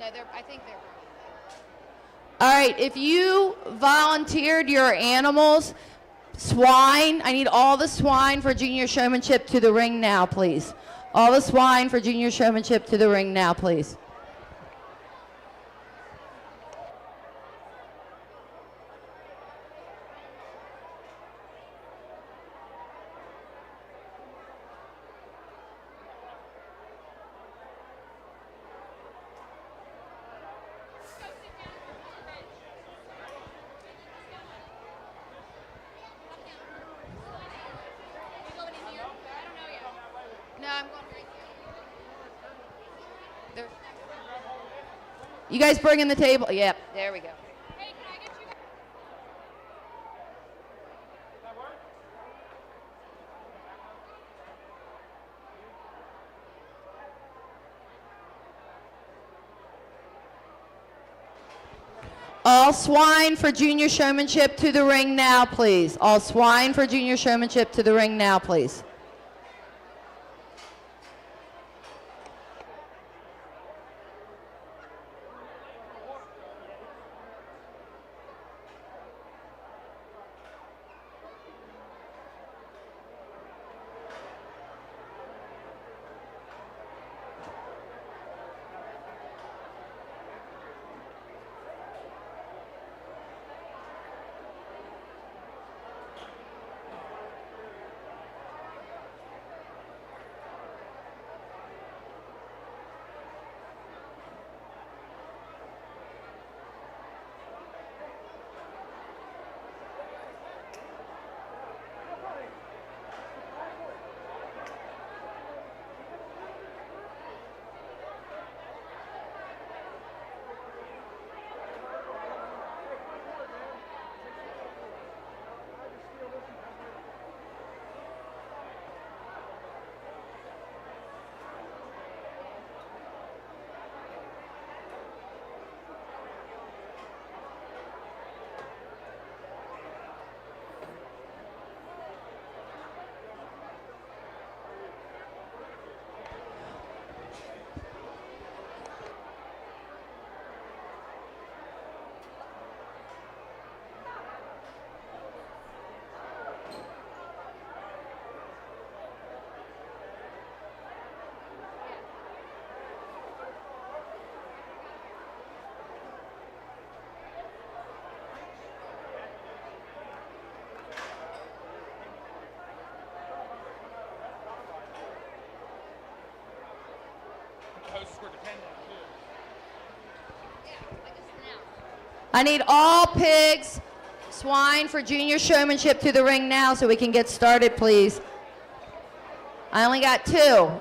I think they're. All right, if you volunteered your animals, swine, I need all the swine for junior showmanship to the ring now, please. All the swine for junior showmanship to the ring now, please. No, I'm going right there. You guys bringing the table? Yep, there we go. Hey, can I get you? All swine for junior showmanship to the ring now, please. All swine for junior showmanship to the ring now, please. I need all pigs, swine for junior showmanship to the ring now so we can get started, please. I only got 2.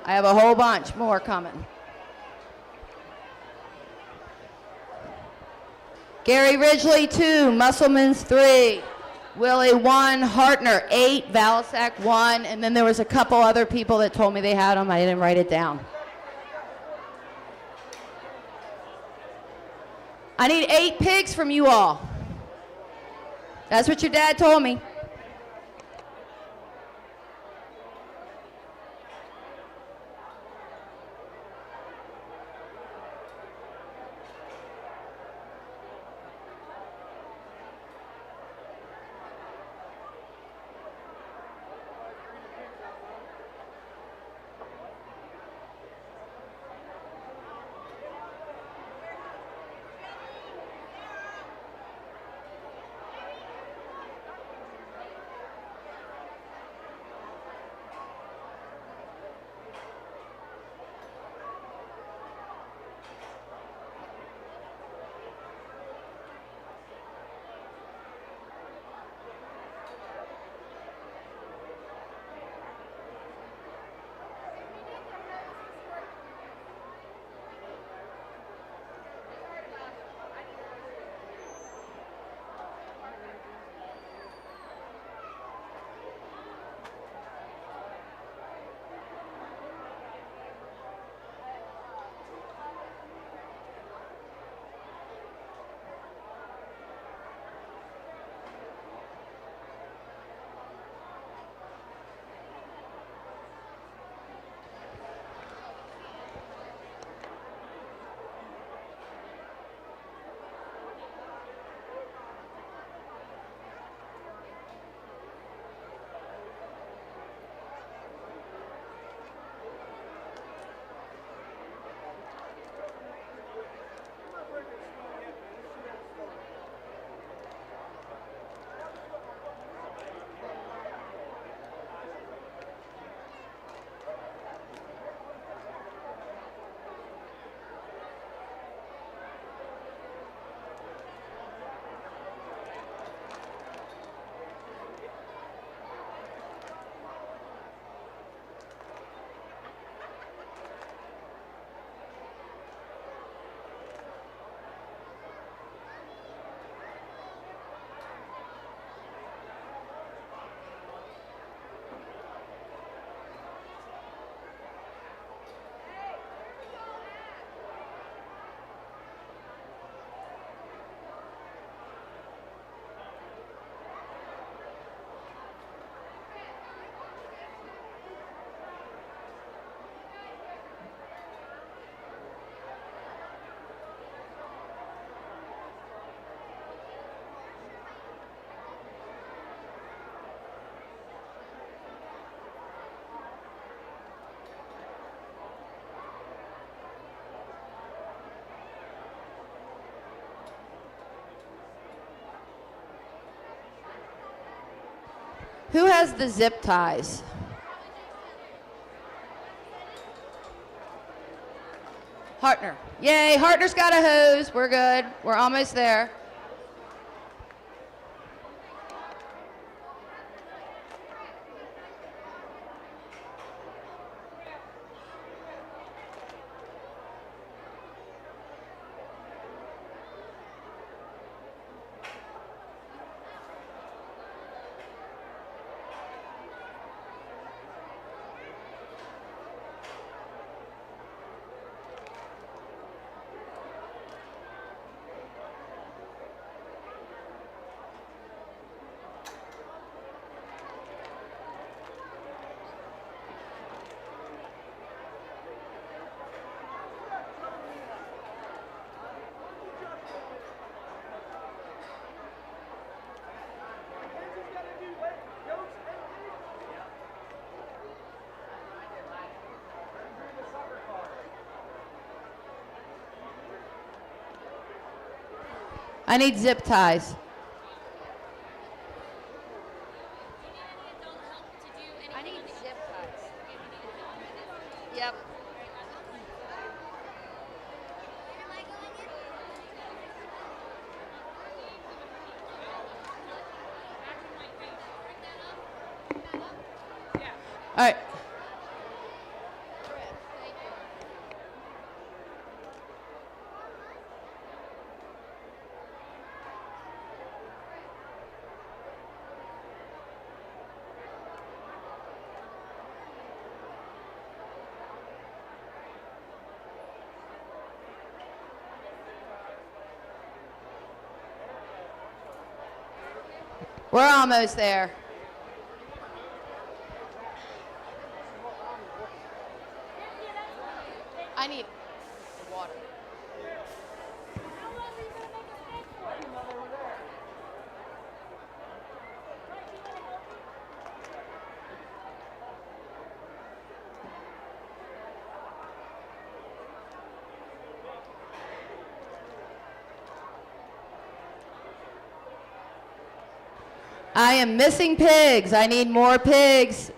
I have a whole bunch more coming. Gary Ridgely, 2. Musselman's, 3. Willie, 1. Hartner, 8. Valisack, 1. And then there was a couple other people that told me they had them. I didn't write it down. I need 8 pigs from you all. That's what your dad told me. Who has the zip ties? Hartner. Yay, Hartner's got a hose. We're good. We're almost there. I need zip ties. I need zip ties. Yep. All right. We're almost there. I need water. I am missing pigs. I need more pigs.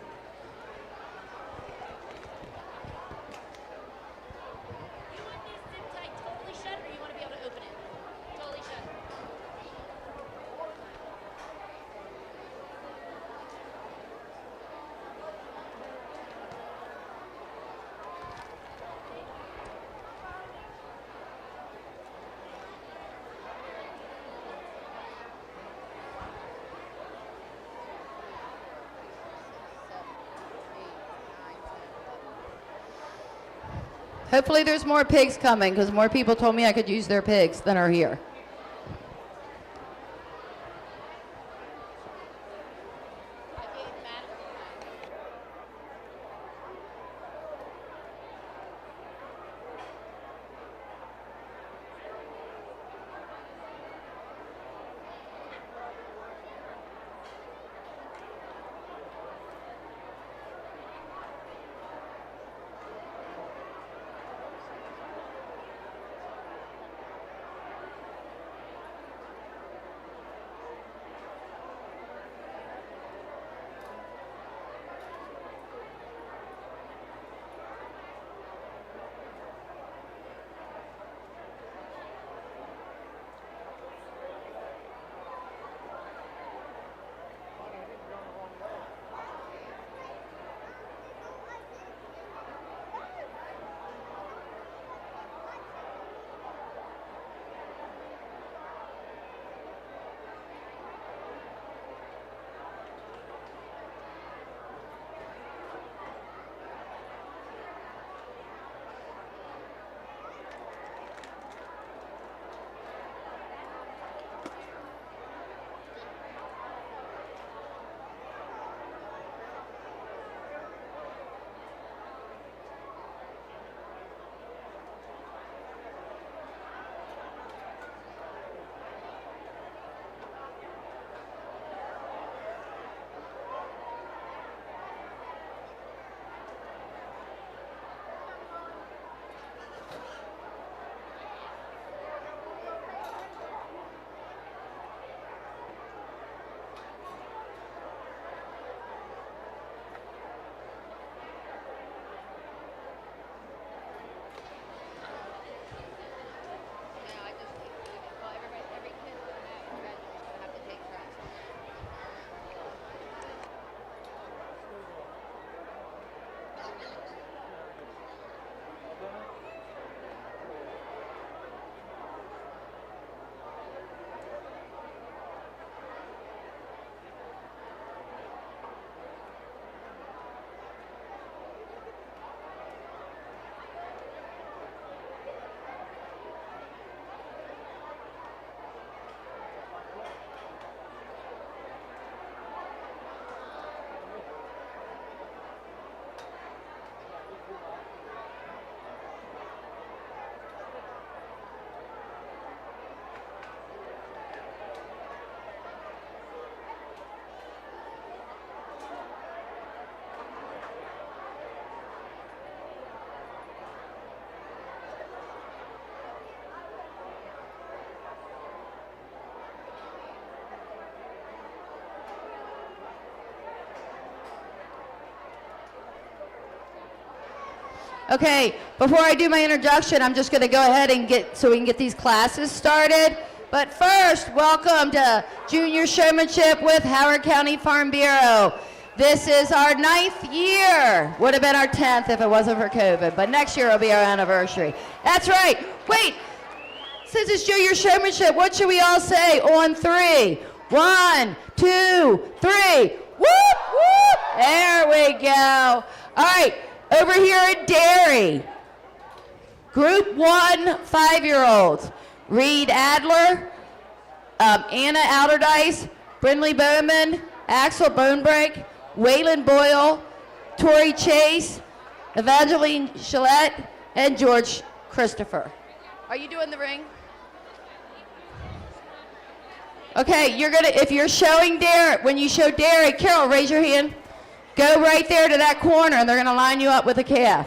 Hopefully there's more pigs coming because more people told me I could use their pigs than are here. Okay, before I do my introduction, I'm just going to go ahead and so we can get these classes started. But first, welcome to Junior Showmanship with Howard County Farm Bureau. This is our 9th year. Would have been our 10th if it wasn't for COVID, but next year will be our anniversary. That's right. Wait, since it's Junior Showmanship, what should we all say on 3? 1, 2, 3. Whoop, whoop. There we go. All right, over here at Dairy, Group 1 5-year-olds. Reed Adler, Anna Alderdice, Brindley Bowman, Axel Bonebreak, Waylon Boyle, Tori Chase, Evangeline Gillette, and George Christopher. Are you doing the ring? Okay, if you're showing Dairy, when you show Dairy, Carol, raise your hand. Go right there to that corner, and they're going to line you up with a calf.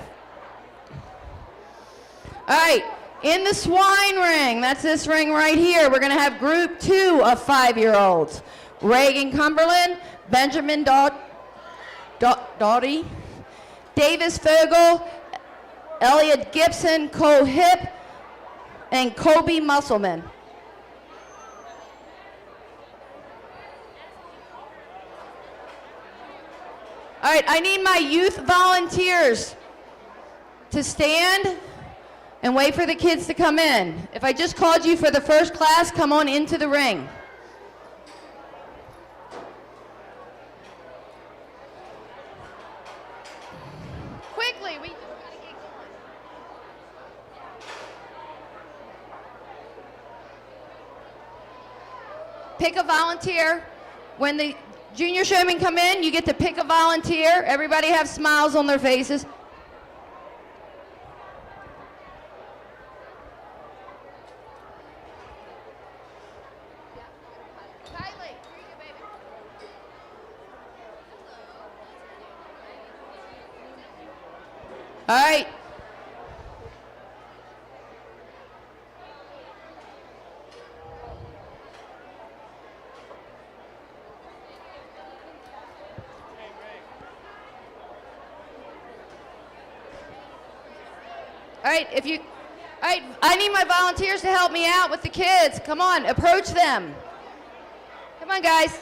All right. In the swine ring, that's this ring right here, we're going to have Group 2 of 5-year-olds. Reagan Cumberland, Benjamin Doughty, Davis Fogel, Elliot Gibson, Cole Hip, and Colby Musselman. All right, I need my youth volunteers to stand and wait for the kids to come in. If I just called you for the first class, come on into the ring. Quickly, we just gotta get going. Pick a volunteer. When the junior showmen come in, you get to pick a volunteer. Everybody have smiles on their faces. All right. All right, I need my volunteers to help me out with the kids. Come on, approach them. Come on, guys.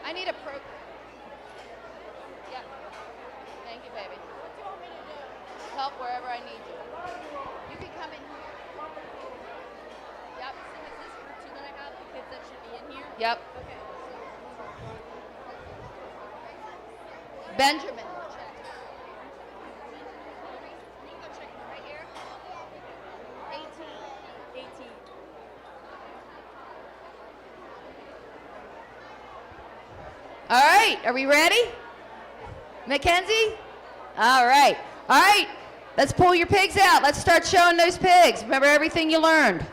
I need a program. Yeah. Thank you, baby. What do you want me to do? Help wherever I need you. You can come in here. Yep. So is this group 2 that I have, the kids that should be in here? Yep. Okay. Benjamin. Right here. 18. All right, are we ready? Mackenzie? All right. All right, let's pull your pigs out. Let's start showing those pigs. Remember everything you learned.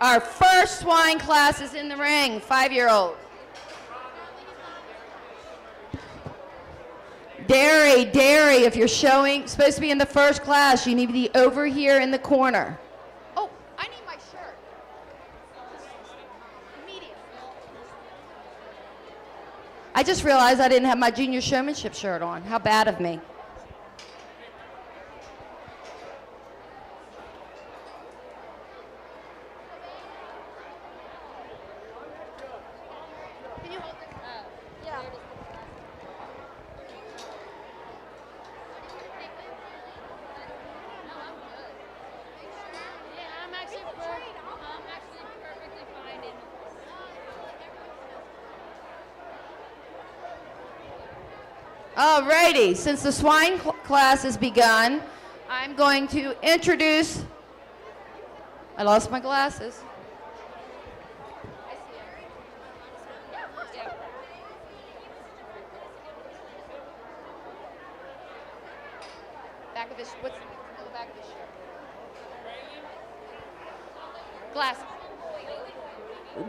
Our first swine class is in the ring, 5-year-old. Dairy, if you're supposed to be in the first class, you need to be over here in the corner. Oh, I need my shirt. Immediately. I just realized I didn't have my junior showmanship shirt on. How bad of me. Can you hold it? Yeah. No, I'm good. Yeah, I'm actually perfectly fine in. All righty, since the swine class has begun, I'm going to introduce, I lost my glasses. I see it. Yeah, of course. Yeah. Back of this, what's the back of this shirt? Glasses.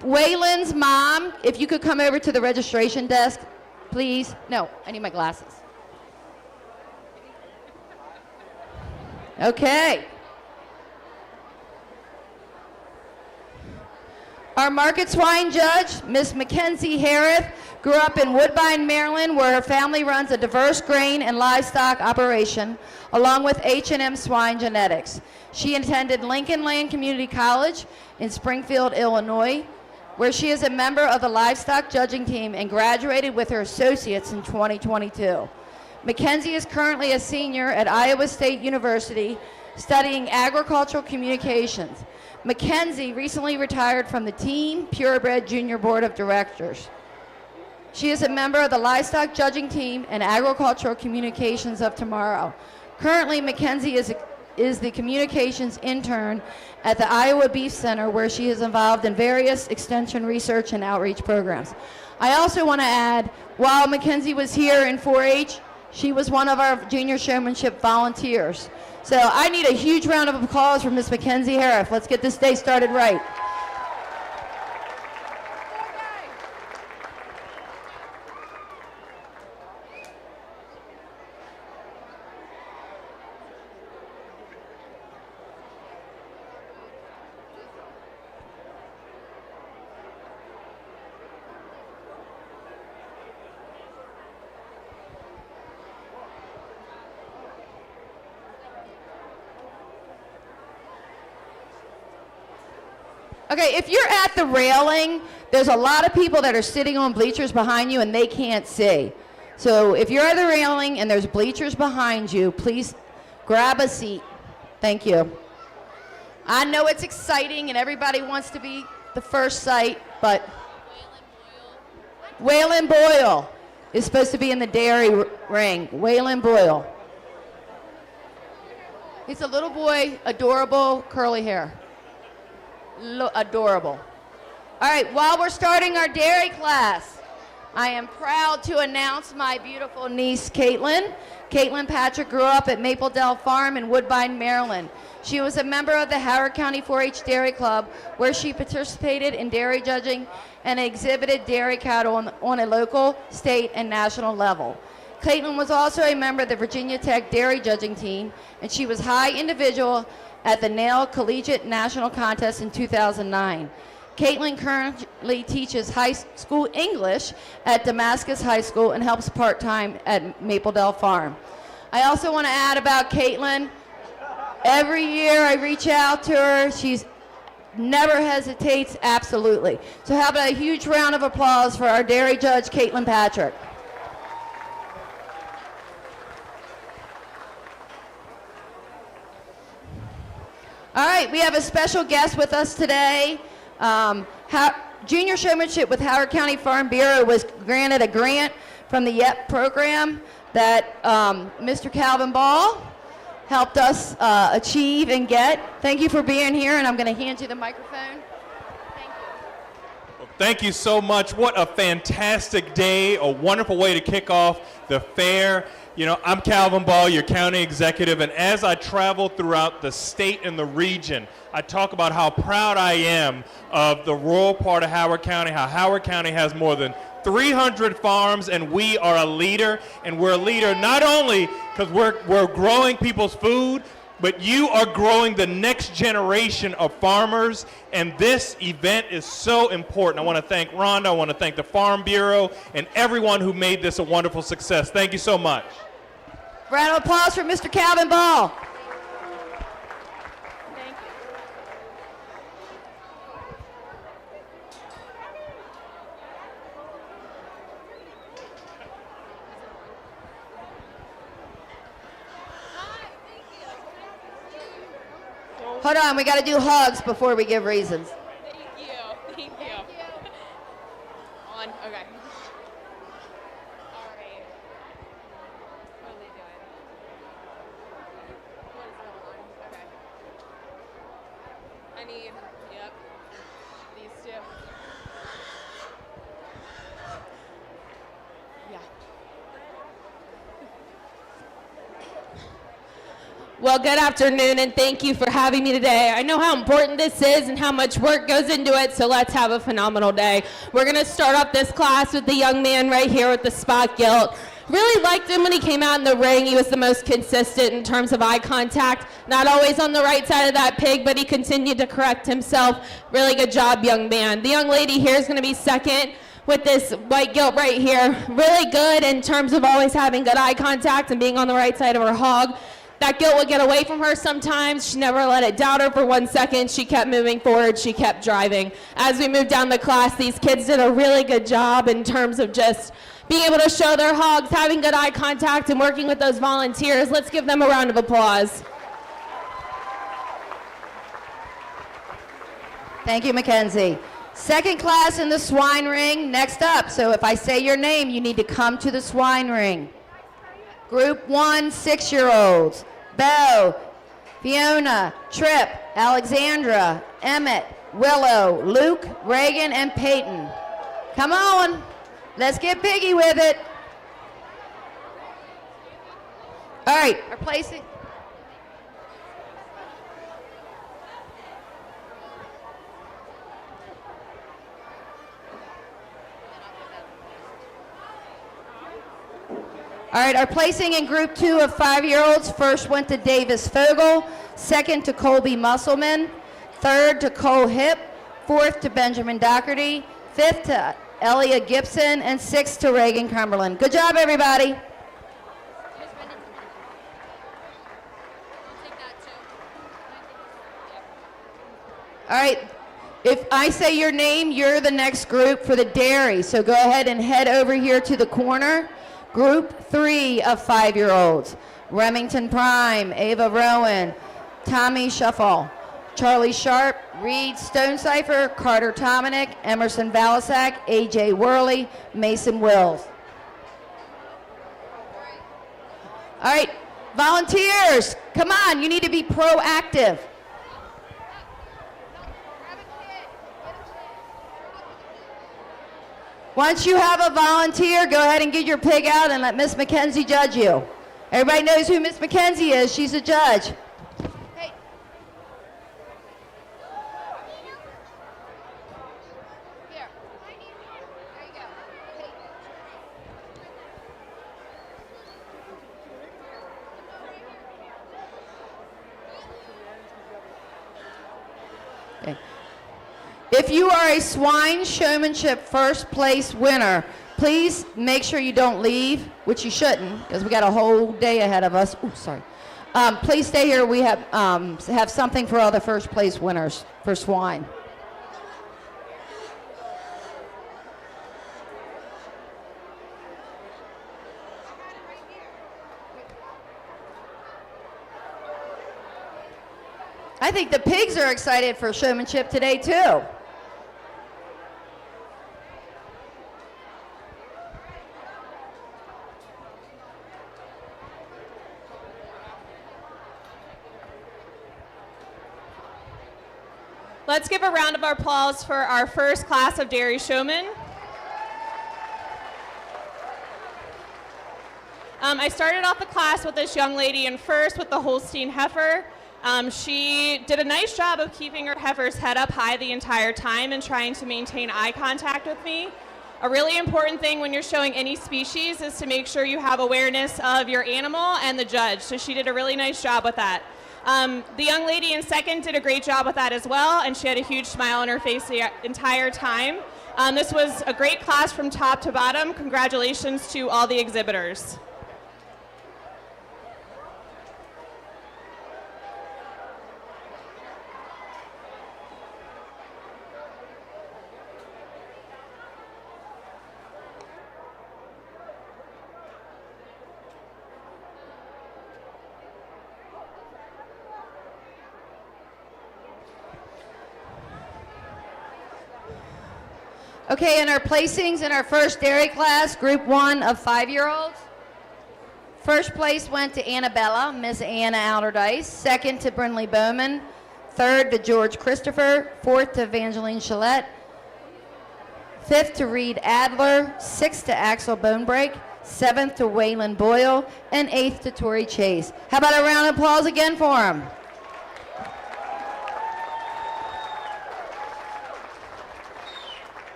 Waylon's mom, if you could come over to the registration desk, please. No, I need my glasses. Okay. Our market swine judge, Miss Mackenzie Harris, grew up in Woodbine, Maryland, where her family runs a diverse grain and livestock operation, along with H&M Swine Genetics. She attended Lincoln Land Community College in Springfield, Illinois, where she is a member of the livestock judging team and graduated with her associates in 2022. Mackenzie is currently a senior at Iowa State University studying agricultural communications. Mackenzie recently retired from the Team Purebred Junior Board of Directors. She is a member of the livestock judging team and agricultural communications of tomorrow. Currently, Mackenzie is the communications intern at the Iowa Beef Center, where she is involved in various extension research and outreach programs. I also want to add, while Mackenzie was here in 4-H, she was one of our junior showmanship volunteers. So I need a huge round of applause for Miss Mackenzie Harris. Let's get this day started right. Okay, if you're at the railing, there's a lot of people that are sitting on bleachers behind you and they can't see. So if you're at the railing and there's bleachers behind you, please grab a seat. Thank you. I know it's exciting and everybody wants to be the first sight, but Waylon Boyle is supposed to be in the dairy ring. Waylon Boyle. He's a little boy, adorable, curly hair. Adorable. All right, while we're starting our dairy class, I am proud to announce my beautiful niece, Caitlin. Caitlin Patrick grew up at Maple Dell Farm in Woodbine, Maryland. She was a member of the Howard County 4-H Dairy Club, where she participated in dairy judging and exhibited dairy cattle on a local, state, and national level. Caitlin was also a member of the Virginia Tech dairy judging team, and she was high individual at the Nail Collegiate National Contest in 2009. Caitlin currently teaches high school English at Damascus High School and helps part-time at Maple Dell Farm. I also want to add about Caitlin. Every year I reach out to her. She's never hesitates, absolutely. So how about a huge round of applause for our dairy judge, Caitlin Patrick. All right, we have a special guest with us today. Junior Showmanship with Howard County Farm Bureau was granted a grant from the YEP program that Mr. Calvin Ball helped us achieve and get. Thank you for being here, and I'm going to hand you the microphone. Thank you. Well, thank you so much. What a fantastic day, a wonderful way to kick off the fair. You know, I'm Calvin Ball, your county executive, and as I travel throughout the state and the region, I talk about how proud I am of the rural part of Howard County, how Howard County has more than 300 farms, and we are a leader, and we're a leader not only because we're growing people's food, but you are growing the next generation of farmers, and this event is so important. I want to thank Rhonda, I want to thank the Farm Bureau, and everyone who made this a wonderful success. Thank you so much. Round of applause for Mr. Calvin Ball. Thank you. Hold on, we got to do hugs before we give reasons. Thank you. Thank you. On. Okay. All right. What are they doing? What is going on? Okay. I need. Yep. These two. Yeah. Well, good afternoon, and thank you for having me today. I know how important this is and how much work goes into it, so let's have a phenomenal day. We're going to start off this class with the young man right here with the spot gilt. Really liked him when he came out in the ring. He was the most consistent in terms of eye contact. Not always on the right side of that pig, but he continued to correct himself. Really good job, young man. The young lady here is going to be second with this white gilt right here. Really good in terms of always having good eye contact and being on the right side of her hog. That gilt would get away from her sometimes. She never let it doubt her for 1 second. She kept moving forward. She kept driving. As we moved down the class, these kids did a really good job in terms of just being able to show their hogs, having good eye contact, and working with those volunteers. Let's give them a round of applause. Thank you, Mackenzie. Second class in the swine ring, next up. So if I say your name, you need to come to the swine ring. Group 1, 6-year-olds. Bo, Fiona, Tripp, Alexandra, Emmett, Willow, Luke, Reagan, and Peyton. Come on. Let's get piggy with it. All right, our placing. All right, our placing in group 2 of 5-year-olds, first went to Davis Fogel, second to Colby Musselman, third to Cole Hip, fourth to Benjamin Doherty, fifth to Elia Gibson, and sixth to Reagan Cumberland. Good job, everybody. All right, if I say your name, you're the next group for the dairy. So go ahead and head over here to the corner. Group 3 of 5-year-olds. Remington Prime, Ava Rowan, Tommy Shuffle, Charlie Sharp, Reed Stonecipher, Carter Tominick, Emerson Balasak, AJ Worley, Mason Wills. All right, volunteers, come on, you need to be proactive. Once you have a volunteer, go ahead and get your pig out and let Miss Mackenzie judge you. Everybody knows who Miss Mackenzie is. She's a judge. Hey. Here. There you go. Hey. Okay. If you are a swine showmanship first place winner, please make sure you don't leave, which you shouldn't, because we got a whole day ahead of us. Ooh, sorry. Please stay here. We have something for all the first place winners for swine. I think the pigs are excited for showmanship today, too. Let's give a round of applause for our first class of dairy showmen. I started off the class with this young lady in first with the Holstein heifer. She did a nice job of keeping her heifer's head up high the entire time and trying to maintain eye contact with me. A really important thing when you're showing any species is to make sure you have awareness of your animal and the judge. So she did a really nice job with that. The young lady in second did a great job with that as well, and she had a huge smile on her face the entire time. This was a great class from top to bottom. Congratulations to all the exhibitors. Okay, and our placings in our first dairy class, group 1 of 5-year-olds. First place went to Annabella, Miss Anna Allardyce. Second to Brinley Bowman. Third to George Christopher. Fourth to Evangeline Chalette. Fifth to Reed Adler. Sixth to Axel Bonebreak. Seventh to Waylon Boyle. And eighth to Tori Chase. How about a round of applause again for them?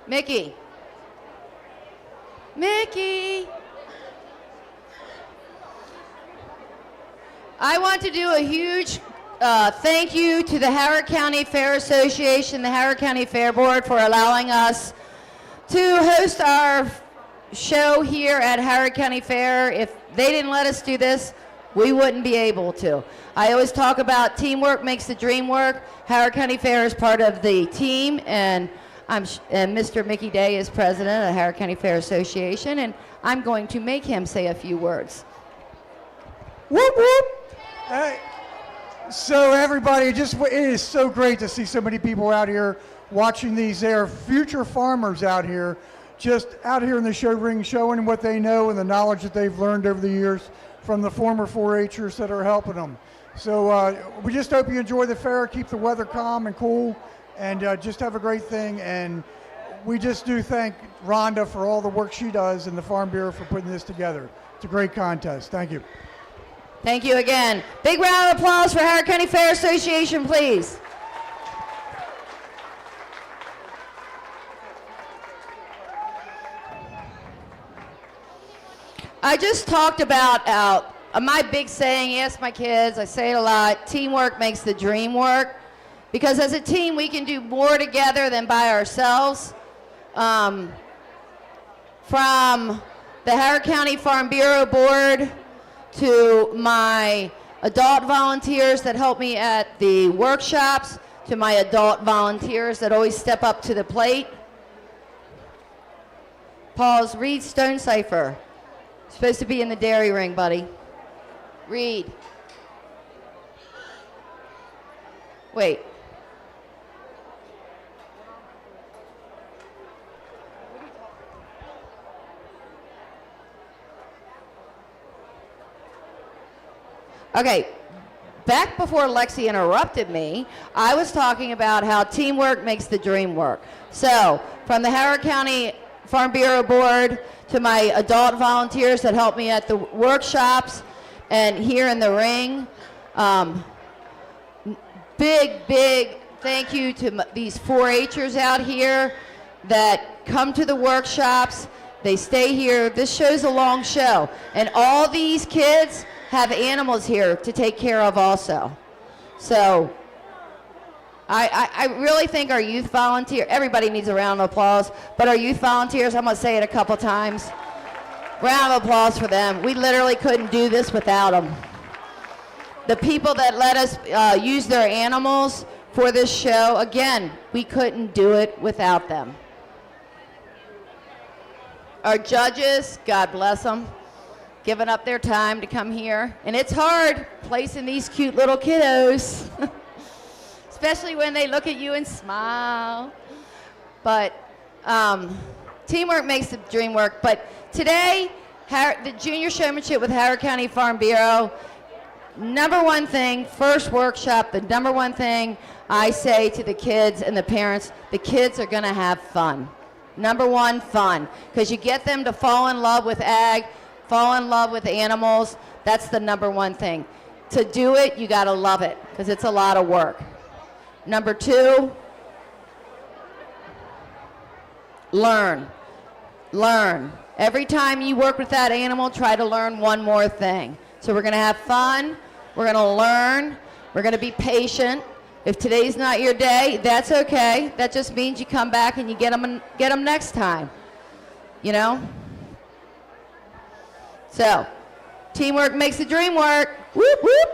Mickey. Mickey. I want to do a huge thank you to the Howard County Fair Association, the Howard County Fair Board for allowing us to host our show here at Howard County Fair. If they didn't let us do this, we wouldn't be able to. I always talk about teamwork makes the dream work. Howard County Fair is part of the team, and Mr. Mickey Day is president of the Howard County Fair Association, and I'm going to make him say a few words. Whoop, whoop. Hey. So everybody, it is so great to see so many people out here watching these. They are future farmers out here, just out here in the show ring showing what they know and the knowledge that they've learned over the years from the former 4-H'ers that are helping them. So we just hope you enjoy the fair, keep the weather calm and cool, and just have a great thing. And we just do thank Rhonda for all the work she does and the Farm Bureau for putting this together. It's a great contest. Thank you. Thank you again. Big round of applause for Howard County Fair Association, please. I just talked about my big saying, ask my kids, I say it a lot, teamwork makes the dream work. Because as a team, we can do more together than by ourselves. From the Howard County Farm Bureau Board to my adult volunteers that help me at the workshops, to my adult volunteers that always step up to the plate. Pause, Reed Stonecipher. Supposed to be in the dairy ring, buddy. Reed. Wait. Okay, back before Lexi interrupted me, I was talking about how teamwork makes the dream work. So, from the Howard County Farm Bureau Board to my adult volunteers that help me at the workshops and here in the ring, big thank you to these 4-H'ers out here that come to the workshops. They stay here. This show's a long show, and all these kids have animals here to take care of also. So I really think our youth volunteer, everybody needs a round of applause, but our youth volunteers, I'm gonna say it a couple times, round of applause for them. We literally couldn't do this without them. The people that let us use their animals for this show, again, we couldn't do it without them. Our judges, God bless them, giving up their time to come here. And it's hard placing these cute little kiddos, especially when they look at you and smile. But teamwork makes the dream work. But today, the Junior Showmanship with Howard County Farm Bureau, number one thing, first workshop, the number one thing I say to the kids and the parents, the kids are gonna have fun. Number one, fun. Because you get them to fall in love with ag, fall in love with animals. That's the number one thing. To do it, you gotta love it, because it's a lot of work. Number two, learn. Learn. Every time you work with that animal, try to learn one more thing. So we're gonna have fun, we're gonna learn, we're gonna be patient. If today's not your day, that's okay. That just means you come back and you get them next time, you know? So, teamwork makes the dream work. Whoop, whoop.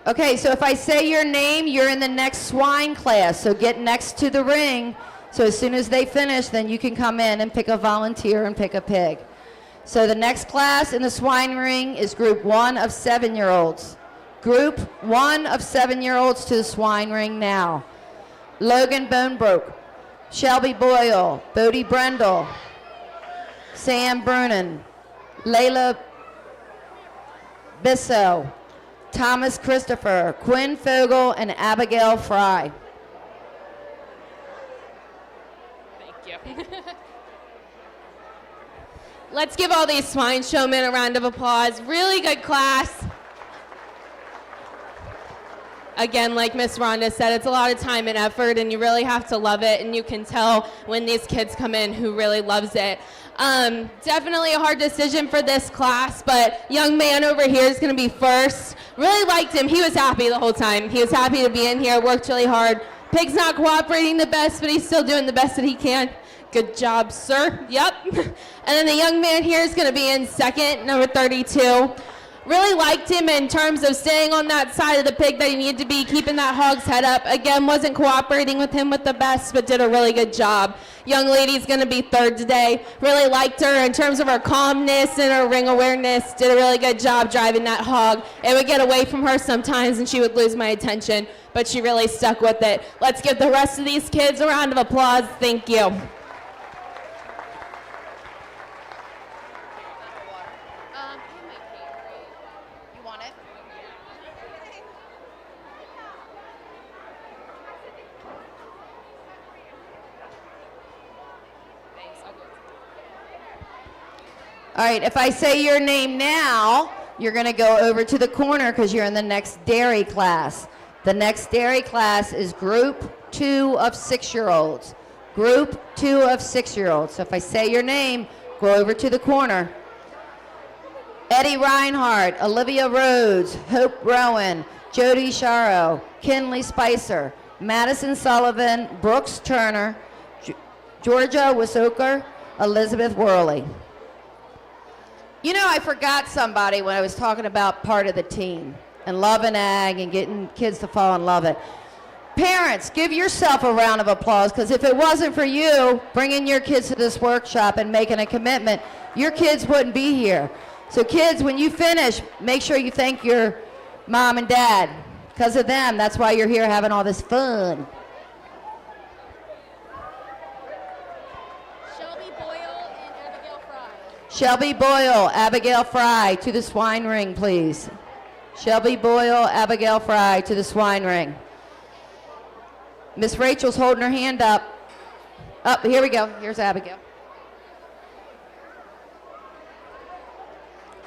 Okay, so if I say your name, you're in the next swine class, so get next to the ring. So as soon as they finish, then you can come in and pick a volunteer and pick a pig. So the next class in the swine ring is group 1 of 7-year-olds. Group 1 of 7-year-olds to the swine ring now. Logan Bonebroke, Shelby Boyle, Bodie Brendel, Sam Brunin, Layla Bissell, Thomas Christopher, Quinn Fogel, and Abigail Fry. Thank you. Let's give all these swine showmen a round of applause. Really good class. Again, like Miss Rhonda said, it's a lot of time and effort, and you really have to love it, and you can tell when these kids come in who really loves it. Definitely a hard decision for this class, but young man over here is going to be first. Really liked him. He was happy the whole time. He was happy to be in here, worked really hard. Pig's not cooperating the best, but he's still doing the best that he can. Good job, sir. Yep. And then the young man here is going to be in second, number 32. Really liked him in terms of staying on that side of the pig that he needed to be, keeping that hog's head up. Again, wasn't cooperating with him with the best, but did a really good job. Young lady's going to be third today. Really liked her in terms of her calmness and her ring awareness. Did a really good job driving that hog. It would get away from her sometimes, and she would lose my attention, but she really stuck with it. Let's give the rest of these kids a round of applause. Thank you. All right, if I say your name now, you're going to go over to the corner because you're in the next dairy class. The next dairy class is Group 2 of 6-year-olds. Group 2 of 6-year-olds. So if I say your name, go over to the corner. Eddie Reinhardt, Olivia Rhodes, Hope Rowan, Jody Sharo, Kinley Spicer, Madison Sullivan, Brooks Turner, Georgia Wisoker, Elizabeth Worley. You know, I forgot somebody when I was talking about part of the team and loving ag and getting kids to fall in love with it. Parents, give yourself a round of applause, because if it wasn't for you bringing your kids to this workshop and making a commitment, your kids wouldn't be here. So kids, when you finish, make sure you thank your mom and dad. Because of them, that's why you're here having all this fun. Shelby Boyle, Abigail Fry, to the swine ring, please. Shelby Boyle, Abigail Fry, to the swine ring. Miss Rachel's holding her hand up. Up, here we go. Here's Abigail.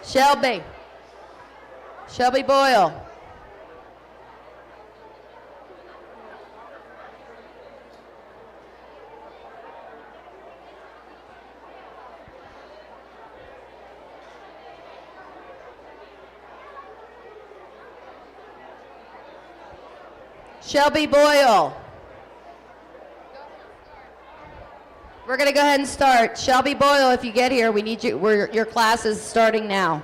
Shelby. Shelby Boyle. Shelby Boyle. We're going to go ahead and start. Shelby Boyle, if you get here, we need you. Your class is starting now.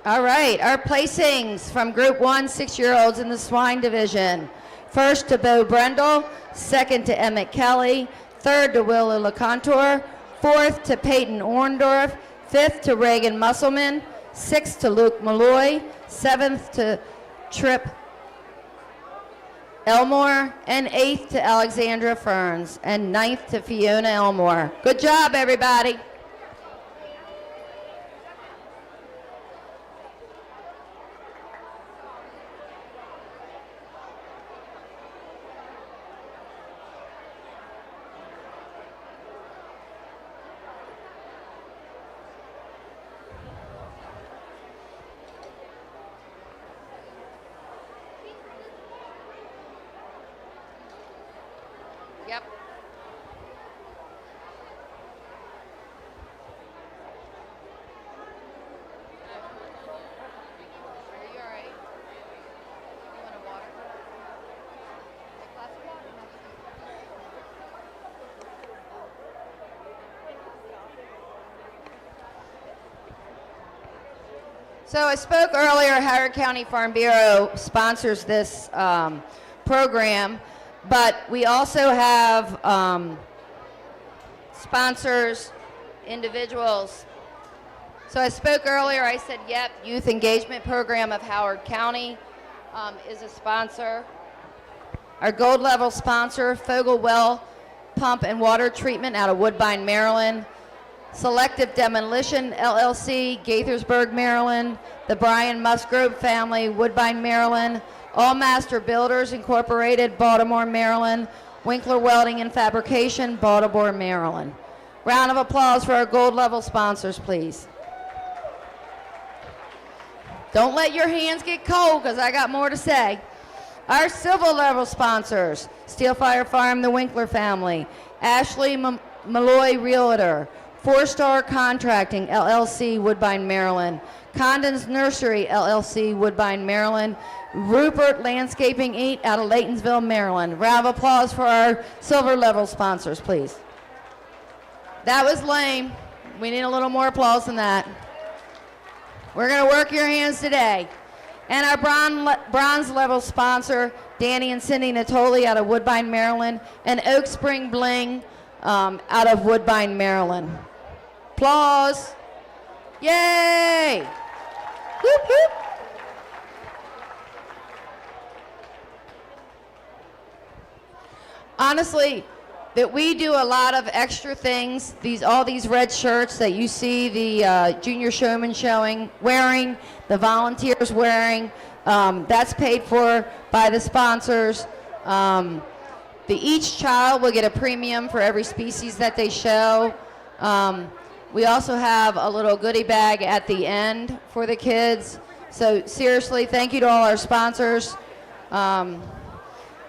All right, our placings from Group 1, 6-year-olds in the swine division. First to Bo Brendel, second to Emmett Kelly, third to Willow LeContour, fourth to Peyton Orndorff, fifth to Reagan Musselman, sixth to Luke Malloy, seventh to Trip Elmore, and eighth to Alexandra Ferns, and ninth to Fiona Elmore. Good job, everybody. Yep. Are you all right? You want a water? A glass of water? So I spoke earlier, Howard County Farm Bureau sponsors this program. But we also have sponsors, individuals. So I spoke earlier, I said, yep, Youth Engagement Program of Howard County is a sponsor. Our gold level sponsor, Fogle Well Pump and Water Treatment out of Woodbine, Maryland. Selective Demolition LLC, Gaithersburg, Maryland. The Brian Musgrove family, Woodbine, Maryland. All Master Builders Incorporated, Baltimore, Maryland. Winkler Welding and Fabrication, Baltimore, Maryland. Round of applause for our gold level sponsors, please. Don't let your hands get cold, because I got more to say. Our silver level sponsors, Steel Fire Farm, the Winkler family. Ashley Malloy Realtor. 4-Star Contracting, LLC, Woodbine, Maryland. Condon's Nursery, LLC, Woodbine, Maryland. Rupert Landscaping, Inc., out of Laytonsville, Maryland. Round of applause for our silver level sponsors, please. That was lame. We need a little more applause than that. We're going to work your hands today. And our bronze level sponsor, Danny and Cindy Natoli, out of Woodbine, Maryland. And Oak Spring Bling, out of Woodbine, Maryland. Applause. Yay! Whoop, whoop. Honestly, that we do a lot of extra things. All these red shirts that you see the junior showman wearing, the volunteers wearing, that's paid for by the sponsors. Each child will get a premium for every species that they show. We also have a little goodie bag at the end for the kids. So seriously, thank you to all our sponsors.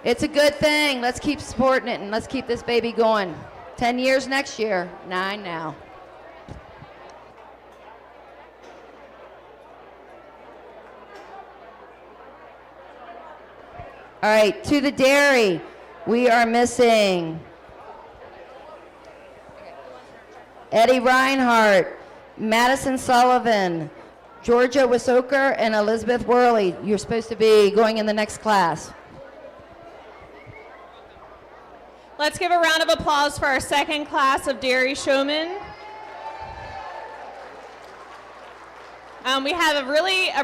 It's a good thing. Let's keep supporting it, and let's keep this baby going. 10 years next year, 9 now. All right, to the dairy, we are missing Eddie Reinhardt, Madison Sullivan, Georgia Wisoker, and Elizabeth Worley. You're supposed to be going in the next class. Let's give a round of applause for our second class of Dairy Showmen. We have a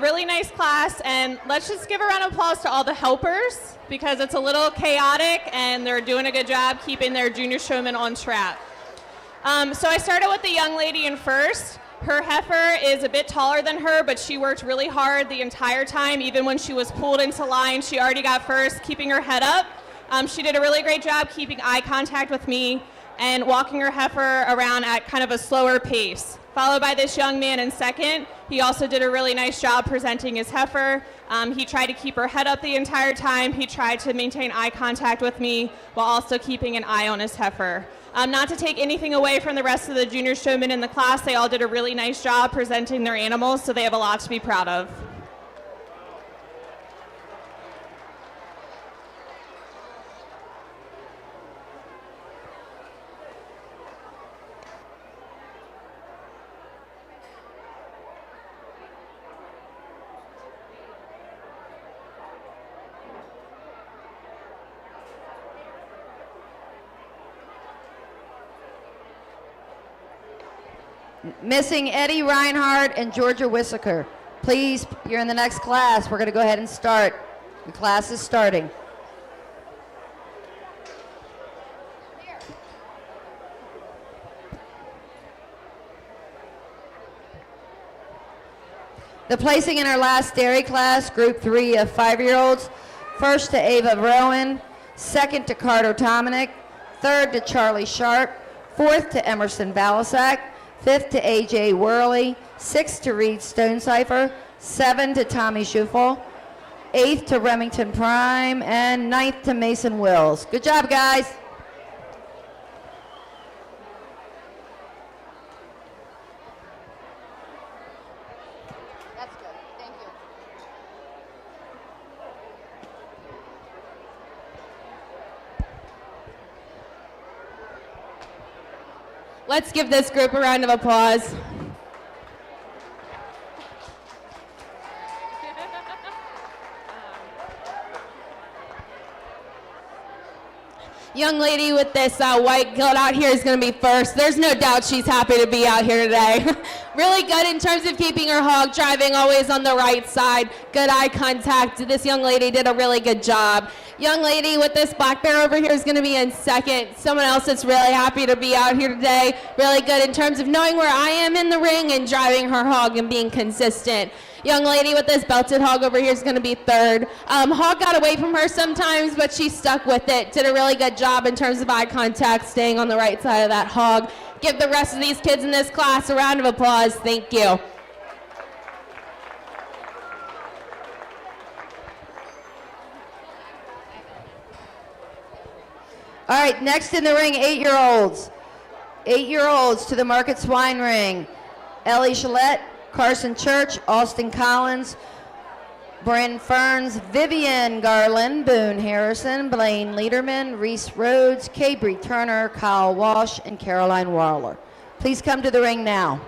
really nice class, and let's just give a round of applause to all the helpers, because it's a little chaotic and they're doing a good job keeping their junior showmen on track. So I started with the young lady in first. Her heifer is a bit taller than her, but she worked really hard the entire time. Even when she was pulled into line, she already got first, keeping her head up. She did a really great job keeping eye contact with me and walking her heifer around at kind of a slower pace. Followed by this young man in second. He also did a really nice job presenting his heifer. He tried to keep her head up the entire time. He tried to maintain eye contact with me while also keeping an eye on his heifer. Not to take anything away from the rest of the junior showmen in the class, they all did a really nice job presenting their animals, so they have a lot to be proud of. Missing Eddie Reinhardt and Georgia Wisoker. Please, you're in the next class. We're going to go ahead and start. The class is starting. The placing in our last dairy class, group 3 of 5-year-olds. First to Ava Rowan, second to Carter Dominic, third to Charlie Sharp, fourth to Emerson Balasek, fifth to A.J. Worley, sixth to Reed Stonecipher, seventh to Tommy Schufel, eighth to Remington Prime, and ninth to Mason Wills. Good job, guys. That's good. Thank you. Let's give this group a round of applause. Young lady with this white kilt out here is going to be first. There's no doubt she's happy to be out here today. Really good in terms of keeping her hog driving, always on the right side. Good eye contact. This young lady did a really good job. Young lady with this black bear over here is going to be in second. Someone else that's really happy to be out here today. Really good in terms of knowing where I am in the ring and driving her hog and being consistent. Young lady with this belted hog over here is going to be third. Hog got away from her sometimes, but she stuck with it. Did a really good job in terms of eye contact, staying on the right side of that hog. Give the rest of these kids in this class a round of applause. Thank you. All right, next in the ring, 8-year-olds. 8-year-olds to the Market Swine Ring. Ellie Gillette, Carson Church, Austin Collins, Bryn Ferns, Vivian Garland, Boone Harrison, Blaine Lederman, Reese Rhodes, Cabry Turner, Kyle Walsh, and Caroline Warler. Please come to the ring now.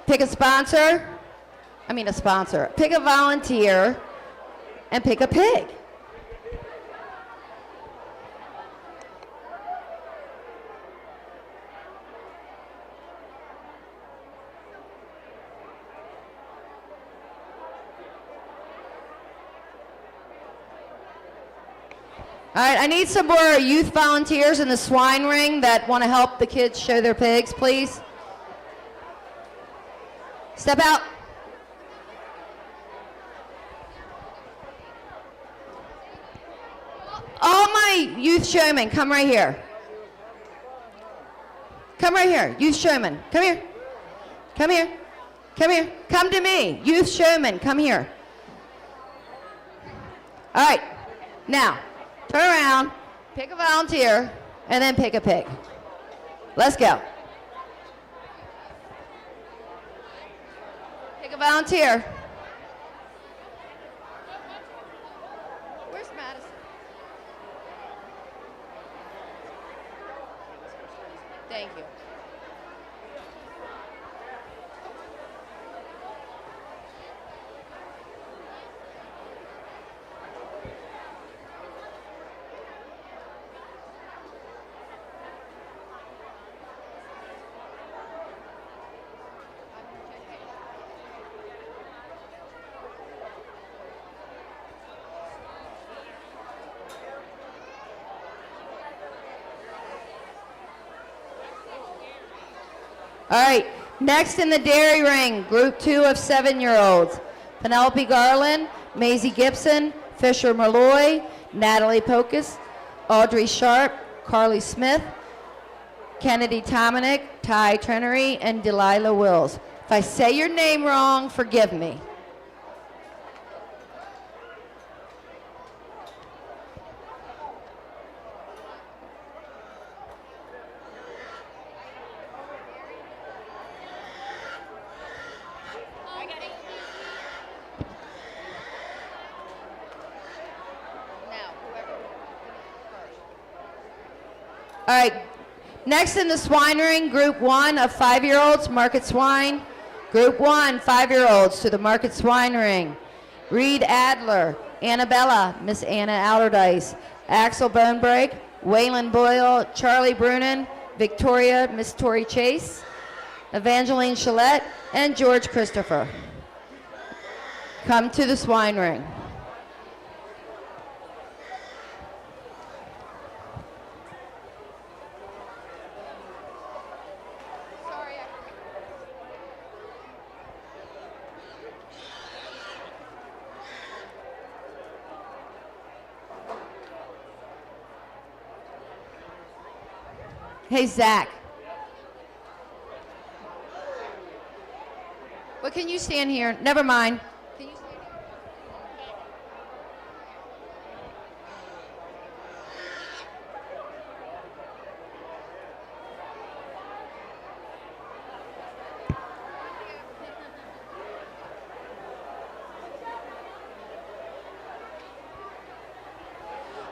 Pick a sponsor. Pick a volunteer, and pick a pig. All right, I need some more youth volunteers in the swine ring that want to help the kids show their pigs, please. Step out. All my youth showmen, come right here. Come right here, youth showmen, come here. Come here, come here, come to me. Youth showmen, come here. All right, now. Turn around, pick a volunteer, and then pick a pig. Let's go. Pick a volunteer. Where's Madison? Thank you. All right, next in the dairy ring, group 2 of 7-year-olds. Penelope Garland, Maisie Gibson, Fisher Malloy, Natalie Pocus, Audrey Sharp, Carly Smith, Kennedy Tominick, Ty Trenery, and Delilah Wills. If I say your name wrong, forgive me. All right, next in the swine ring, group 1 of 5-year-olds, Market Swine. Group 1, 5-year-olds to the Market Swine ring. Reed Adler, Annabella, Miss Anna Outerdice, Axel Bonebreak, Waylon Boyle, Charlie Brunin, Victoria, Miss Tori Chase, Evangeline Chalette, and George Christopher. Come to the swine ring. Hey, Zach. Well, can you stand here? Never mind. Can you stand here?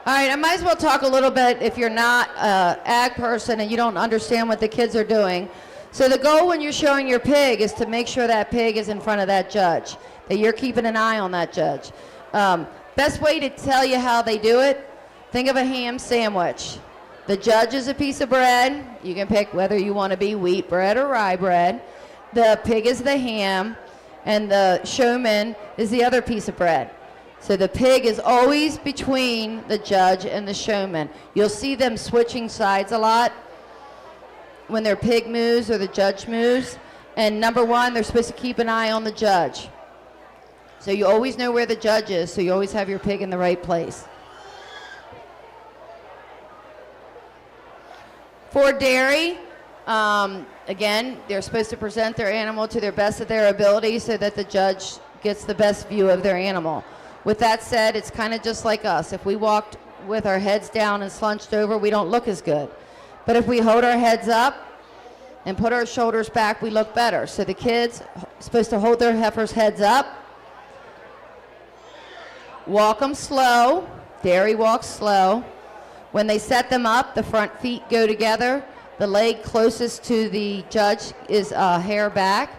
All right, I might as well talk a little bit if you're not an ag person and you don't understand what the kids are doing. So the goal when you're showing your pig is to make sure that pig is in front of that judge, that you're keeping an eye on that judge. Best way to tell you how they do it, Think of a ham sandwich. The judge is a piece of bread. You can pick whether you want to be wheat bread or rye bread. The pig is the ham, and the showman is the other piece of bread. So the pig is always between the judge and the showman. You'll see them switching sides a lot when their pig moves or the judge moves. And number one, they're supposed to keep an eye on the judge. So you always know where the judge is, so you always have your pig in the right place. For dairy, again, they're supposed to present their animal to their best of their ability so that the judge gets the best view of their animal. With that said, it's kind of just like us. If we walked with our heads down and slunched over, we don't look as good. But if we hold our heads up and put our shoulders back, we look better. So the kids are supposed to hold their heifers' heads up, walk them slow, dairy walks slow. When they set them up, the front feet go together. The leg closest to the judge is a hair back.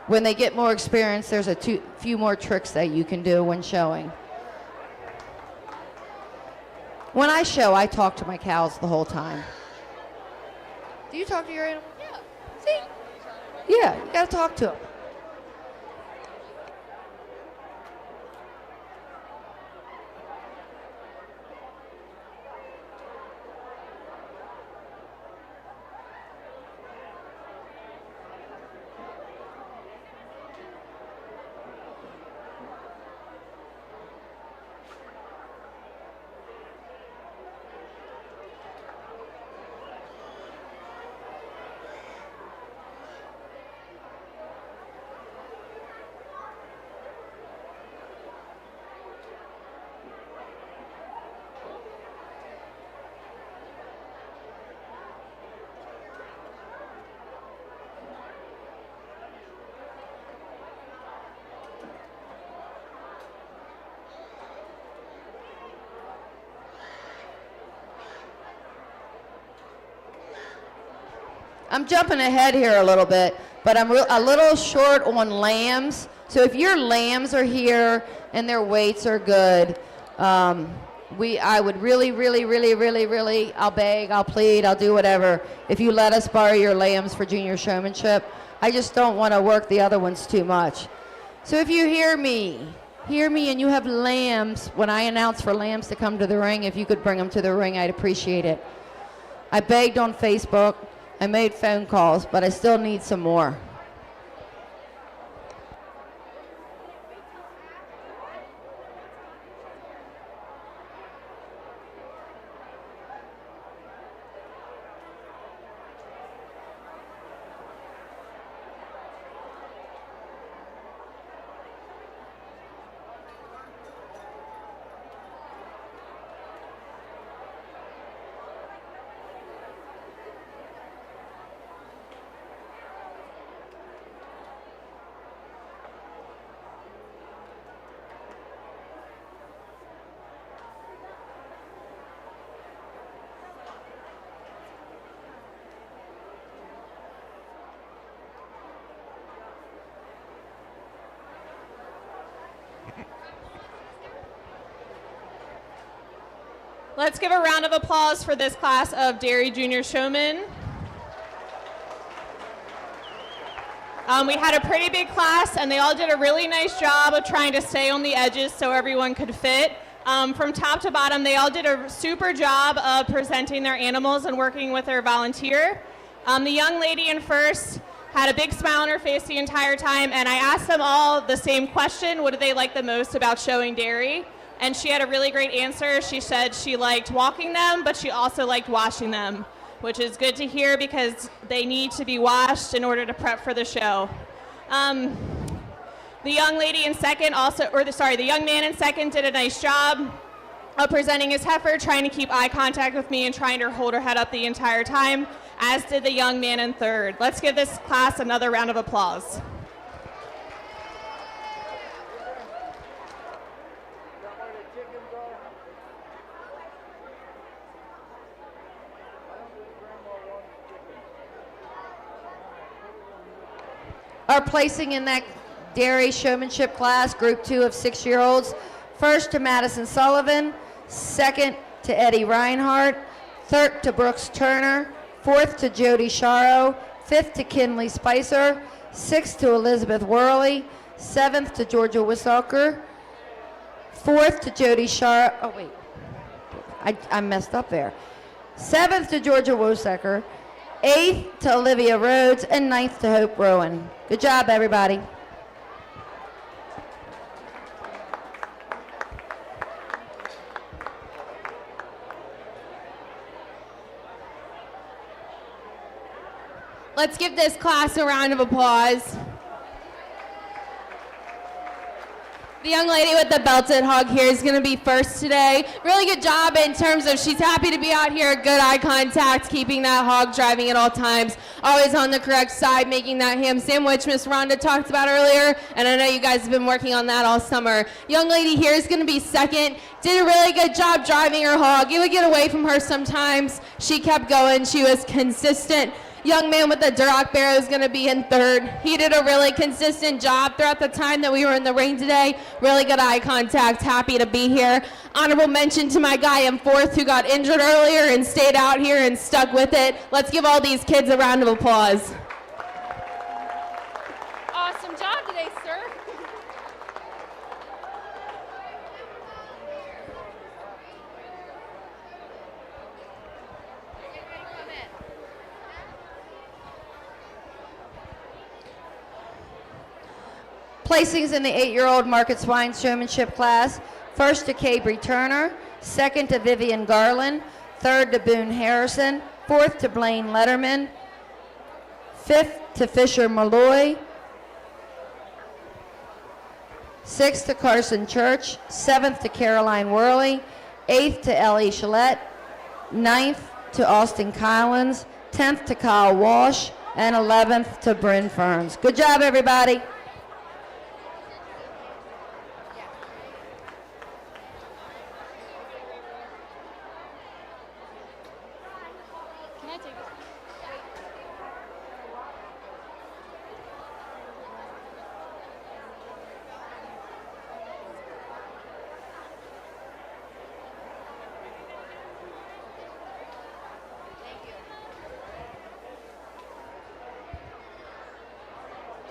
When they get more experience, there's a few more tricks that you can do when showing. When I show, I talk to my cows the whole time. Do you talk to your animal? Yeah. See? Yeah, you gotta talk to them. I'm jumping ahead here a little bit, but I'm a little short on lambs. So if your lambs are here and their weights are good, I would really, I'll beg, I'll plead, I'll do whatever, if you let us borrow your lambs for junior showmanship. I just don't want to work the other ones too much. So if you hear me and you have lambs, when I announce for lambs to come to the ring, if you could bring them to the ring, I'd appreciate it. I begged on Facebook. I made phone calls, but I still need some more. Let's give a round of applause for this class of Dairy Junior Showmen. We had a pretty big class, and they all did a really nice job of trying to stay on the edges so everyone could fit. From top to bottom, they all did a super job of presenting their animals and working with their volunteer. The young lady in first had a big smile on her face the entire time, and I asked them all the same question: what did they like the most about showing dairy? And she had a really great answer. She said she liked walking them, but she also liked washing them, which is good to hear because they need to be washed in order to prep for the show. The young lady in second the young man in second did a nice job of presenting his heifer, trying to keep eye contact with me and trying to hold her head up the entire time, as did the young man in third. Let's give this class another round of applause. Our placing in that dairy showmanship class, group 2 of 6-year-olds, First to Madison Sullivan, second to Eddie Reinhardt, third to Brooks Turner, fourth to Jody Sharo, fifth to Kinley Spicer, sixth to Elizabeth Worley, seventh to Georgia Wissaker, fourth to Jody Sharo. Oh, wait. I messed up there. Seventh to Georgia Wissaker, eighth to Olivia Rhodes, and ninth to Hope Rowan. Good job, everybody. Let's give this class a round of applause. The young lady with the belted hog here is going to be first today. Really good job in terms of she's happy to be out here, good eye contact, keeping that hog driving at all times, always on the correct side, making that ham sandwich Miss Rhonda talked about earlier, and I know you guys have been working on that all summer. Young lady here is going to be second. Did a really good job driving her hog. It would get away from her sometimes. She kept going. She was consistent. Young man with the Duroc Barrow is going to be in third. He did a really consistent job throughout the time that we were in the ring today. Really good eye contact. Happy to be here. Honorable mention to my guy in fourth who got injured earlier and stayed out here and stuck with it. Let's give all these kids a round of applause. Awesome job today, sir. Placings in the 8-year-old Market Swine Showmanship class. First to Cabry Turner, second to Vivian Garland, third to Boone Harrison, fourth to Blaine Letterman, fifth to Fisher Malloy, sixth to Carson Church, seventh to Caroline Worley, eighth to Ellie Chalette, ninth to Austin Collins, 10th to Kyle Walsh, and 11th to Bryn Ferns. Good job, everybody. Can I take this?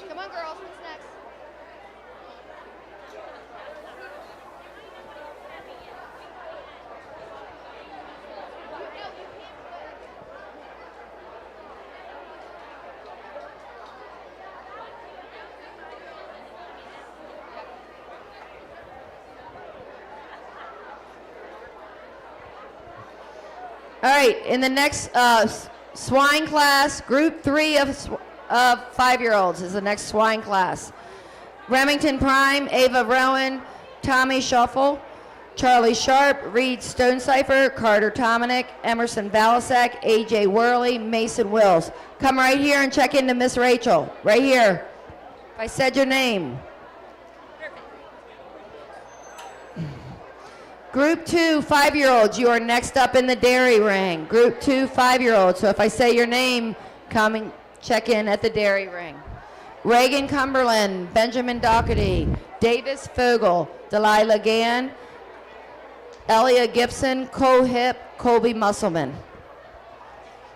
Come on, girls. What's next? All right, in the next swine class, group 3 of 5-year-olds is the next swine class. Remington Prime, Ava Rowan, Tommy Shuffle, Charlie Sharp, Reed Stonecipher, Carter Tominick, Emerson Balasek, AJ Worley, Mason Wills. Come right here and check into Miss Rachel, right here. If I said your name. Group 2, 5-year-olds, you are next up in the dairy ring. Group 2, 5-year-olds. So if I say your name, come and check in at the dairy ring. Reagan Cumberland, Benjamin Doherty, Davis Fogel, Delilah Gann, Elia Gibson, Cole Hip, Colby Musselman.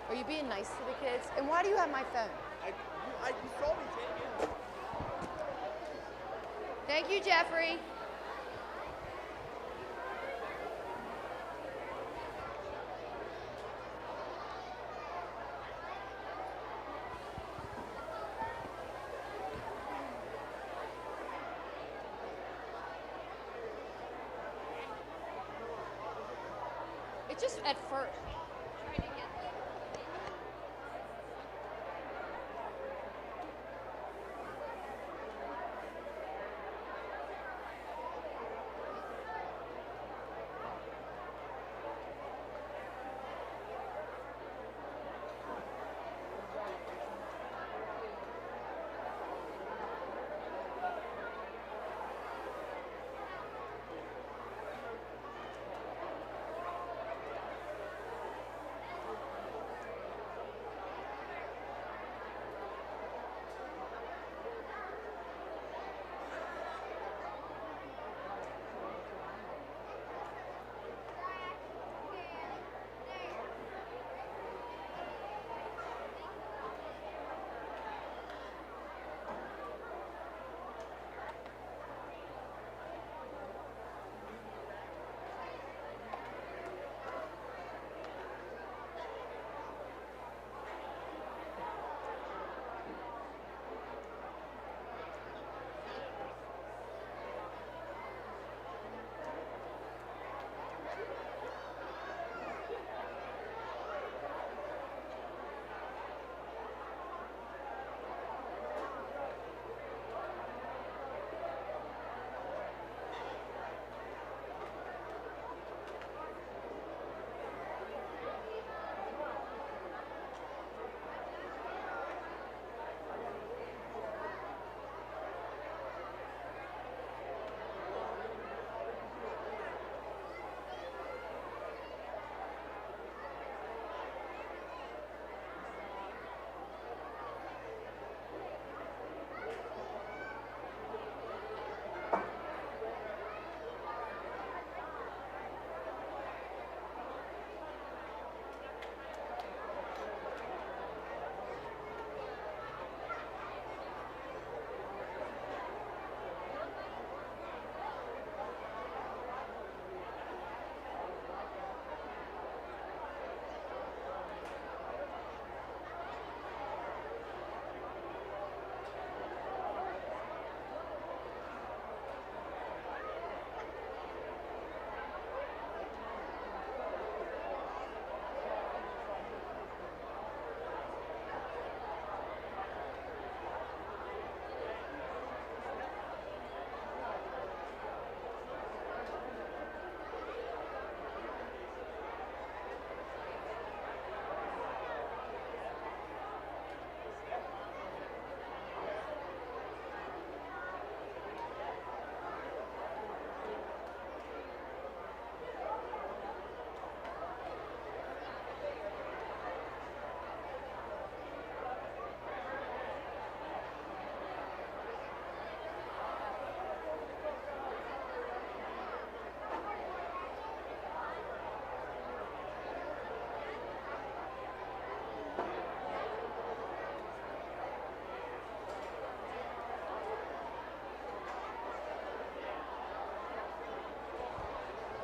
Are you being nice to the kids? And why do you have my phone? You saw me take it. Thank you, Jeffrey. It just at first. Trying to get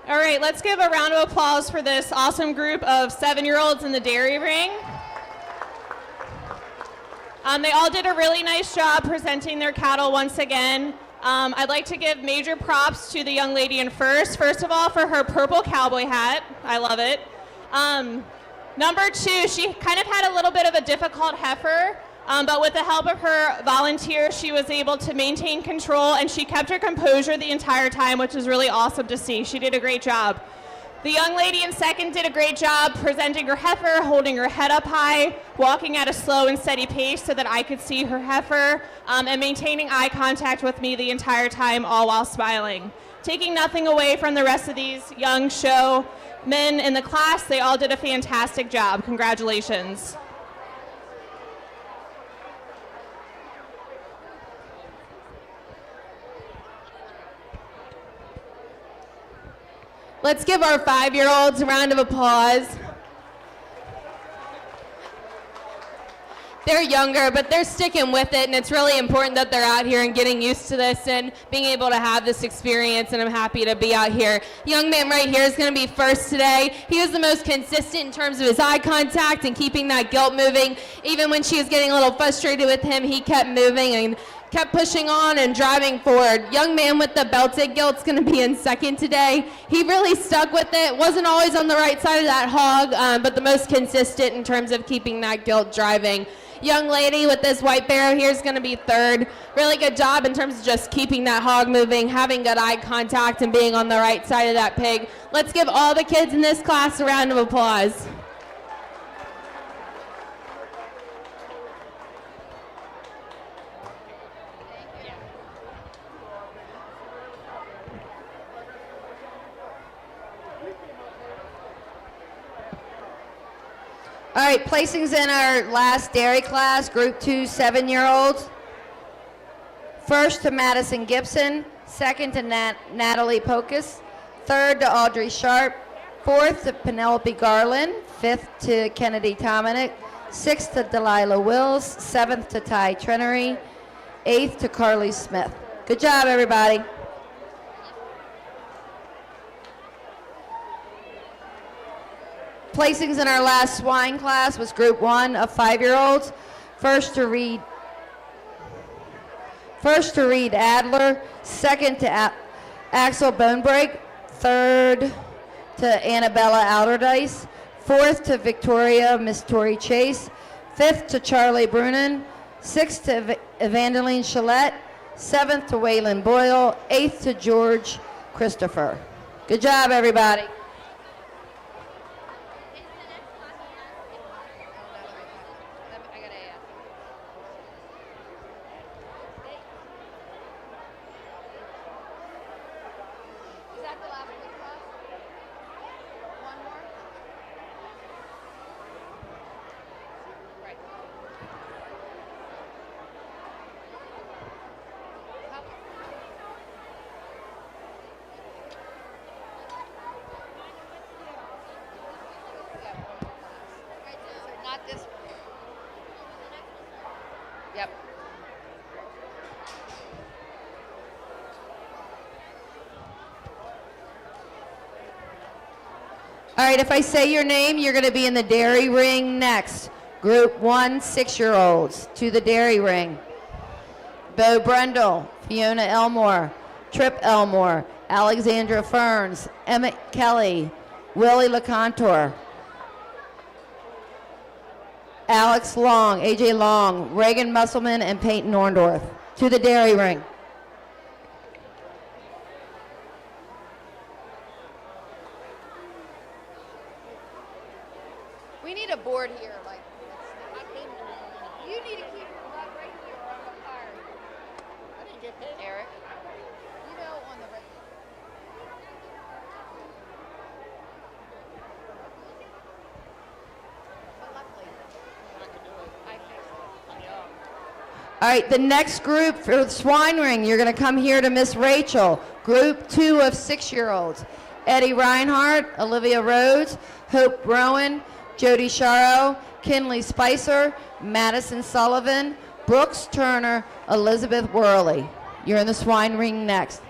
All right, let's give a round of applause for this awesome group of 7-year-olds in the dairy ring. They all did a really nice job presenting their cattle once again. I'd like to give major props to the young lady in first. First of all, for her purple cowboy hat. I love it. Number 2, she kind of had a little bit of a difficult heifer, but with the help of her volunteers, she was able to maintain control, and she kept her composure the entire time, which is really awesome to see. She did a great job. The young lady in second did a great job presenting her heifer, holding her head up high, walking at a slow and steady pace so that I could see her heifer, and maintaining eye contact with me the entire time, all while smiling. Taking nothing away from the rest of these young showmen in the class, they all did a fantastic job. Congratulations. Let's give our 5-year-olds a round of applause. They're younger, but they're sticking with it, and it's really important that they're out here and getting used to this and being able to have this experience, and I'm happy to be out here. Young man right here is going to be first today. He was the most consistent in terms of his eye contact and keeping that gilt moving. Even when she was getting a little frustrated with him, he kept moving and kept pushing on and driving forward. Young man with the belted gilt's going to be in second today. He really stuck with it. Wasn't always on the right side of that hog, but the most consistent in terms of keeping that gilt driving. Young lady with this white barrow here is going to be third. Really good job in terms of just keeping that hog moving, having good eye contact, and being on the right side of that pig. Let's give all the kids in this class a round of applause. All right, placings in our last dairy class, group 2 7-year-olds. First to Madison Gibson, second to Natalie Pocus, third to Audrey Sharp, fourth to Penelope Garland, fifth to Kennedy Tominick, sixth to Delilah Wills, seventh to Ty Trenery, eighth to Carly Smith. Good job, everybody. Placings in our last swine class was group 1 of 5-year-olds. First to Reed Adler, second to Axel Bonebreak, third to Annabella Alderdice, fourth to Victoria Miss Tori Chase, fifth to Charlie Brunin, sixth to Evangeline Chalette, seventh to Waylon Boyle, eighth to George Christopher. Good job, everybody. Yep. All right, if I say your name, you're going to be in the dairy ring next. Group 1 6-year-olds to the dairy ring. Bo Brendel, Fiona Elmore, Trip Elmore, Alexandra Ferns, Emmett Kelly, Willie LeContour, Alex Long, AJ Long, Reagan Musselman, and Peyton Orndorff to the dairy ring. We need a board here, like, you need to keep your butt right here or I'm fired. I didn't get paid. Eric, you know on the right. But luckily, I can do it. I fixed it. All right, the next group for the swine ring, you're going to come here to Miss Rachel. Group 2 of 6-year-olds. Eddie Reinhardt, Olivia Rhodes, Hope Rowan, Jody Sharo, Kinley Spicer, Madison Sullivan, Brooks Turner, Elizabeth Worley. You're in the swine ring next.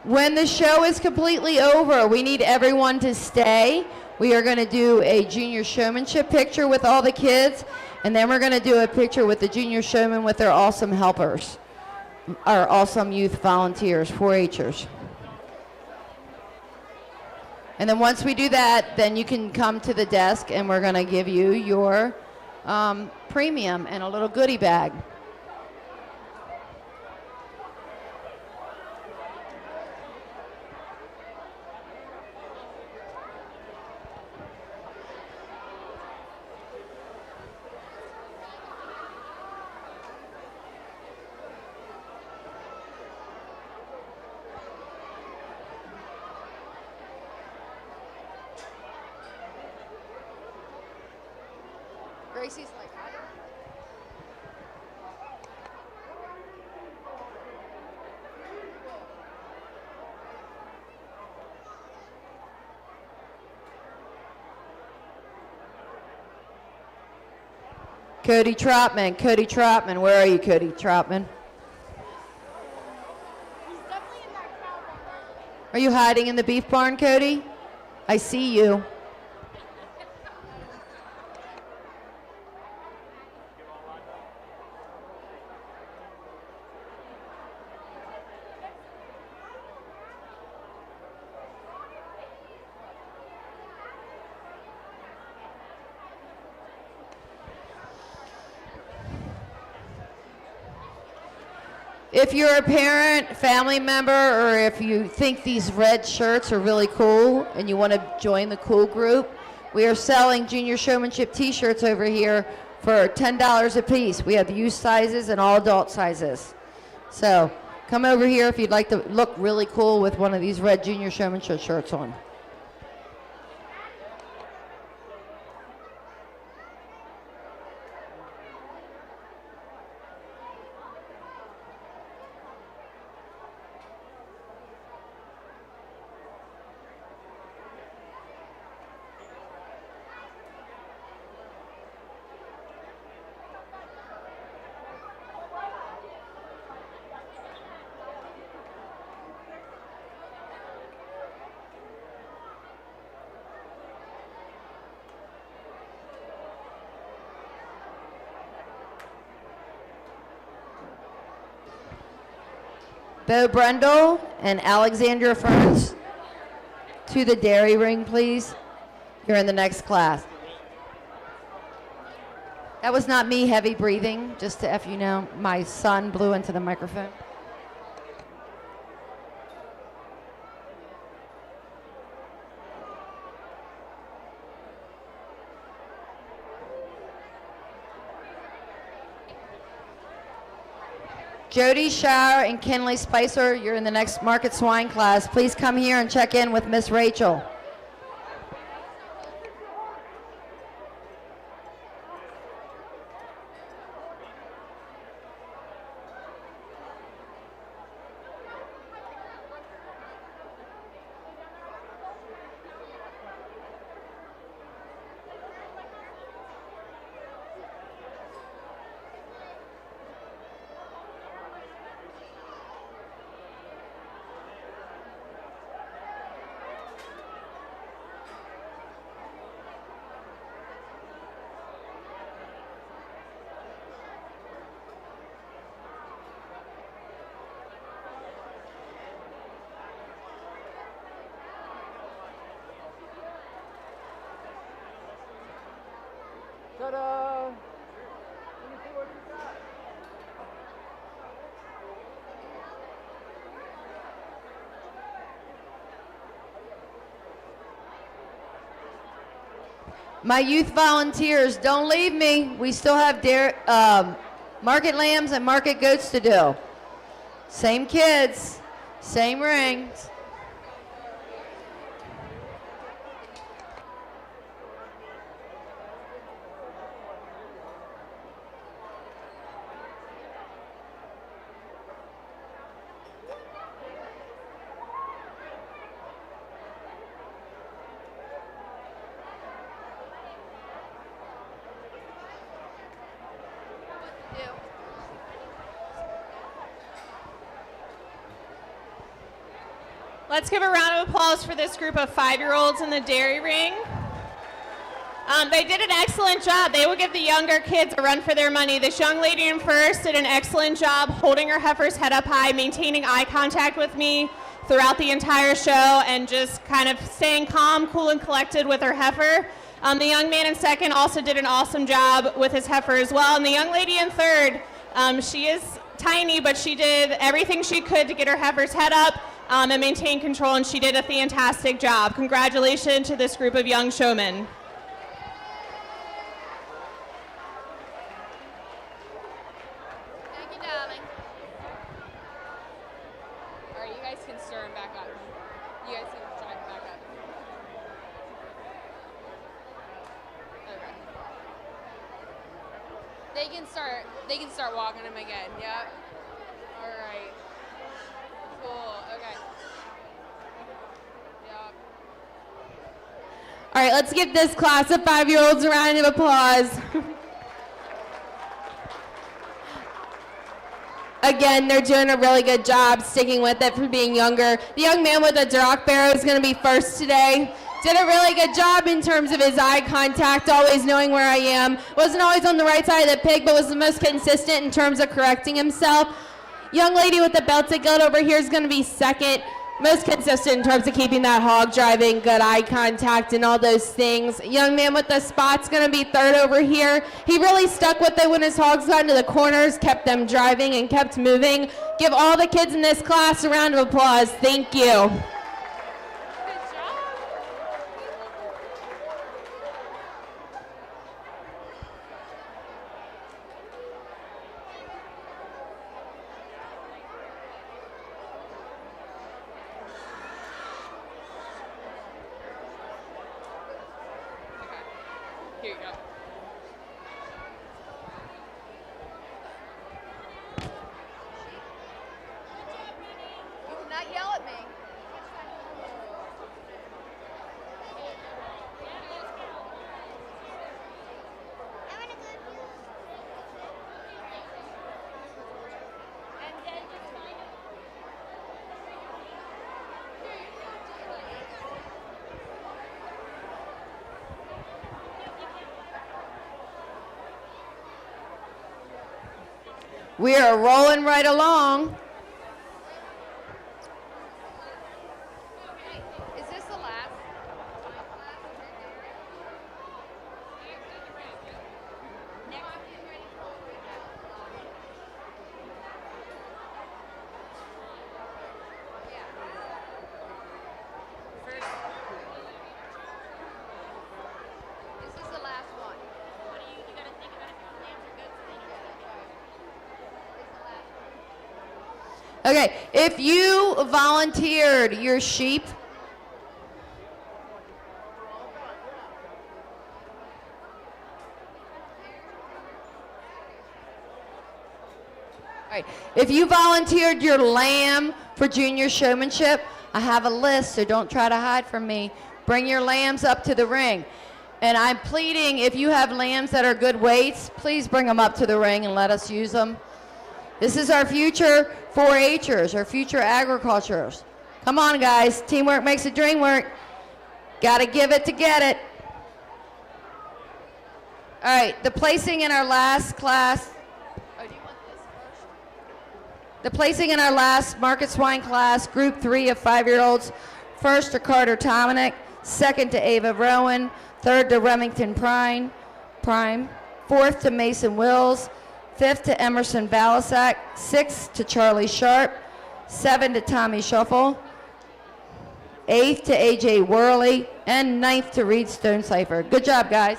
When the show is completely over, we need everyone to stay. We are going to do a junior showmanship picture with all the kids, and then we're going to do a picture with the junior showmen with their awesome helpers, our awesome youth volunteers, 4-Hers. And then once we do that, then you can come to the desk and we're going to give you your premium and a little goodie bag. Gracie's like, I don't. Cody Trotman, where are you, Cody Trotman? Are you hiding in the beef barn, Cody? I see you. If you're a parent, family member, or if you think these red shirts are really cool and you want to join the cool group, we are selling junior showmanship t-shirts over here for $10 a piece. We have youth sizes and all adult sizes. So come over here if you'd like to look really cool with one of these red junior showmanship shirts on. Bo Brendel and Alexandra Ferns to the dairy ring, please. You're in the next class. That was not me heavy breathing, just to F you know. My son blew into the microphone. Jody Shire and Kinley Spicer, you're in the next market swine class. Please come here and check in with Miss Rachel. Ta-da! Let me see what you got. My youth volunteers, don't leave me. We still have market lambs and market goats to do. Same kids, same rings. Let's give a round of applause for this group of 5-year-olds in the dairy ring. They did an excellent job. They will give the younger kids a run for their money. This young lady in first did an excellent job holding her heifer's head up high, maintaining eye contact with me throughout the entire show, and just kind of staying calm, cool, and collected with her heifer. The young man in second also did an awesome job with his heifer as well. And the young lady in third, she is tiny, but she did everything she could to get her heifer's head up and maintain control, and she did a fantastic job. Congratulations to this group of young showmen. Thank you, darling. All right, you guys can stir him back up. You guys can drive him back up. Okay. They can start walking him again. Yep. All right. Cool. Okay. Yep. All right, let's give this class of 5-year-olds a round of applause. Again, they're doing a really good job sticking with it for being younger. The young man with the drop barrow is going to be first today. Did a really good job in terms of his eye contact, always knowing where I am. Wasn't always on the right side of the pig, but was the most consistent in terms of correcting himself. Young lady with the belted goat over here is going to be second. Most consistent in terms of keeping that hog driving, good eye contact, and all those things. Young man with the spot's going to be third over here. He really stuck with it when his hogs got into the corners, kept them driving, and kept moving. Give all the kids in this class a round of applause. Thank you. Here you go. You cannot yell at me. We are rolling right along. Is this the last? This is the last one. What do you gotta think about if your lambs are good so they know? Okay, if you volunteered your sheep, all right, if you volunteered your lamb for junior showmanship, I have a list, so don't try to hide from me. Bring your lambs up to the ring. And I'm pleading, if you have lambs that are good weights, please bring them up to the ring and let us use them. This is our future 4-Hers, our future agriculturers. Come on, guys. Teamwork makes the dream work. Got to give it to get it. All right, the placing in our last class. Oh, do you want this first? The placing in our last market swine class, group 3 of 5-year-olds. First to Carter Tominick, second to Ava Rowan, third to Remington Prime, fourth to Mason Wills, fifth to Emerson Balasak, sixth to Charlie Sharp, seventh to Tommy Shuffle, eighth to AJ Worley, and ninth to Reed Stonecipher. Good job, guys.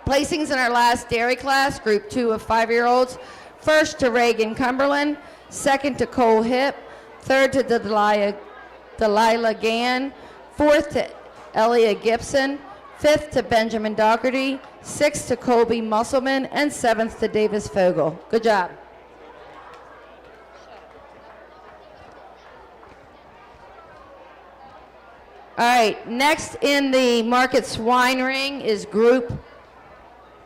Placings in our last dairy class, group 2 of 5-year-olds. First to Reagan Cumberland, second to Cole Hip, third to Delilah Gann, fourth to Elia Gibson, fifth to Benjamin Doherty, sixth to Colby Musselman, and seventh to Davis Fogel. Good job. All right, next in the market swine ring is group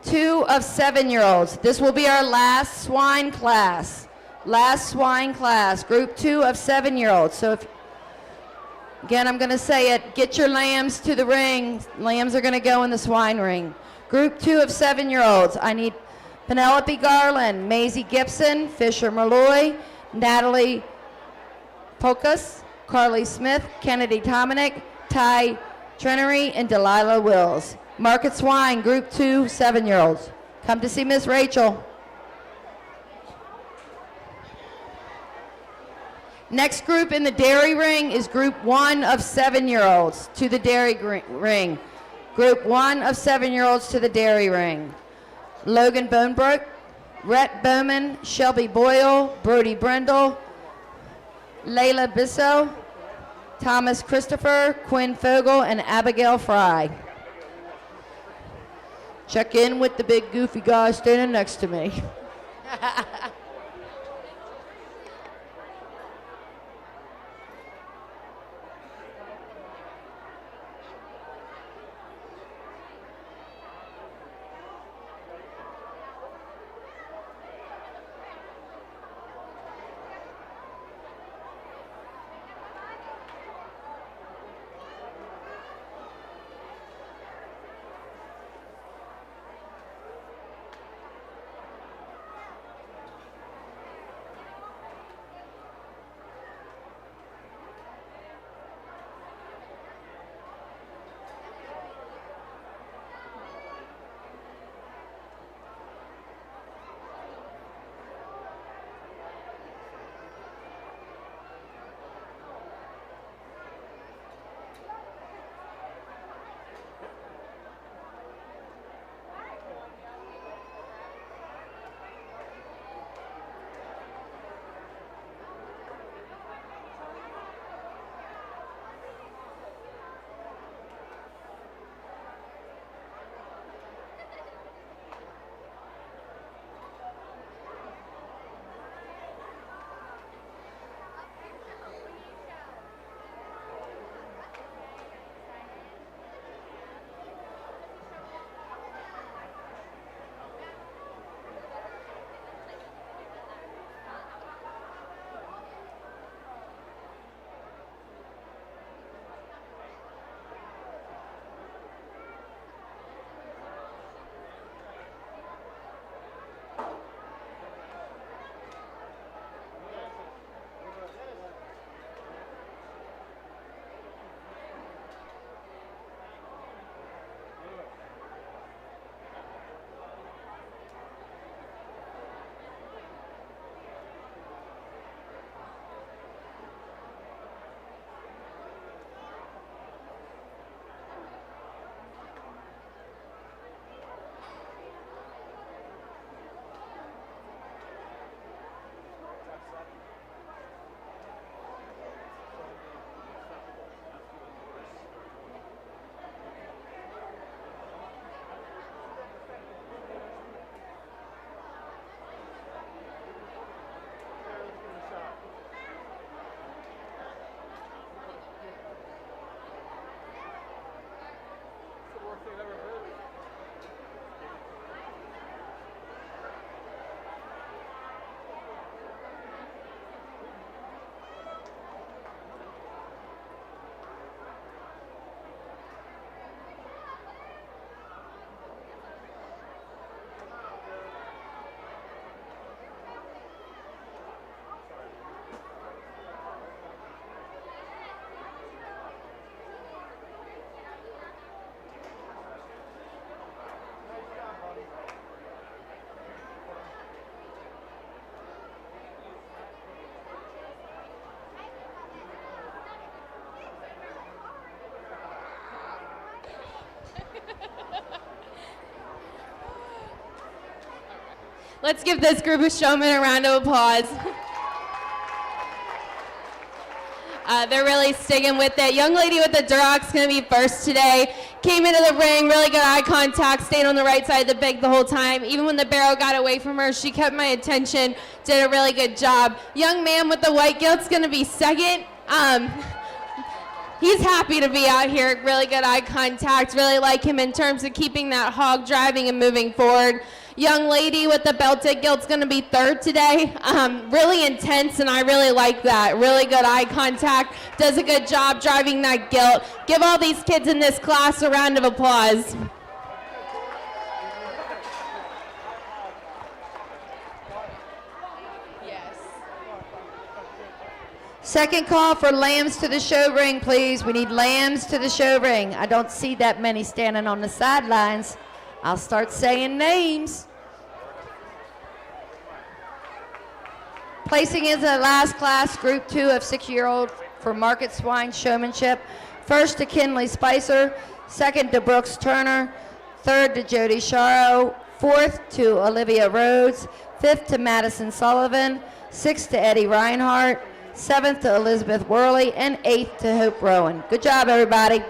2 of 7-year-olds. This will be our last swine class. Last swine class, group 2 of 7-year-olds. So if, again, I'm going to say it, get your lambs to the ring. Lambs are going to go in the swine ring. Group 2 of 7-year-olds. I need Penelope Garland, Maisie Gibson, Fisher Malloy, Natalie Pocas, Carly Smith, Kennedy Dominic, Ty Trenery, and Delilah Wills. Market Swine, Group 2, 7-year-olds. Come to see Miss Rachel. Next group in the dairy ring is Group 1 of 7-year-olds to the dairy ring. Group 1 of 7-year-olds to the dairy ring. Logan Bonebrook, Rhett Bowman, Shelby Boyle, Brody Brendel, Layla Bissell, Thomas Christopher, Quinn Fogel, and Abigail Fry. Check in with the big goofy guy standing next to me. Let's give this group of showmen a round of applause. They're really sticking with it. Young lady with the Durock's going to be first today. Came into the ring, really good eye contact, stayed on the right side of the big the whole time. Even when the barrel got away from her, she kept my attention, did a really good job. Young man with the white gilt's going to be second. He's happy to be out here, really good eye contact, really like him in terms of keeping that hog driving and moving forward. Young lady with the belted gilt's going to be third today. Really intense, and I really like that. Really good eye contact. Does a good job driving that gilt. Give all these kids in this class a round of applause. Yes. Second call for lambs to the show ring, please. We need lambs to the show ring. I don't see that many standing on the sidelines. I'll start saying names. Placing is the last class, group 2 of 6-year-old for market swine showmanship. First to Kinley Spicer, second to Brooks Turner, third to Jody Sharo, fourth to Olivia Rhodes, fifth to Madison Sullivan, sixth to Eddie Reinhardt, seventh to Elizabeth Worley, and eighth to Hope Rowan. Good job, everybody.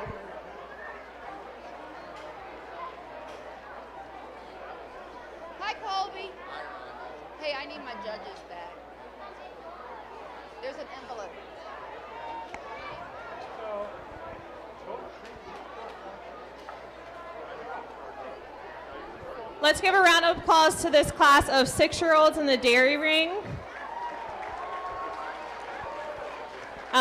Hi, Colby. Hey, I need my judges back. There's an envelope. Let's give a round of applause to this class of 6-year-olds in the dairy ring.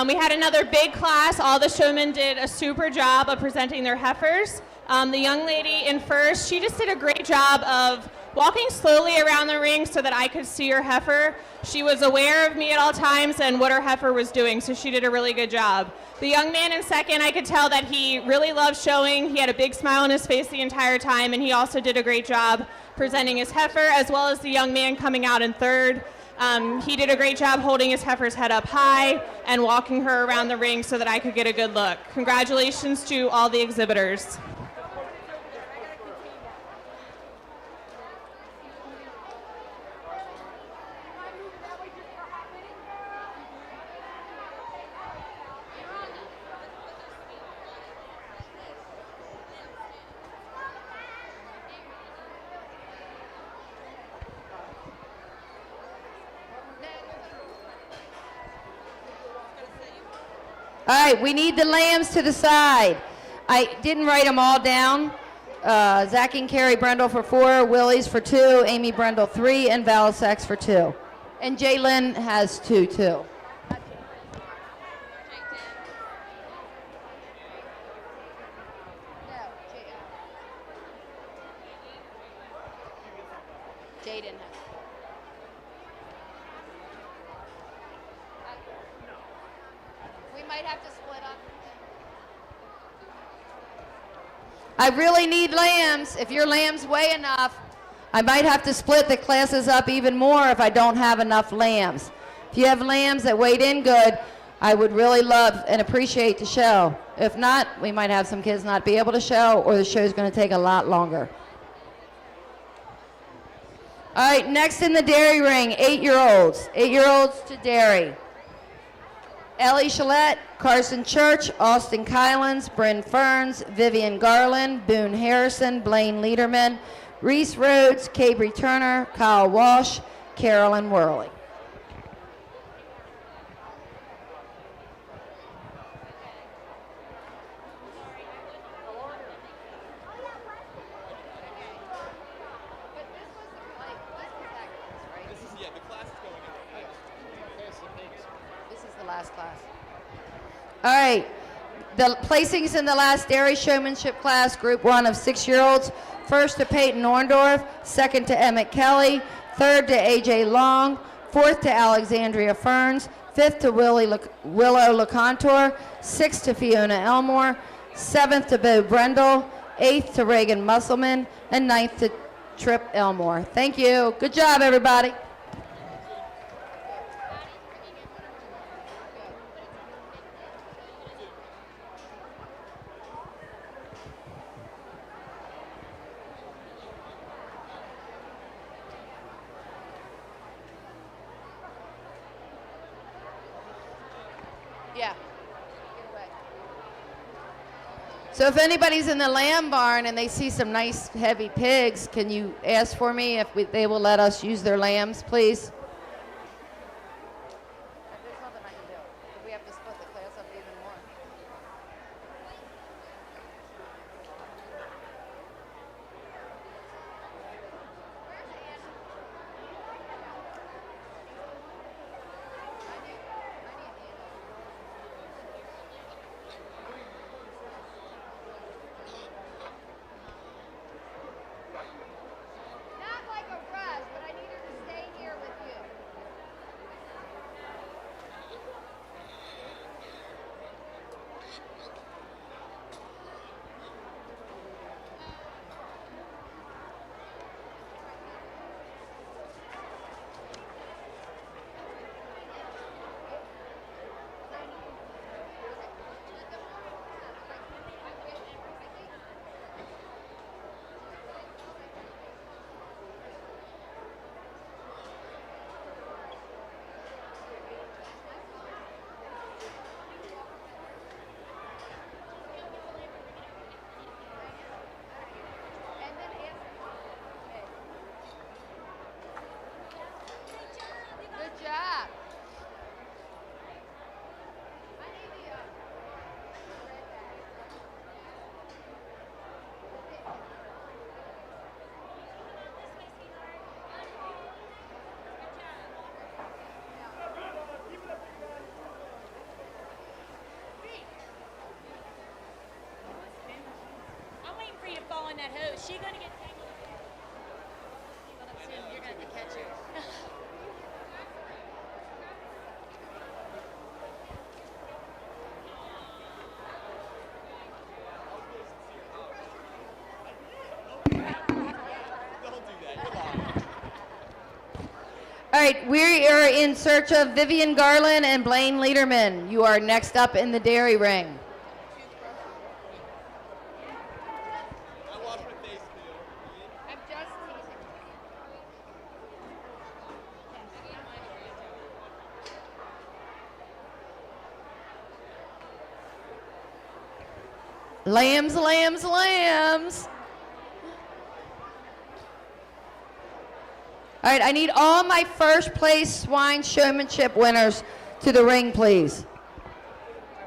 We had another big class. All the showmen did a super job of presenting their heifers. The young lady in first, she just did a great job of walking slowly around the ring so that I could see her heifer. She was aware of me at all times and what her heifer was doing, so she did a really good job. The young man in second, I could tell that he really loved showing. He had a big smile on his face the entire time, and he also did a great job presenting his heifer, as well as the young man coming out in third. He did a great job holding his heifer's head up high and walking her around the ring so that I could get a good look. Congratulations to all the exhibitors. All right, we need the lambs to the side. I didn't write them all down. Zach and Carrie Brendel for 4, Willie's for 2, Amy Brendel 3, and Val Sachs for 2. And Jalen has 2 too. Jaden has. We might have to split up. I really need lambs. If your lambs weigh enough, I might have to split the classes up even more if I don't have enough lambs. If you have lambs that weighed in good, I would really love and appreciate the show. If not, we might have some kids not be able to show, or the show's going to take a lot longer. All right, next in the dairy ring, 8-year-olds. 8-year-olds to dairy. Ellie Chalette, Carson Church, Austin Kylans, Bryn Ferns, Vivian Garland, Boone Harrison, Blaine Liederman, Reese Rhodes, Cabry Turner, Kyle Walsh, Carolyn Worley. All right, the placings in the last dairy showmanship class, group 1 of 6-year-olds. First to Peyton Orndorff, second to Emmett Kelly, third to AJ Long, fourth to Alexandria Ferns, fifth to Willow LeContour, sixth to Fiona Elmore, seventh to Bo Brendel, eighth to Reagan Musselman, and ninth to Trip Elmore. Thank you. Good job, everybody. Yeah. So if anybody's in the lamb barn and they see some nice heavy pigs, can you ask for me if they will let us use their lambs, please? There's nothing I can do. We have to split the class up even more. on that hose. She gonna get tangled up soon. You're gonna have to catch her. All right, we are in search of Vivian Garland and Blaine Lederman. You are next up in the dairy ring. I'm just teasing. Lambs, lambs, lambs. All right, I need all my first place swine showmanship winners to the ring, please.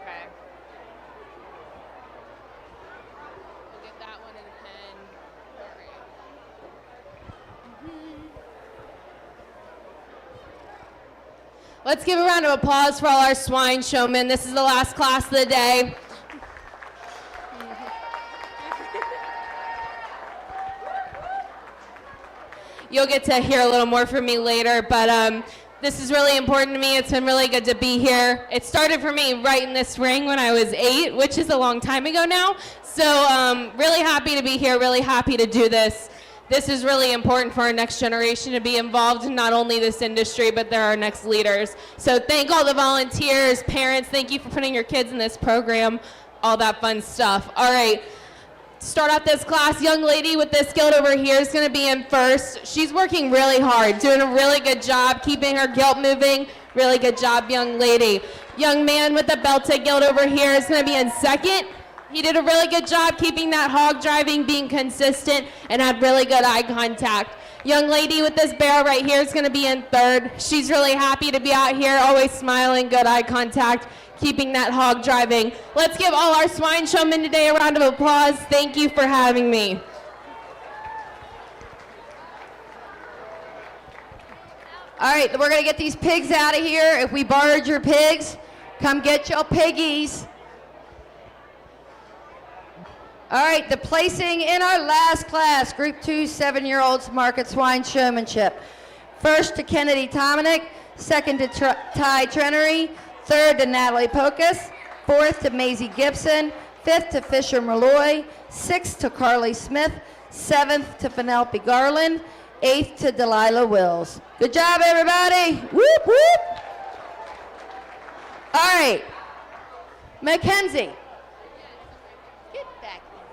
Okay. We'll get that one in a pen. All right. Let's give a round of applause for all our swine showmen. This is the last class of the day. You'll get to hear a little more from me later, but this is really important to me. It's been really good to be here. It started for me right in this ring when I was 8, which is a long time ago now. So really happy to be here, really happy to do this. This is really important for our next generation to be involved in not only this industry, but they're our next leaders. So thank all the volunteers, parents, thank you for putting your kids in this program, all that fun stuff. All right. Start out this class, young lady with this gilt over here is going to be in first. She's working really hard, doing a really good job, keeping her gilt moving. Really good job, young lady. Young man with the belted gilt over here is going to be in second. He did a really good job keeping that hog driving, being consistent, and had really good eye contact. Young lady with this barrel right here is going to be in third. She's really happy to be out here, always smiling, good eye contact, keeping that hog driving. Let's give all our swine showmen today a round of applause. Thank you for having me. All right, we're going to get these pigs out of here. If we borrowed your pigs, come get your piggies. All right, the placing in our last class, Group 2 7-year-olds market swine showmanship. First to Kennedy Tominick, second to Ty Trenery, third to Natalie Pocus, fourth to Maisie Gibson, fifth to Fisher Malloy, sixth to Carly Smith, seventh to Penelope Garland, eighth to Delilah Wills. Good job, everybody. Whoop, whoop. All right, Mackenzie. Get back here.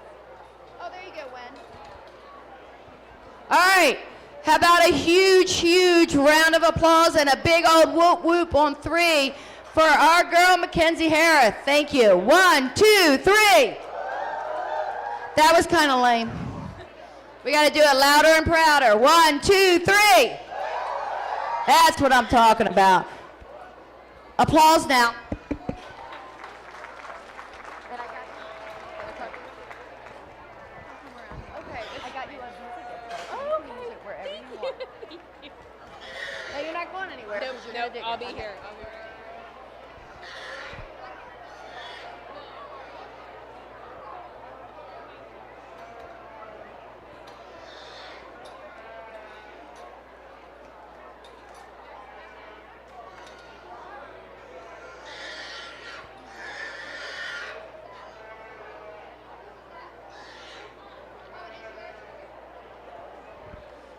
Oh, there you go, Wen. All right, how about a huge, huge round of applause and a big old whoop whoop on 3 for our girl, Mackenzie Harris. Thank you. 1, 2, 3. That was kind of lame. We got to do it louder and prouder. 1, 2, 3. That's what I'm talking about. Applause now. Okay, I got you on music. Oh, okay. Music wherever you want. No, you're not going anywhere. Nope, 'cause you're nope, gonna dig I'll it. be Okay. here. I'll be right.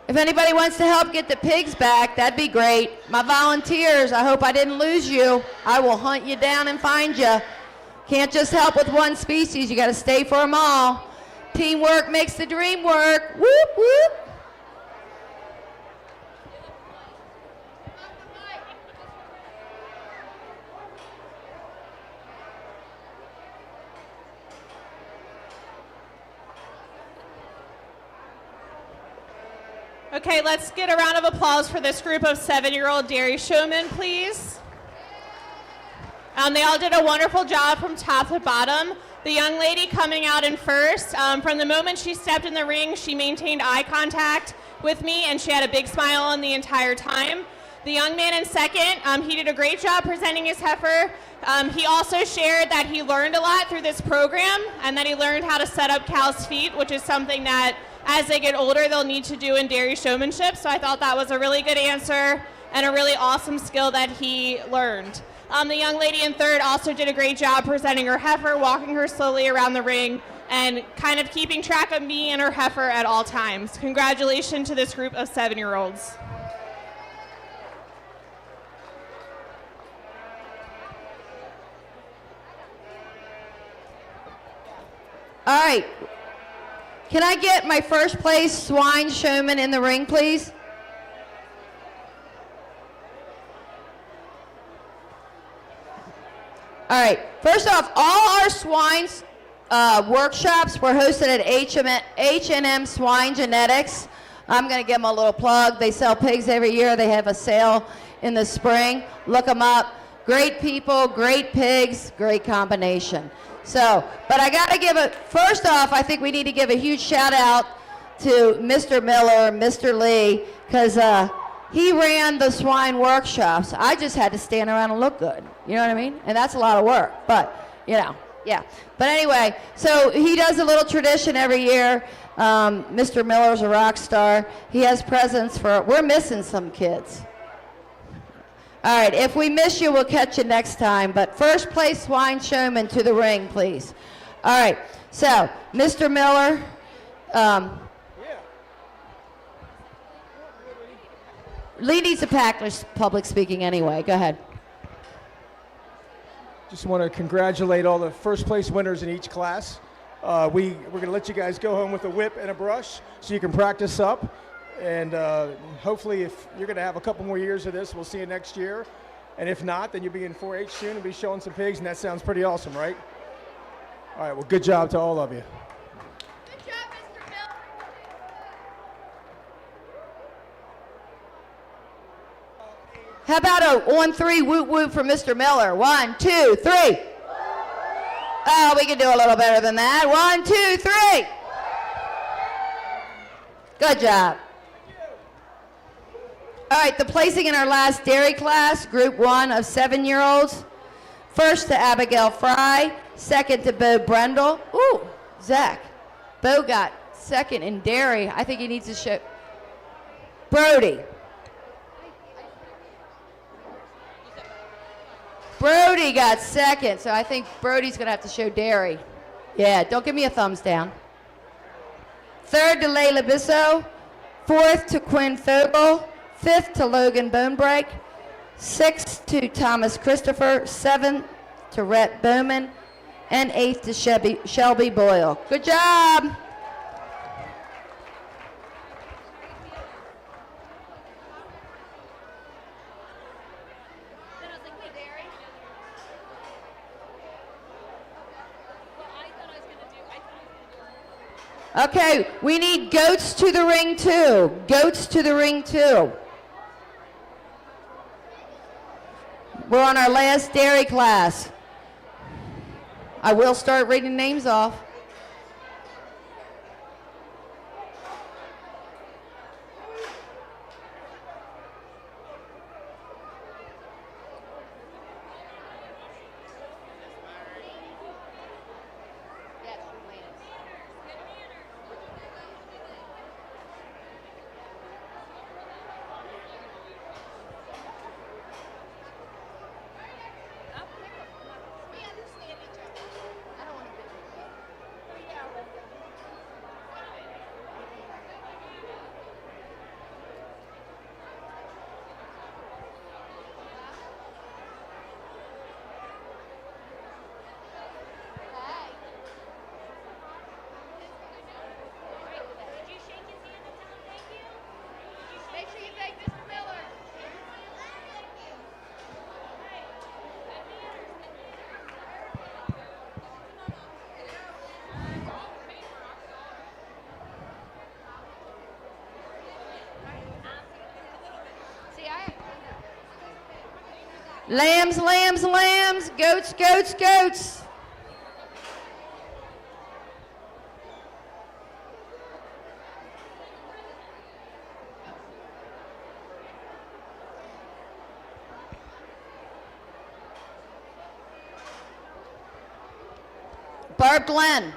If anybody wants to help get the pigs back, that'd be great. My volunteers, I hope I didn't lose you. I will hunt you down and find you. Can't just help with one species, you gotta stay for them all. Teamwork makes the dream work. Whoop, whoop. Okay, let's get a round of applause for this group of 7-year-old dairy showmen, please. They all did a wonderful job from top to bottom. The young lady coming out in first, from the moment she stepped in the ring, she maintained eye contact with me and she had a big smile on the entire time. The young man in second, he did a great job presenting his heifer. He also shared that he learned a lot through this program and that he learned how to set up cows' feet, which is something that as they get older they'll need to do in dairy showmanship. So I thought that was a really good answer and a really awesome skill that he learned. The young lady in third also did a great job presenting her heifer, walking her slowly around the ring, and kind of keeping track of me and her heifer at all times. Congratulations to this group of 7-year-olds. All right. Can I get my first place swine showman in the ring, please? All right. First off, all our swine workshops were hosted at H&M Swine Genetics. I'm going to give them a little plug. They sell pigs every year. They have a sale in the spring. Look them up. Great people, great pigs, great combination. So, but I got to give it, first off, I think we need to give a huge shout out to Mr. Miller, Mr. Lee, because he ran the swine workshops. I just had to stand around and look good. You know what I mean? And that's a lot of work, but, you know, yeah. But anyway, so he does a little tradition every year. Mr. Miller's a rock star. He has presents for, we're missing some kids. All right, if we miss you, we'll catch you next time. But first place swine showman to the ring, please. All right, so Mr. Miller. Lee needs to practice public speaking anyway. Go ahead. Just want to congratulate all the first place winners in each class. We're going to let you guys go home with a whip and a brush so you can practice up. And hopefully, if you're going to have a couple more years of this, we'll see you next year. And if not, then you'll be in 4-H soon and be showing some pigs, and that sounds pretty awesome, right? All right, well, good job to all of you. Good job, Mr. Miller. How about a 1-3 woot woot for Mr. Miller? 1, 2, 3. Oh, we can do a little better than that. 1, 2, 3. Good job. All right, the placing in our last dairy class, group 1 of 7-year-olds. First to Abigail Fry, second to Bo Brendel. Ooh, Zach. Bo got second in dairy. I think he needs to show. Brody. Brody got second, so I think Brody's going to have to show dairy. Yeah, don't give me a thumbs down. Third to Layla Bisso, fourth to Quinn Fogel, fifth to Logan Bonebreak, sixth to Thomas Christopher, seventh to Rhett Bowman, and eighth to Shelby Boyle. Good job. Okay, we need goats to the ring too. Goats to the ring too. We're on our last dairy class. I will start reading names off. Lambs, lambs, lambs, goats, goats, goats. Barb Glenn.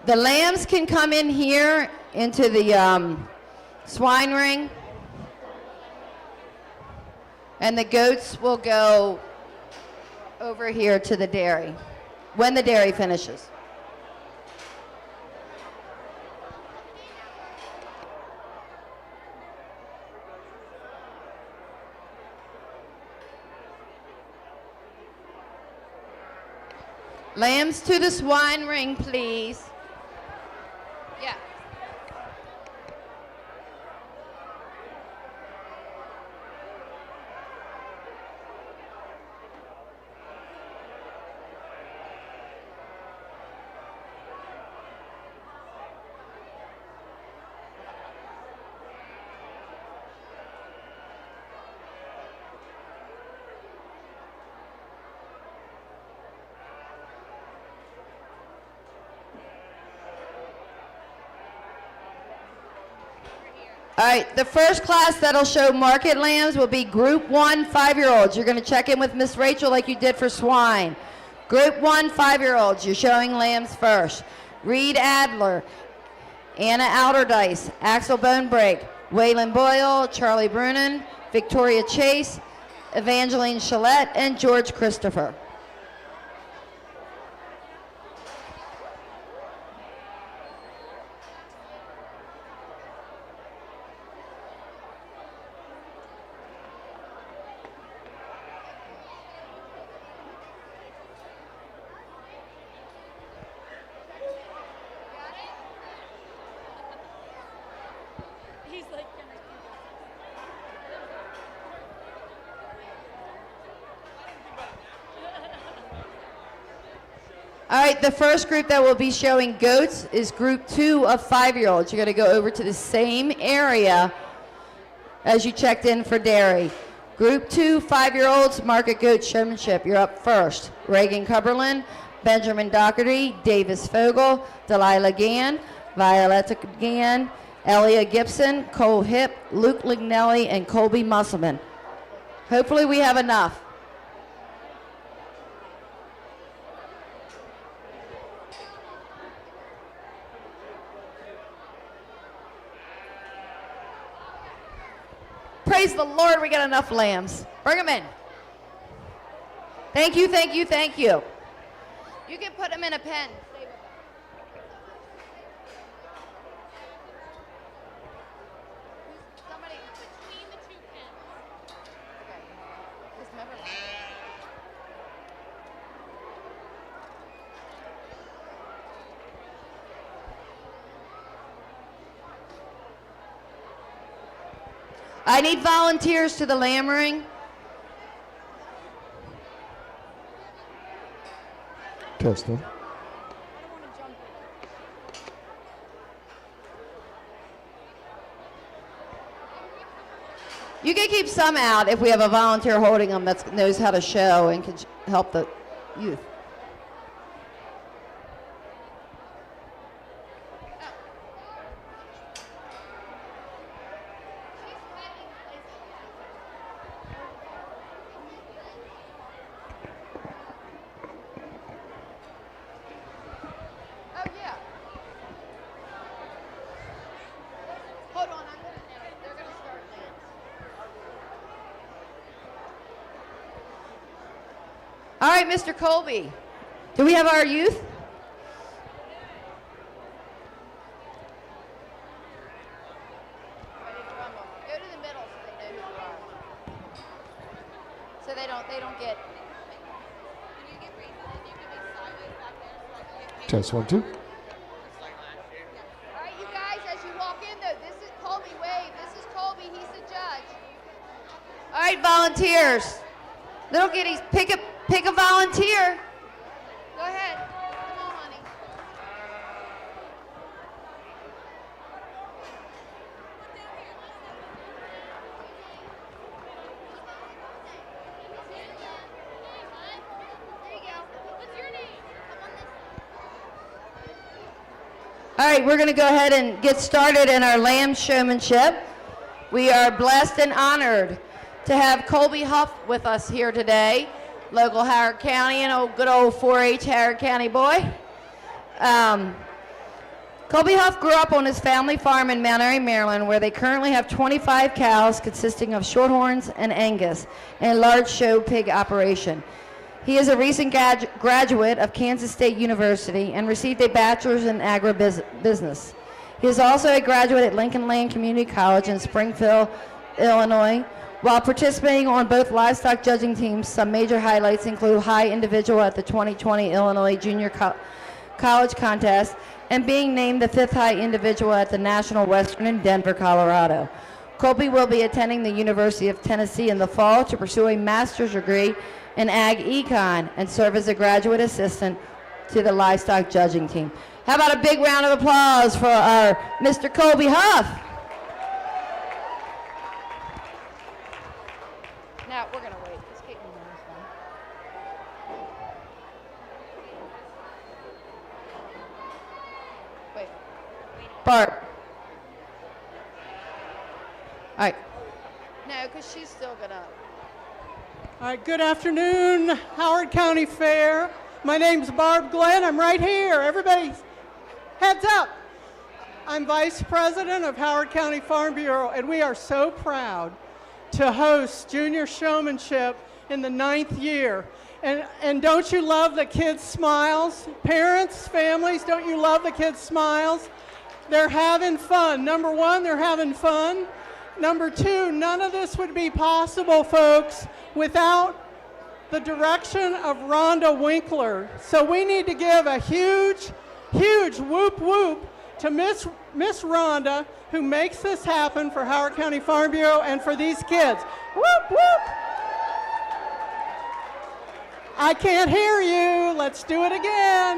The lambs can come in here into the swine ring, and the goats will go over here to the dairy when the dairy finishes. Lambs to the swine ring, please. Yeah. All right, the first class that'll show market lambs will be Group 1 5-year-olds. You're going to check in with Miss Rachel like you did for swine. Group 1 5-year-olds, you're showing lambs first. Reed Adler, Anna Outerdice, Axel Bonebreak, Waylon Boyle, Charlie Brunin, Victoria Chase, Evangeline Chalette, and George Christopher. He's like, can I do All right, the first group that will be showing goats is Group 2 of 5-year-olds. You're going to go over to the same area as you checked in for dairy. Group 2 5-year-olds, Market Goat Showmanship. You're up first. Reagan Cumberland, Benjamin Doherty, Davis Fogel, Delilah Gann, Violetta Gann, Elia Gibson, Cole Hip, Luke Lignelli, and Colby Musselman. Hopefully we have enough. Praise the Lord, we got enough lambs. Bring them in. Thank you, thank you, thank you. You can put them in a pen. Stay with them. Somebody between the two pins? Okay. Just remember. I need volunteers to the lamb ring. Testing. You can keep some out if we have a volunteer holding them that knows how to show and can help the youth. Oh, yeah. Hold on, I'm going to narrate. They're going to start lambs. All right, Mr. Colby. Do we have our youth? Go to the middle so they know who you are. So they don't get. Can you get Reese and you can be sideways back there so I can get Test 1, 2. just like last year? All right, you guys, as you walk in, though, this is Colby. Wave. This is Colby. He's the judge. All right, volunteers. Little kiddies, pick a volunteer. Go ahead. Come on, honey. There you go. What's your name? Come on this All right, we're going to go ahead and get started in our lamb showmanship. We are blessed and honored to have Colby Huff with us here today, local Howard County and good old 4-H Howard County boy. Colby Huff grew up on his family farm in Mount Airy, Maryland, where they currently have 25 cows consisting of Shorthorns and Angus and a large show pig operation. He is a recent graduate of Kansas State University and received a bachelor's in agribusiness. He is also a graduate at Lincoln Land Community College in Springfield, Illinois. While participating on both livestock judging teams, some major highlights include high individual at the 2020 Illinois Junior College Contest and being named the 5th high individual at the National Western in Denver, Colorado. Colby will be attending the University of Tennessee in the fall to pursue a master's degree in Ag Econ and serve as a graduate assistant to the livestock judging team. How about a big round of applause for our Mr. Colby Huff? Now, we're going to wait. Let's keep moving this one. Wait. Bart. All right. No, because she's still going to. All right, good afternoon, Howard County Fair. My name's Barb Glenn. I'm right here. Everybody, heads up. I'm Vice President of Howard County Farm Bureau, and we are so proud to host Junior Showmanship in the 9th year. And don't you love the kids' smiles? Parents, families, don't you love the kids' smiles? They're having fun. Number one, they're having fun. Number two, none of this would be possible, folks, without the direction of Rhonda Winkler. So we need to give a huge, huge whoop whoop to Miss Rhonda, who makes this happen for Howard County Farm Bureau and for these kids. Whoop whoop! I can't hear you. Let's do it again.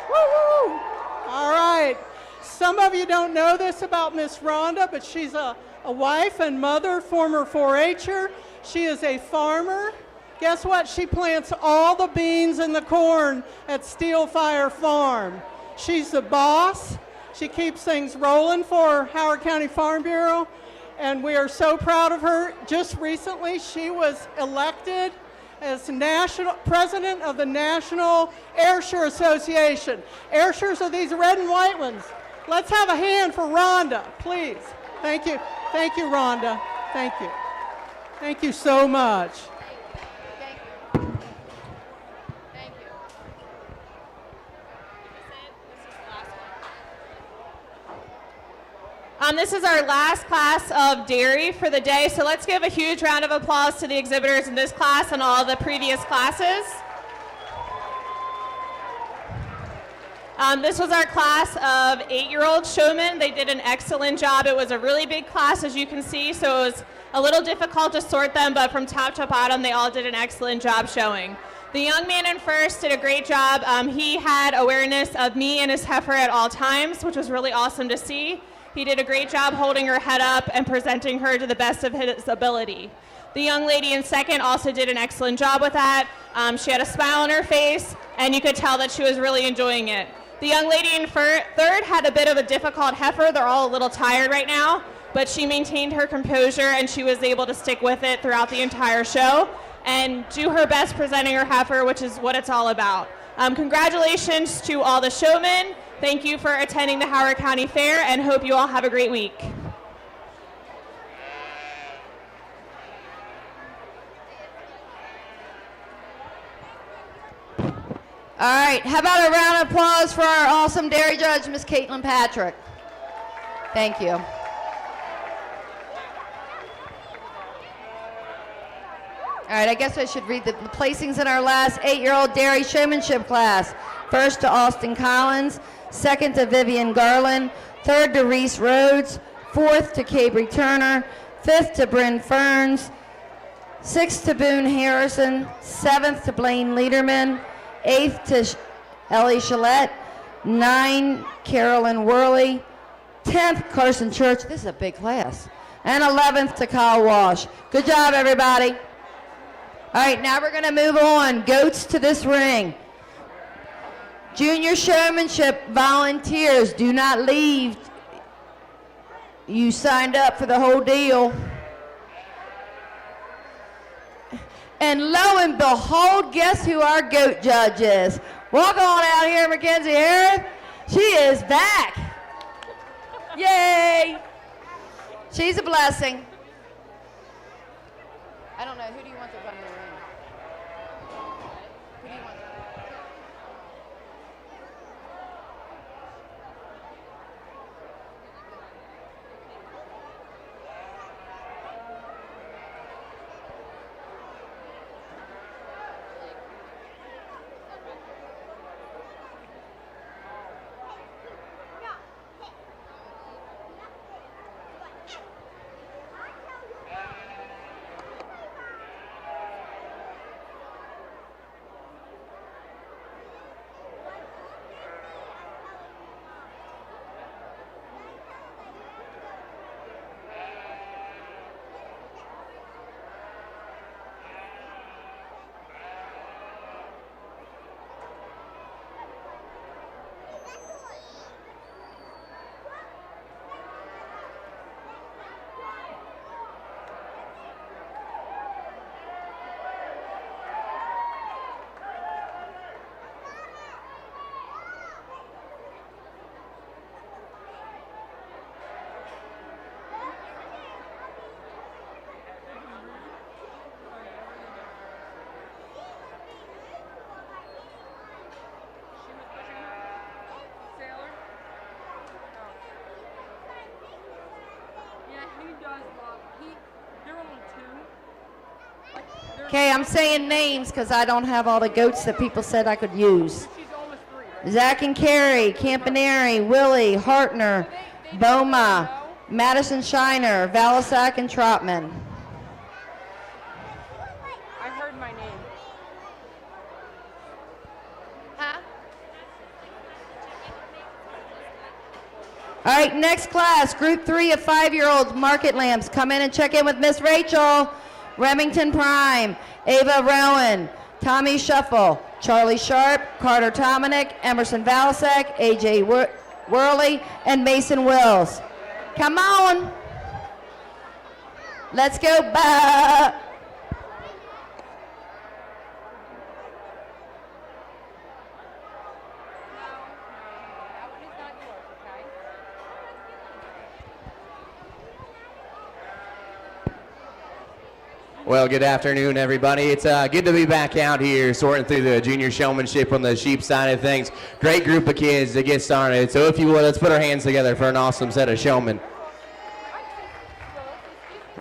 Woo woo! All right. Some of you don't know this about Miss Rhonda, but she's a wife and mother, former 4-H'er. She is a farmer. Guess what? She plants all the beans and the corn at Steelfire Farm. She's the boss. She keeps things rolling for Howard County Farm Bureau, and we are so proud of her. Just recently, she was elected as president of the National Ayrshire Association. Ayrshires are these red and white ones. Let's have a hand for Rhonda, please. Thank you. Thank you, Rhonda. Thank you. Thank you so much. Thank you. Thank you. This is our last class of dairy for the day, so let's give a huge round of applause to the exhibitors in this class and all the previous classes. This was our class of 8-year-old showmen. They did an excellent job. It was a really big class, as you can see, so it was a little difficult to sort them, but from top to bottom, they all did an excellent job showing. The young man in first did a great job. He had awareness of me and his heifer at all times, which was really awesome to see. He did a great job holding her head up and presenting her to the best of his ability. The young lady in second also did an excellent job with that. She had a smile on her face, and you could tell that she was really enjoying it. The young lady in third had a bit of a difficult heifer. They're all a little tired right now, but she maintained her composure, and she was able to stick with it throughout the entire show and do her best presenting her heifer, which is what it's all about. Congratulations to all the showmen. Thank you for attending the Howard County Fair, and hope you all have a great week. All right, how about a round of applause for our awesome dairy judge, Miss Caitlin Patrick. Thank you. All right, I guess I should read the placings in our last 8-year-old dairy showmanship class. First to Austin Collins, second to Vivian Garland, third to Reese Rhodes, fourth to Cabry Turner, fifth to Bryn Ferns, sixth to Boone Harrison, seventh to Blaine Lederman, eighth to Ellie Chalette, 9 Carolyn Worley, 10th Carson Church, this is a big class, and 11th to Kyle Walsh. Good job, everybody. All right, now we're going to move on. Goats to this ring. Junior Showmanship volunteers, do not leave. You signed up for the whole deal. And lo and behold, guess who our goat judge is? Walk on out here, Mackenzie Harris. She is back. Yay! She's a blessing. I don't know, who do you want to run the ring? Who do you want to? Okay, I'm saying names because I don't have all the goats that people said I could use. Zach and Carrie, Campaneri, Willie, Hartner, Boma, Madison Shiner, Valisack, and Trotman. I heard my name. Huh? All right, next class, group 3 of 5-year-olds, market lambs. Come in and check in with Miss Rachel. Remington Prime, Ava Rowan, Tommy Shuffle, Charlie Sharp, Carter Tominick, Emerson Valisack, AJ Worley, and Mason Wills. Come on. Let's go. Bah. Well, good afternoon, everybody. It's good to be back out here sorting through the junior showmanship on the sheep side of things. Great group of kids to get started. So if you would, let's put our hands together for an awesome set of showmen.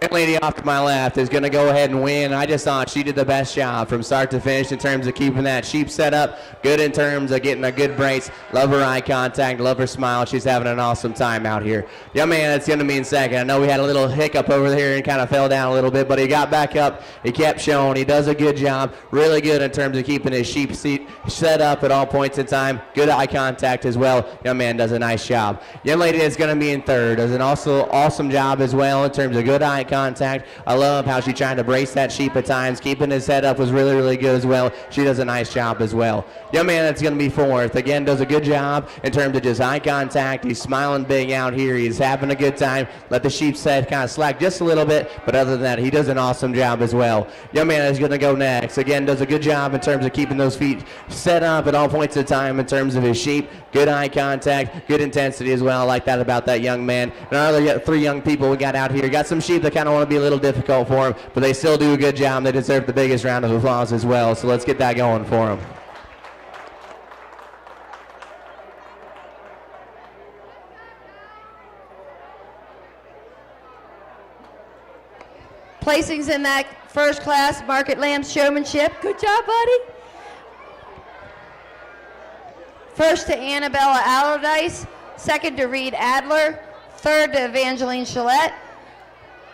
That lady off to my left is going to go ahead and win. I just thought she did the best job from start to finish in terms of keeping that sheep set up. Good in terms of getting a good brace. Love her eye contact. Love her smile. She's having an awesome time out here. Young man that's going to be in second. I know we had a little hiccup over here and kind of fell down a little bit, but he got back up. He kept showing. He does a good job. Really good in terms of keeping his sheep seat set up at all points in time. Good eye contact as well. Young man does a nice job. Young lady that's going to be in third does an also awesome job as well in terms of good eye contact. I love how she tried to brace that sheep at times. Keeping his head up was really, really good as well. She does a nice job as well. Young man that's going to be fourth, again, does a good job in terms of just eye contact. He's smiling big out here. He's having a good time. Let the sheep's head kind of slack just a little bit, but other than that, he does an awesome job as well. Young man is going to go next. Again, does a good job in terms of keeping those feet set up at all points of time in terms of his sheep. Good eye contact, good intensity as well. I like that about that young man. And our other three young people we got out here, got some sheep that kind of want to be a little difficult for them, but they still do a good job. They deserve the biggest round of applause as well. So let's get that going for them. Placings in that first class, Market Lamb Showmanship. Good job, buddy. First to Annabella Allardyce, second to Reed Adler, third to Evangeline Chalette,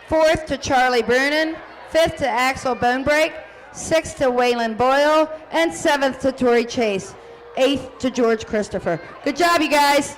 fourth to Charlie Brunin, fifth to Axel Bonebreak, sixth to Waylon Boyle, and seventh to Tori Chase, eighth to George Christopher. Good job, you guys.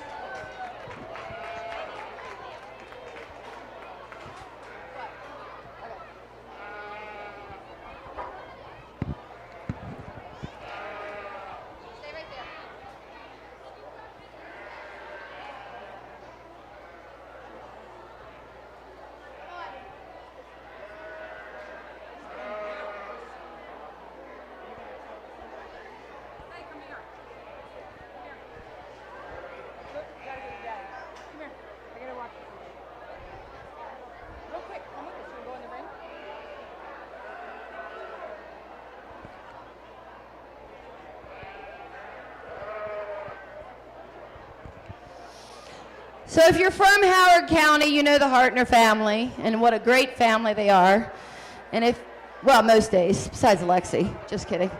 So if you're from Howard County, you know the Hartner family and what a great family they are. And if, well, most days, besides Alexi, just kidding.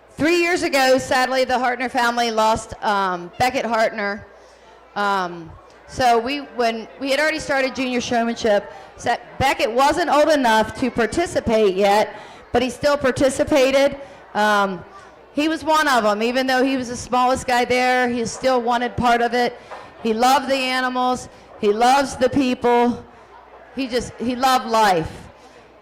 3 years ago, sadly, the Hartner family lost Beckett Hartner. So when we had already started junior showmanship, so Beckett wasn't old enough to participate yet, but he still participated. He was one of them. Even though he was the smallest guy there, he still wanted part of it. He loved the animals. He loves the people. He loved life.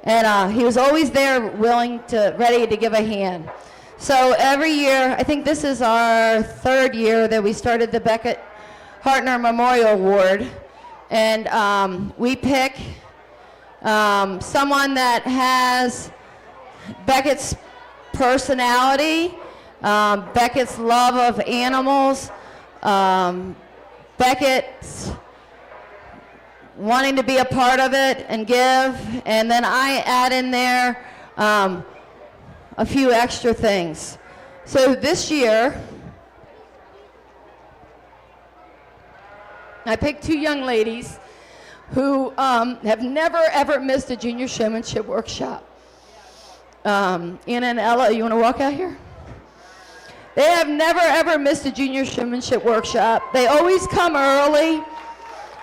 And he was always there ready to give a hand. So every year, I think this is our 3rd year that we started the Beckett Hartner Memorial Award. And we pick someone that has Beckett's personality, Beckett's love of animals, Beckett's wanting to be a part of it and give, and then I add in there a few extra things. So this year, I picked 2 young ladies who have never ever missed a junior showmanship workshop. Anna and Ella, you want to walk out here? They have never ever missed a junior showmanship workshop. They always come early.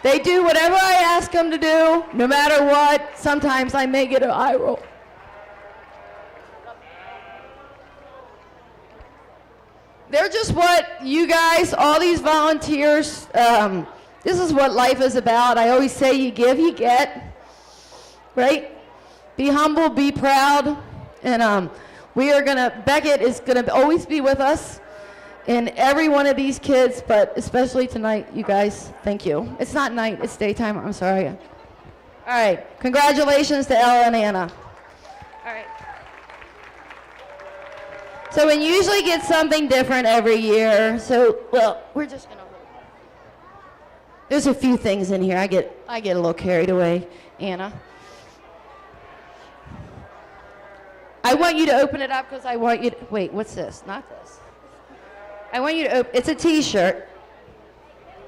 They do whatever I ask them to do, no matter what. Sometimes I may get an eye roll. They're just what you guys, all these volunteers, this is what life is about. I always say you give, you get, right? Be humble, be proud, and Beckett is gonna always be with us in every one of these kids, but especially tonight, you guys, thank you. It's not night, it's daytime, I'm sorry. All right, congratulations to Ella and Anna. All right. So we usually get something different every year. So, well, we're just gonna. There's a few things in here. I get a little carried away, Anna. I want you to open it up because I want you to. Wait, what's this? Not this. I want you to open. It's a T-shirt.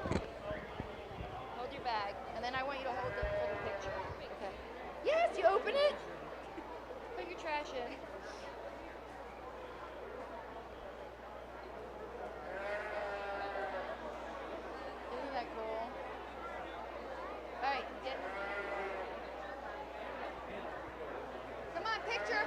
Hold your bag, and then I want you to hold the picture. Okay. Yes, you open it. Put your trash in. Isn't that cool? All right, come on, picture.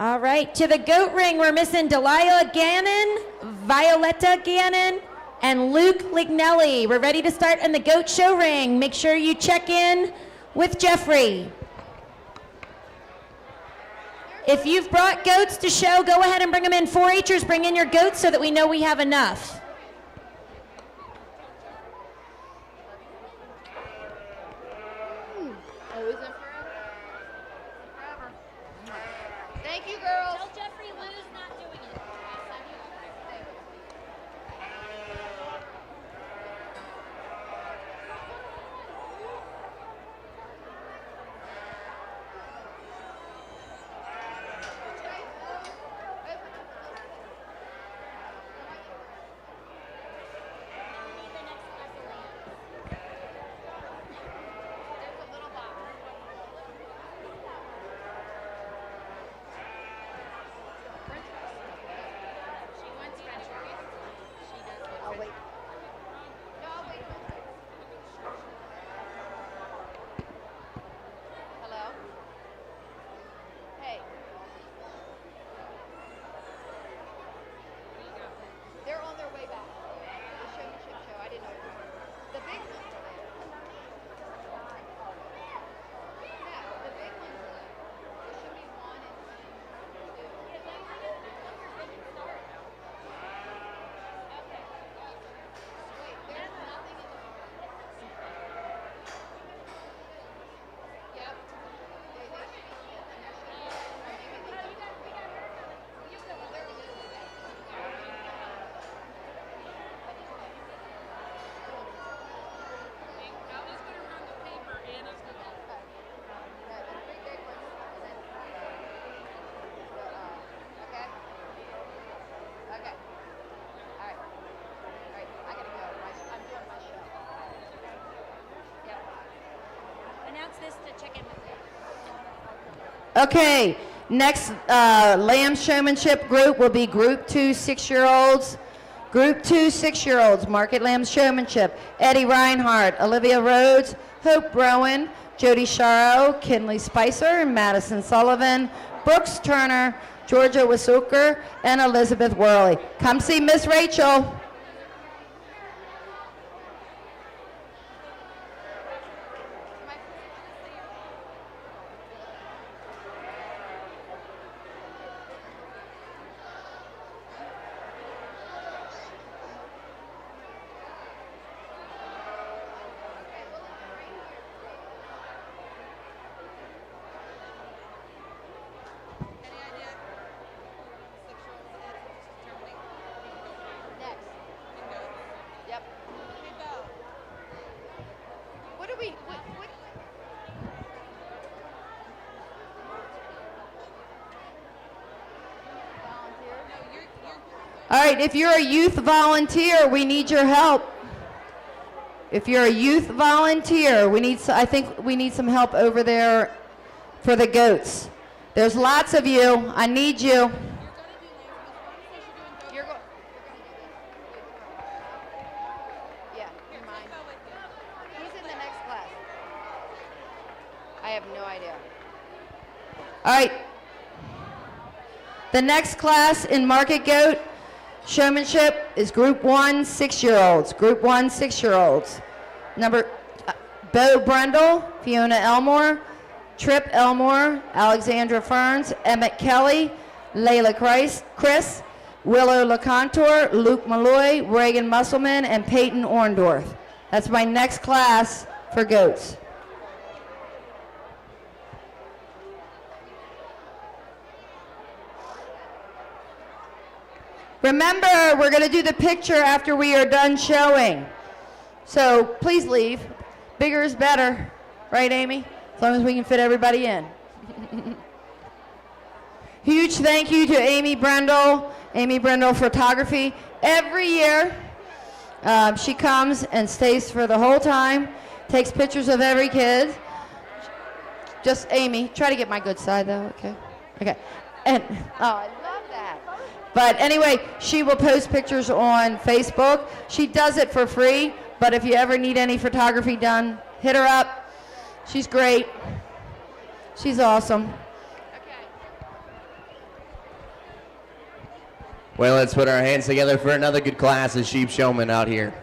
All right, to the goat ring, we're missing Delilah Gannon, Violetta Gannon, and Luke Lignelli. We're ready to start in the goat show ring. Make sure you check in with Jeffrey. If you've brought goats to show, go ahead and bring them in. 4-Hers, bring in your goats so that we know we have enough. Thank you, girls. Tell Jeffrey Lou's not doing it. this to check in with you. Okay, next Lamb Showmanship group will be Group 2 6-year-olds. Group 2 6-year-olds, Market Lamb Showmanship. Eddie Reinhardt, Olivia Rhodes, Hope Rowan, Jody Sharo, Kinley Spicer, and Madison Sullivan, Brooks Turner, Georgia Wasuker, and Elizabeth Worley. Come see Miss Rachel. All right, if you're a youth volunteer, we need your help. If you're a youth volunteer, I think we need some help over there for the goats. There's lots of you. I need you. Yeah, you're mine. He's in the next class. I have no idea. All right. The next class in Market Goat Showmanship is Group 1 6-year-olds. Group 1 6-year-olds. Bo Brendel, Fiona Elmore, Trip Elmore, Alexandra Ferns, Emmett Kelly, Layla Chris, Willow LeContour, Luke Malloy, Reagan Musselman, and Peyton Orndorff. That's my next class for goats. Remember, we're going to do the picture after we are done showing. So please leave. Bigger is better. Right, Amy? As long as we can fit everybody in. Huge thank you to Amy Brendel Photography. Every year, she comes and stays for the whole time, takes pictures of every kid. Just Amy, try to get my good side though, okay? Okay. And, oh, I love that. But anyway, she will post pictures on Facebook. She does it for free, but if you ever need any photography done, hit her up. She's great. She's awesome. Well, let's put our hands together for another good class of sheep showmen out here.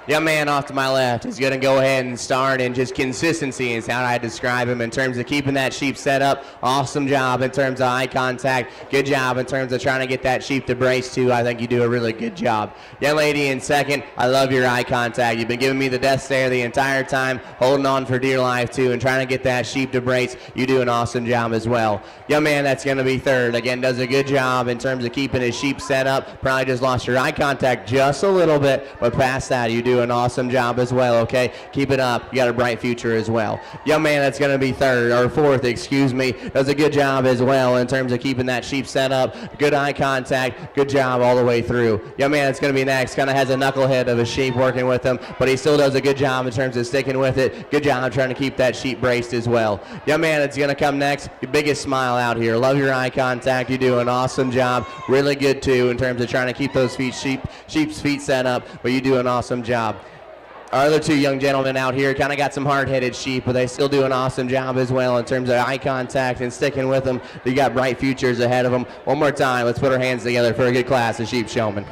Young man off to my left is going to go ahead and start, and just consistency is how I describe him in terms of keeping that sheep set up. Awesome job in terms of eye contact. Good job in terms of trying to get that sheep to brace too. I think you do a really good job. Young lady in second, I love your eye contact. You've been giving me the death stare the entire time, holding on for dear life too, and trying to get that sheep to brace. You do an awesome job as well. Young man that's going to be third, again, does a good job in terms of keeping his sheep set up. Probably just lost your eye contact just a little bit, but past that, you do an awesome job as well, okay? Keep it up. You got a bright future as well. Young man that's going to be fourth, does a good job as well in terms of keeping that sheep set up. Good eye contact. Good job all the way through. Young man that's going to be next kind of has a knucklehead of a sheep working with him, but he still does a good job in terms of sticking with it. Good job trying to keep that sheep braced as well. Young man that's going to come next, your biggest smile out here. Love your eye contact. You do an awesome job. Really good too in terms of trying to keep those sheep's feet set up, but you do an awesome job. Our other two young gentlemen out here kind of got some hard-headed sheep, but they still do an awesome job as well in terms of eye contact and sticking with them. They got bright futures ahead of them. One more time, let's put our hands together for a good class of sheep showmen.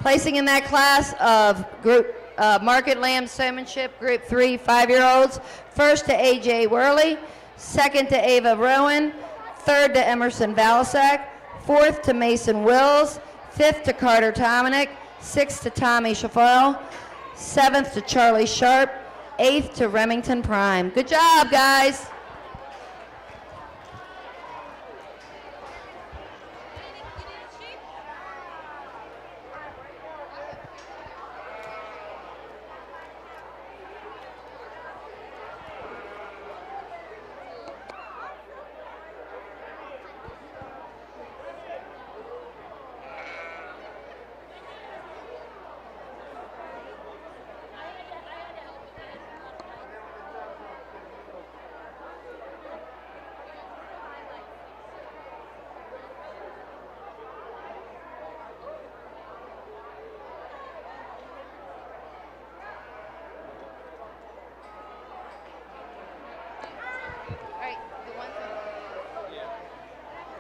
Placing in that class of group Market Lamb Showmanship, Group 3 5-year-olds, first to A.J. Worley, second to Ava Rowan, third to Emerson Balasek, fourth to Mason Wills, fifth to Carter Tominick, sixth to Tommy Chaffel, seventh to Charlie Sharp, eighth to Remington Prime. Good job, guys.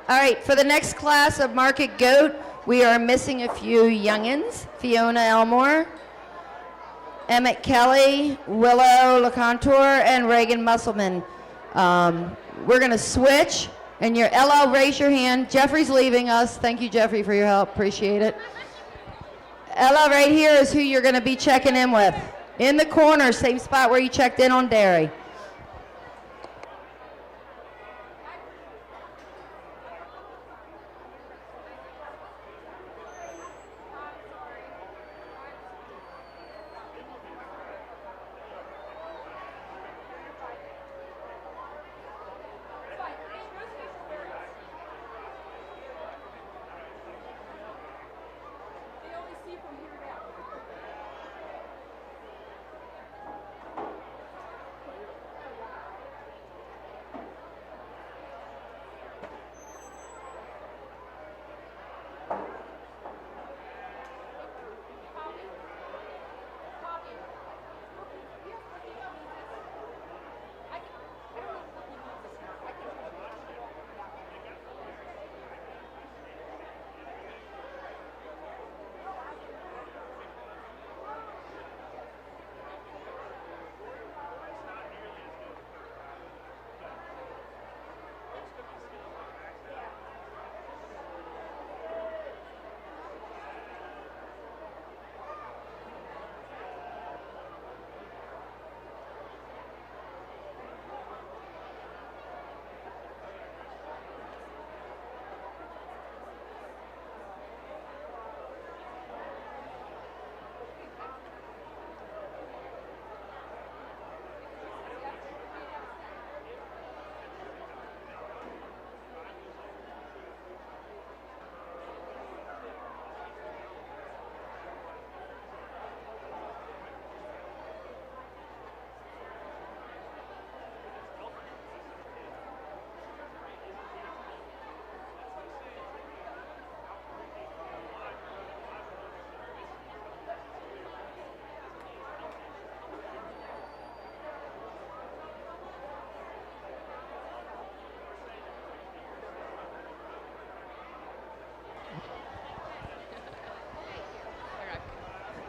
All right, for the next class of Market Goat, we are missing a few youngins. Fiona Elmore, Emmett Kelly, Willow LeContour, and Reagan Musselman. We're going to switch, and your LL, raise your hand. Jeffrey's leaving us. Thank you, Jeffrey, for your help. Appreciate it. LL right here is who you're going to be checking in with. In the corner, same spot where you checked in on Dairy.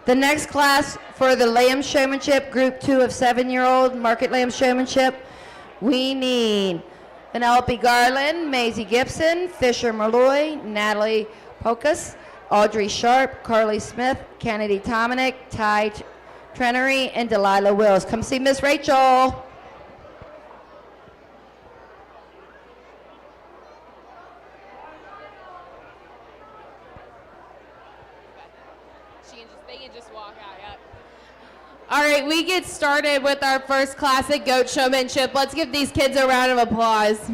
The next class for the Lamb Showmanship, Group 2 of 7-year-old Market Lamb Showmanship, we need Penelope Garland, Maisie Gibson, Fisher Malloy, Natalie Pocas, Audrey Sharp, Carly Smith, Kennedy Tominick, Ty Trenery, and Delilah Wills. Come see Miss Rachel. They can just walk out, yep. All right, we get started with our first classic goat showmanship. Let's give these kids a round of applause.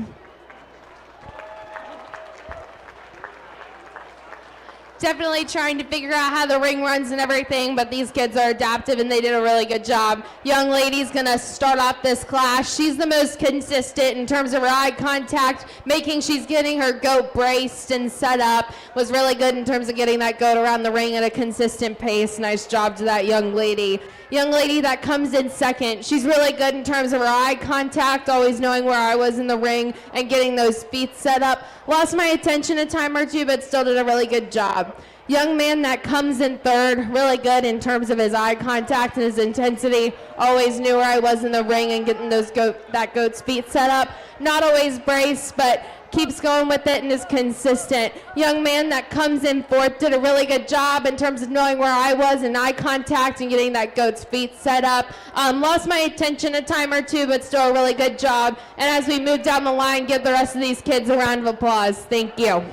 Definitely trying to figure out how the ring runs and everything, but these kids are adaptive and they did a really good job. Young lady's gonna start off this class. She's the most consistent in terms of her eye contact, making she's getting her goat braced and set up. Was really good in terms of getting that goat around the ring at a consistent pace. Nice job to that young lady. Young lady that comes in second, she's really good in terms of her eye contact, always knowing where I was in the ring and getting those feet set up. Lost my attention a time or two, but still did a really good job. Young man that comes in third, really good in terms of his eye contact and his intensity. Always knew where I was in the ring and getting those that goat's feet set up. Not always braced, but keeps going with it and is consistent. Young man that comes in fourth did a really good job in terms of knowing where I was in eye contact and getting that goat's feet set up. Lost my attention a time or two, but still a really good job. And as we move down the line, give the rest of these kids a round of applause. Thank you.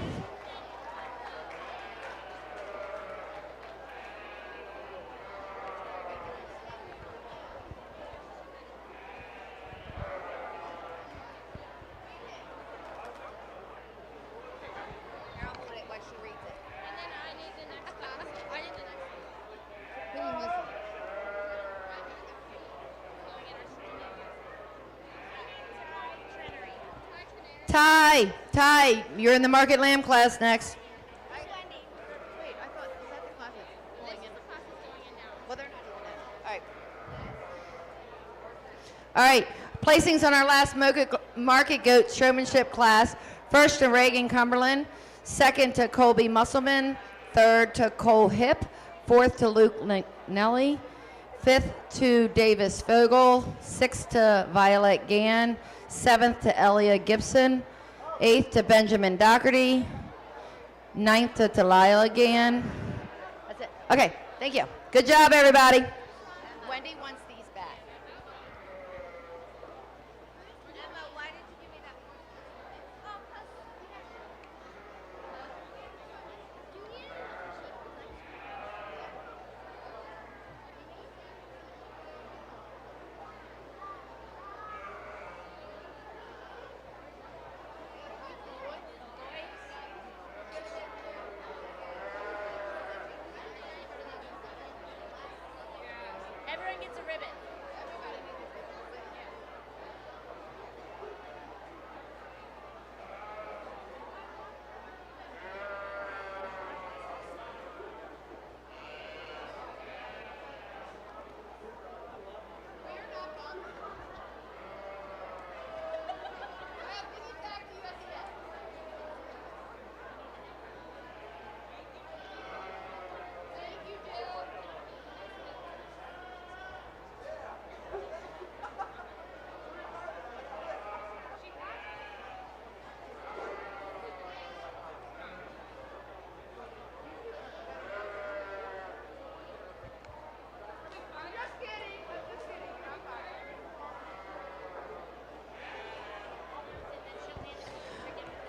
Ty, you're in the Market Lamb class next. Wait, I thought, is that the class that's going in? The class is going in now. Well, they're not doing that. All right. All right, placings on our last Market Goat Showmanship class. First to Reagan Cumberland, second to Colby Musselman, third to Cole Hip, fourth to Luke Nelly, fifth to Davis Fogel, sixth to Violet Gann, seventh to Elia Gibson, eighth to Benjamin Doherty, ninth to Talia Gann. That's it. Okay, thank you. Good job, everybody. Wendy wants these back. Everyone gets a ribbon.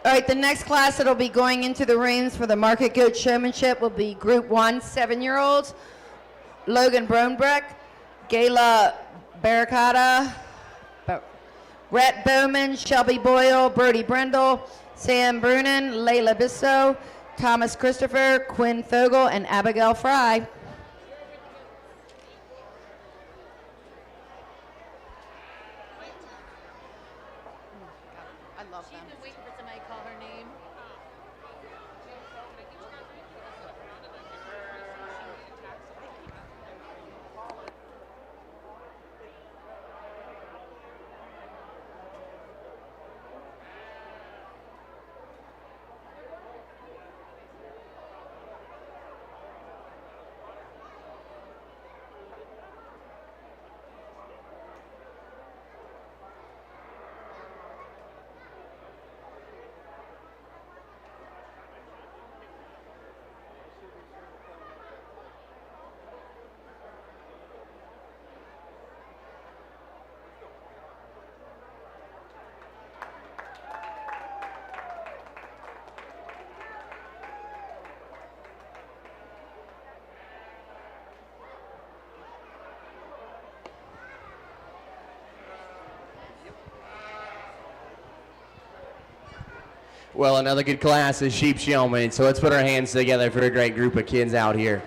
All right, the next class that'll be going into the rings for the Market Goat Showmanship will be Group 1, 7-year-olds. Logan Bronbreck, Gayla Barricata, Rhett Bowman, Shelby Boyle, Brody Brendel, Sam Brunin, Layla Bisso, Thomas Christopher, Quinn Fogel, and Abigail Fry. I love them. She's been waiting for somebody to call her name. Well, another good class is Sheep Showman, so let's put our hands together for a great group of kids out here.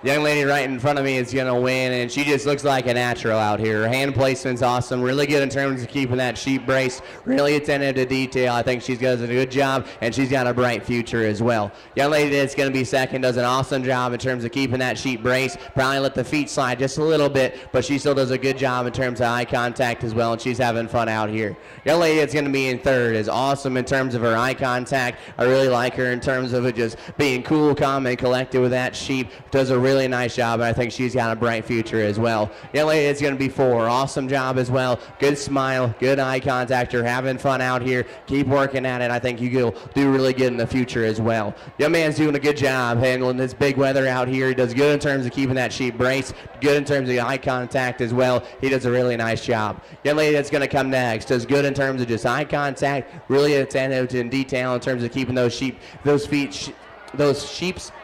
Young lady right in front of me is going to win, and she just looks like a natural out here. Her hand placement's awesome, really good in terms of keeping that sheep brace, really attentive to detail. I think she's does a good job, and she's got a bright future as well. Young lady that's going to be second does an awesome job in terms of keeping that sheep brace, probably let the feet slide just a little bit, but she still does a good job in terms of eye contact as well, and she's having fun out here. Young lady that's going to be in third is awesome in terms of her eye contact. I really like her in terms of it just being cool, calm, and collected with that sheep. Does a really nice job, and I think she's got a bright future as well. Young lady that's going to be four. Awesome job as well. Good smile, good eye contact. You're having fun out here. Keep working at it. I think you'll do really good in the future as well. Young man's doing a good job handling this big weather out here. He does good in terms of keeping that sheep brace, good in terms of eye contact as well. He does a really nice job. Young lady that's going to come next does good in terms of just eye contact, really attentive to in detail in terms of keeping those sheep's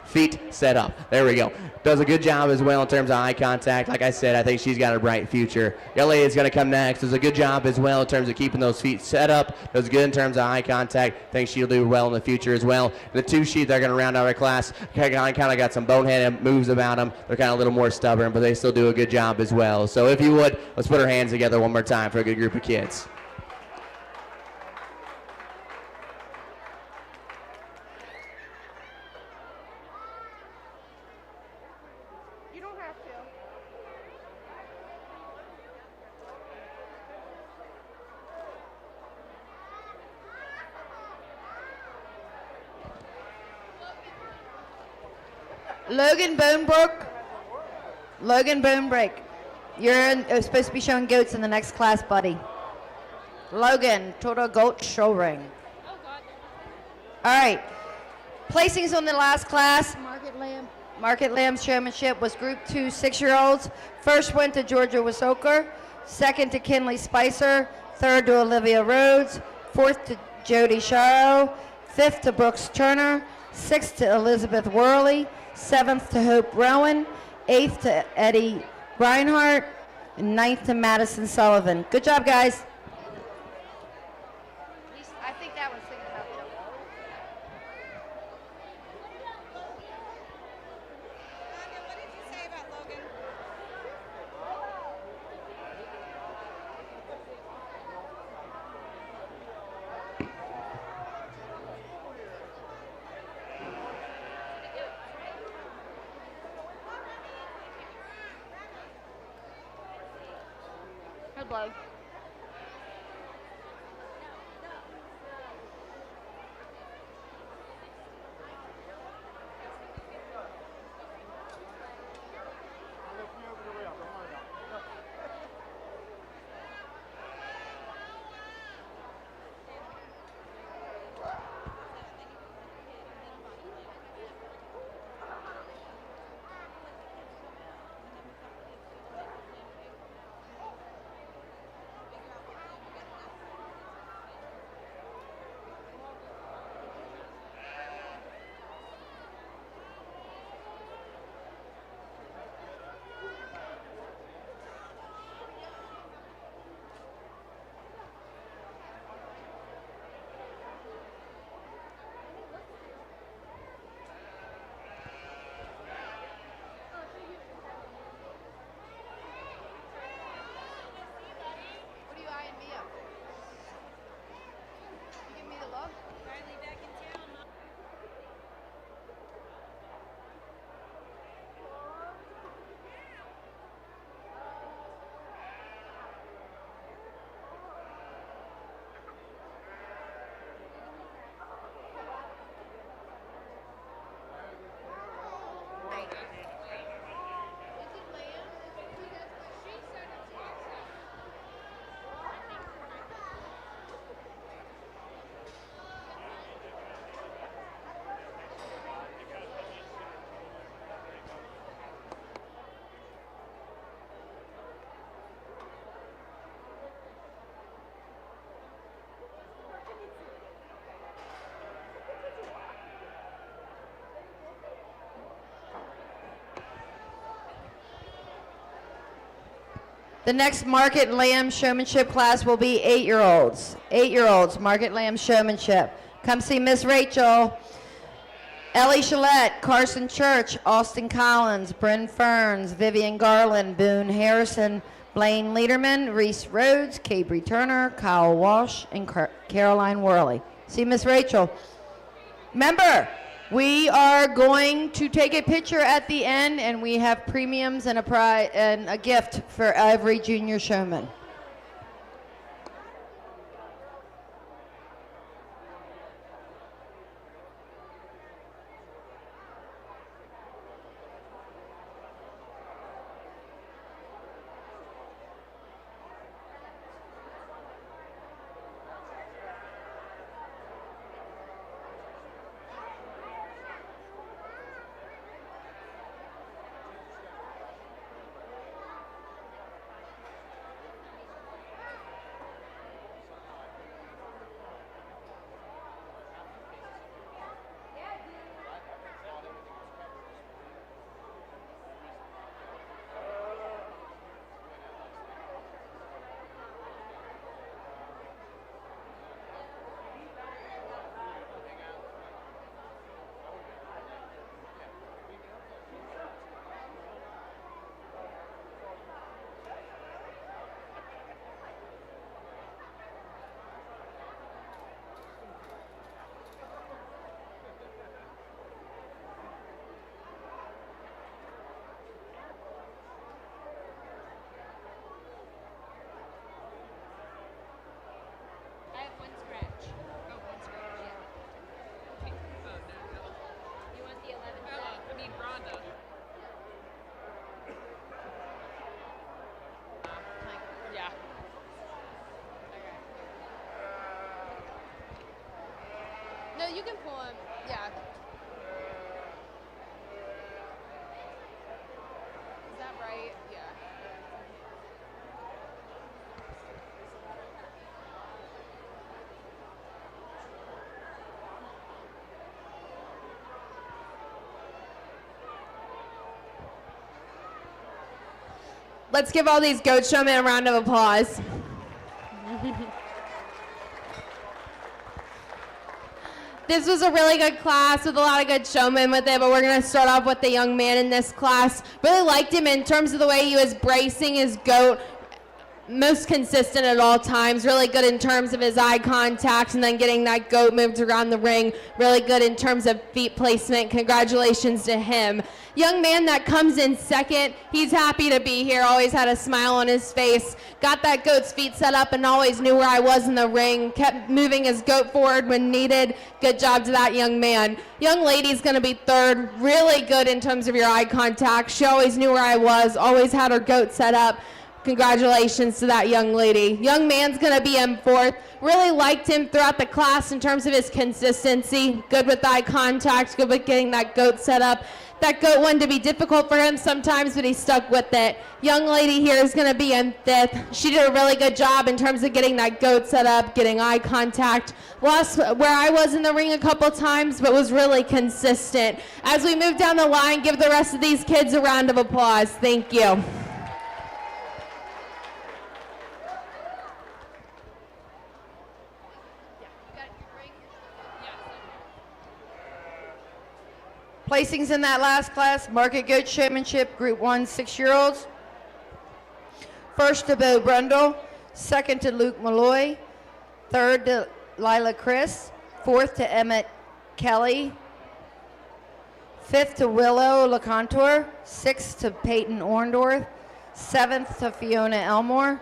feet set up. There we go. Does a good job as well in terms of eye contact. Like I said, I think she's got a bright future. Young lady is going to come next. Does a good job as well in terms of keeping those feet set up. Does good in terms of eye contact. Think she'll do well in the future as well. The two sheep that are going to round out our class kind of got some boneheaded moves about them. They're kind of a little more stubborn, but they still do a good job as well. So if you would, let's put our hands together one more time for a good group of kids. Logan Bonebrook. Logan Bonebreak. You're supposed to be showing goats in the next class, buddy. Logan, to the goat show ring. All right. Placings on the last class. Market Lamb Showmanship was Group 2 6-year-olds. First went to Georgia Wisoker. Second to Kinley Spicer. Third to Olivia Rhodes. Fourth to Jody Sharo. Fifth to Brooks Turner. Sixth to Elizabeth Worley. Seventh to Hope Rowan. Eighth to Eddie Reinhardt. And ninth to Madison Sullivan. Good job, guys. I think that one's thinking about Joe. What did you say about Logan? Good blow. What are you eyeing me up? You give me the look? Finally back in town, Mom. The next Market Lamb Showmanship class will be 8-year-olds. 8-year-olds, Market Lamb Showmanship. Come see Miss Rachel. Ellie Chalette, Carson Church, Austin Collins, Bryn Ferns, Vivian Garland, Boone Harrison, Blaine Lederman, Reese Rhodes, Cabry Turner, Kyle Walsh, and Caroline Worley. See Miss Rachel. Remember, we are going to take a picture at the end, and we have premiums and a gift for every junior showman. you can pull him. Yeah. Is that right? Yeah. Let's give all these goat showmen a round of applause. This was a really good class with a lot of good showmen with it, but we're going to start off with the young man in this class. Really liked him in terms of the way he was bracing his goat. Most consistent at all times, really good in terms of his eye contact and then getting that goat moved around the ring. Really good in terms of feet placement. Congratulations to him. Young man that comes in second, he's happy to be here, always had a smile on his face. Got that goat's feet set up and always knew where I was in the ring. Kept moving his goat forward when needed. Good job to that young man. Young lady's gonna be third, really good in terms of your eye contact. She always knew where I was, always had her goat set up. Congratulations to that young lady. Young man's gonna be in fourth. Really liked him throughout the class in terms of his consistency. Good with eye contact, good with getting that goat set up. That goat wanted to be difficult for him sometimes, but he stuck with it. Young lady here is gonna be in fifth. She did a really good job in terms of getting that goat set up, getting eye contact. Lost where I was in the ring a couple times, but was really consistent. As we move down the line, give the rest of these kids a round of applause. Thank you. Placings in that last class, Market Goat Showmanship, Group 1, 6-year-olds. First to Bo Brundle, second to Luke Malloy, third to Lila Chris, fourth to Emmett Kelly, fifth to Willow LeContour, sixth to Peyton Orndorff, seventh to Fiona Elmore,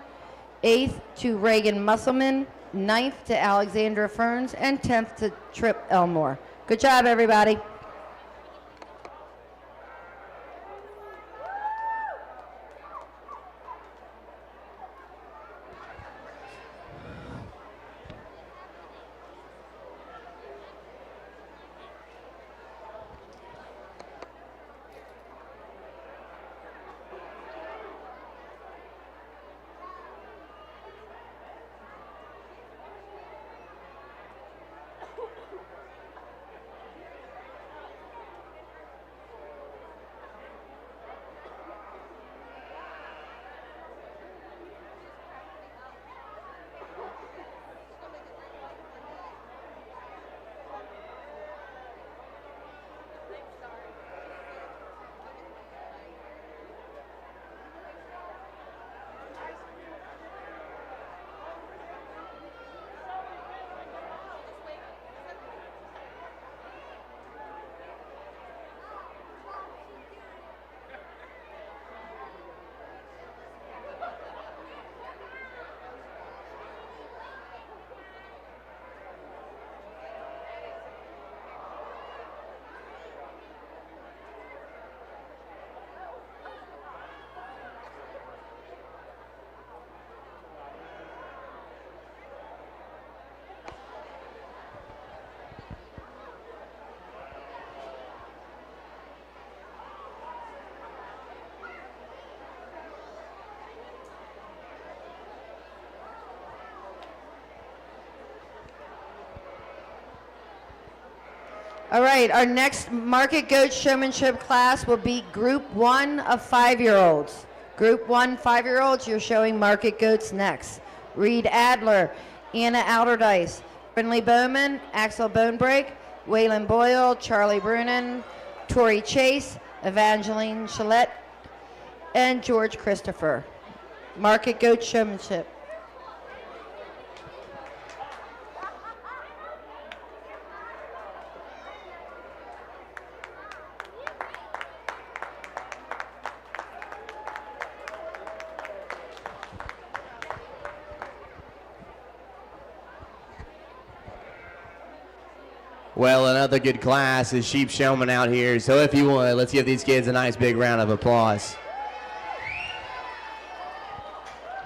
eighth to Reagan Musselman, ninth to Alexandra Ferns, and 10th to Trip Elmore. Good job, everybody. All right, our next Market Goat Showmanship class will be Group 1 of 5-year-olds. Group 1 5-year-olds, you're showing Market Goats next. Reed Adler, Anna Alderdice, Brinley Bowman, Axel Bonebreak, Waylon Boyle, Charlie Brunin, Tori Chase, Evangeline Chalette, and George Christopher. Market Goat Showmanship. Well, another good class is Sheep Showman out here. So if you would, let's give these kids a nice big round of applause.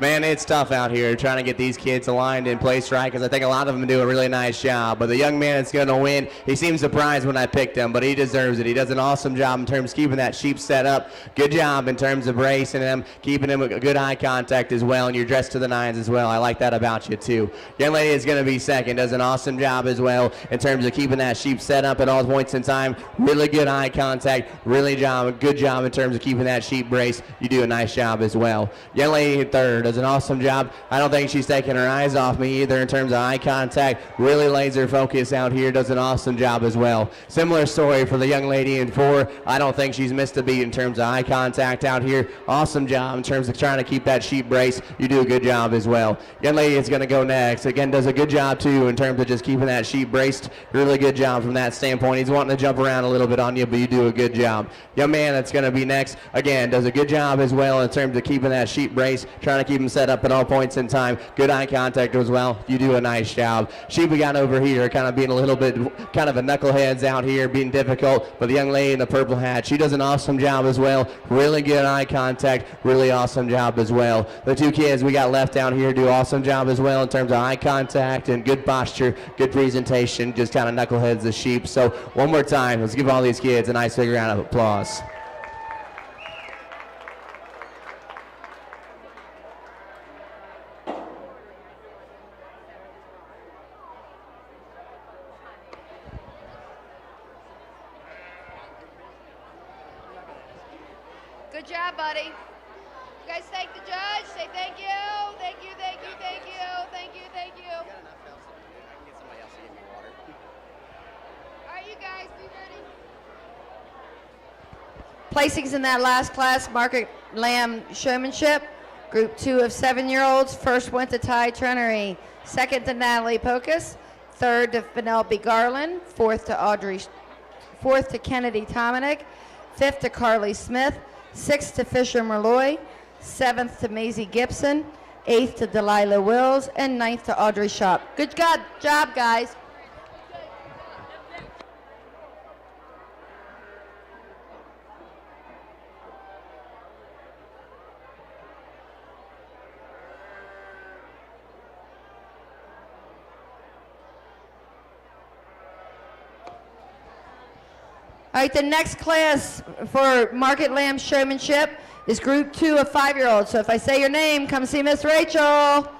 Man, it's tough out here trying to get these kids aligned in place right because I think a lot of them do a really nice job. But the young man that's going to win, he seems surprised when I picked him, but he deserves it. He does an awesome job in terms of keeping that sheep set up. Good job in terms of bracing him, keeping him a good eye contact as well, and you're dressed to the nines as well. I like that about you too. Young lady is going to be second, does an awesome job as well in terms of keeping that sheep set up at all points in time. Really good eye contact, good job in terms of keeping that sheep braced. You do a nice job as well. Young lady in third does an awesome job. I don't think she's taking her eyes off me either in terms of eye contact. Really laser focus out here, does an awesome job as well. Similar story for the young lady in four. I don't think she's missed a beat in terms of eye contact out here. Awesome job in terms of trying to keep that sheep brace. You do a good job as well. Young lady is going to go next. Again, does a good job too in terms of just keeping that sheep braced. Really good job from that standpoint. He's wanting to jump around a little bit on you, but you do a good job. Young man that's going to be next, again, does a good job as well in terms of keeping that sheep brace, trying to keep him set up at all points in time. Good eye contact as well. You do a nice job. Sheep we got over here kind of being a little bit kind of a knuckleheads out here, being difficult, but the young lady in the purple hat, she does an awesome job as well. Really good eye contact, really awesome job as well. The two kids we got left down here do awesome job as well in terms of eye contact and good posture, good presentation, just kind of knuckleheads the sheep. So one more time, let's give all these kids a nice big round of applause. Good job, buddy. You guys thank the judge. Say thank you. Thank you, thank you, thank you, thank you, thank you. All right, you guys, be ready. Placings in that last class, Market Lamb Showmanship. Group 2 of 7-year-olds. First went to Ty Trenery. Second to Natalie Pocus. Third to Penelope Garland. Fourth to Kennedy Tominick. Fifth to Carly Smith. Sixth to Fisher Merloy. Seventh to Maisie Gibson. Eighth to Delilah Wills. And ninth to Audrey Shop. Good job, guys. All right, the next class for Market Lamb Showmanship is Group 2 of 5-year-olds. So if I say your name, come see Miss Rachel.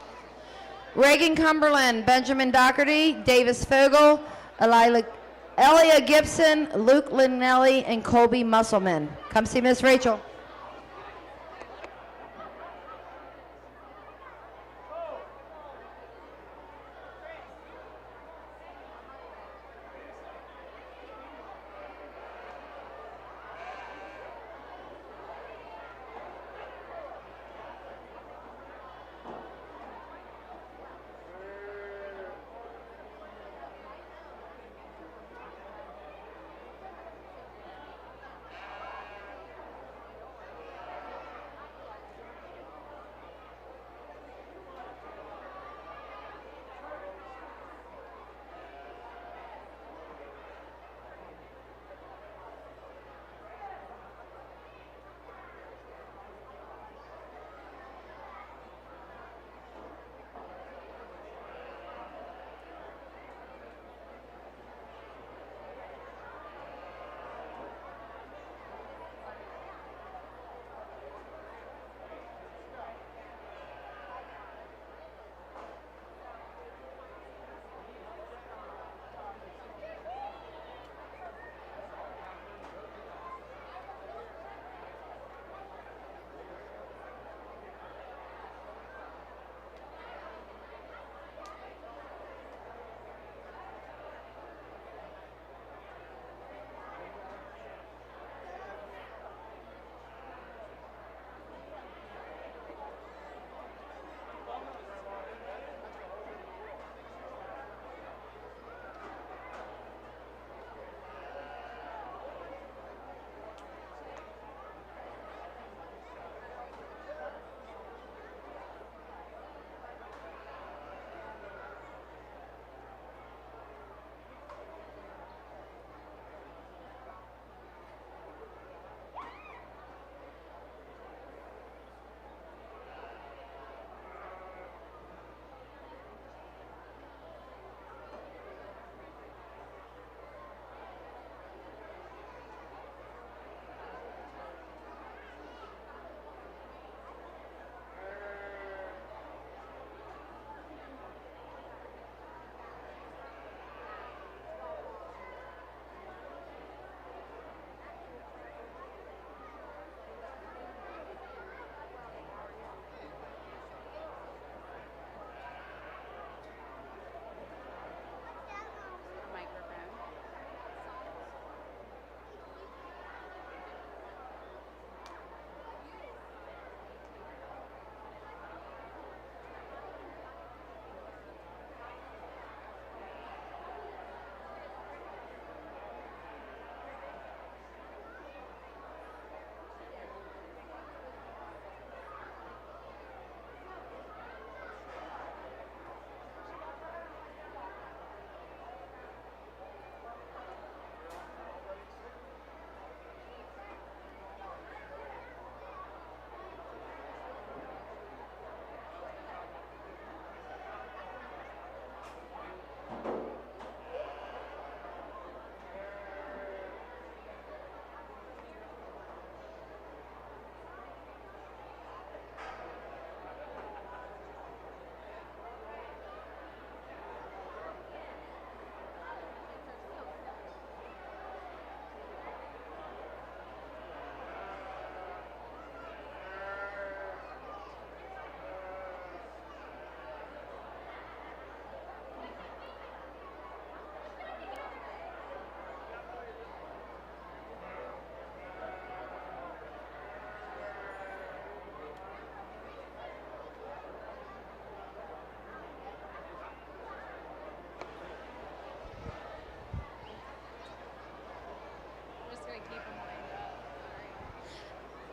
Reagan Cumberland, Benjamin Doherty, Davis Fogel, Elia Gibson, Luke Linnelli, and Colby Musselman. Come see Miss Rachel.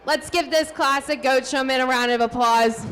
Let's give this classic goat showman a round of applause.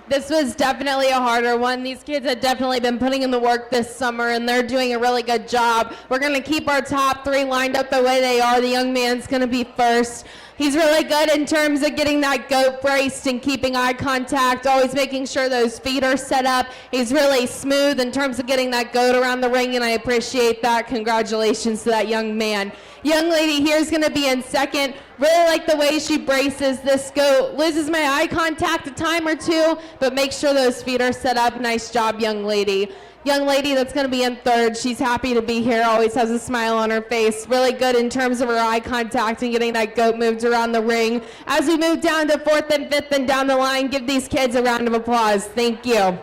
This was definitely a harder one. These kids have definitely been putting in the work this summer, and they're doing a really good job. We're going to keep our top three lined up the way they are. The young man's going to be first. He's really good in terms of getting that goat braced and keeping eye contact, always making sure those feet are set up. He's really smooth in terms of getting that goat around the ring, and I appreciate that. Congratulations to that young man. Young lady here is going to be in second. Really like the way she braces this goat. Loses my eye contact a time or two, but make sure those feet are set up. Nice job, young lady. Young lady that's going to be in third, she's happy to be here, always has a smile on her face. Really good in terms of her eye contact and getting that goat moved around the ring. As we move down to fourth and fifth and down the line, give these kids a round of applause. Thank you.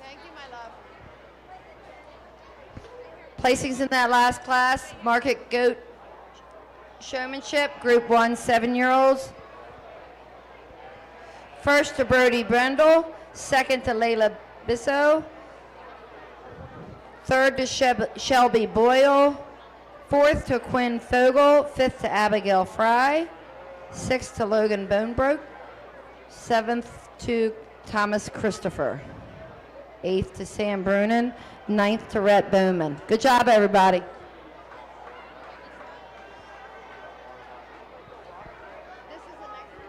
Thank you, my love. Placings in that last class, Market Goat Showmanship, Group 1, 7-year-olds. First to Brody Brendel, second to Layla Bisso, third to Shelby Boyle, fourth to Quinn Fogel, fifth to Abigail Fry, sixth to Logan Bonebroke, seventh to Thomas Christopher, eighth to Sam Brunin, ninth to Rhett Bowman. Good job, everybody. This is the next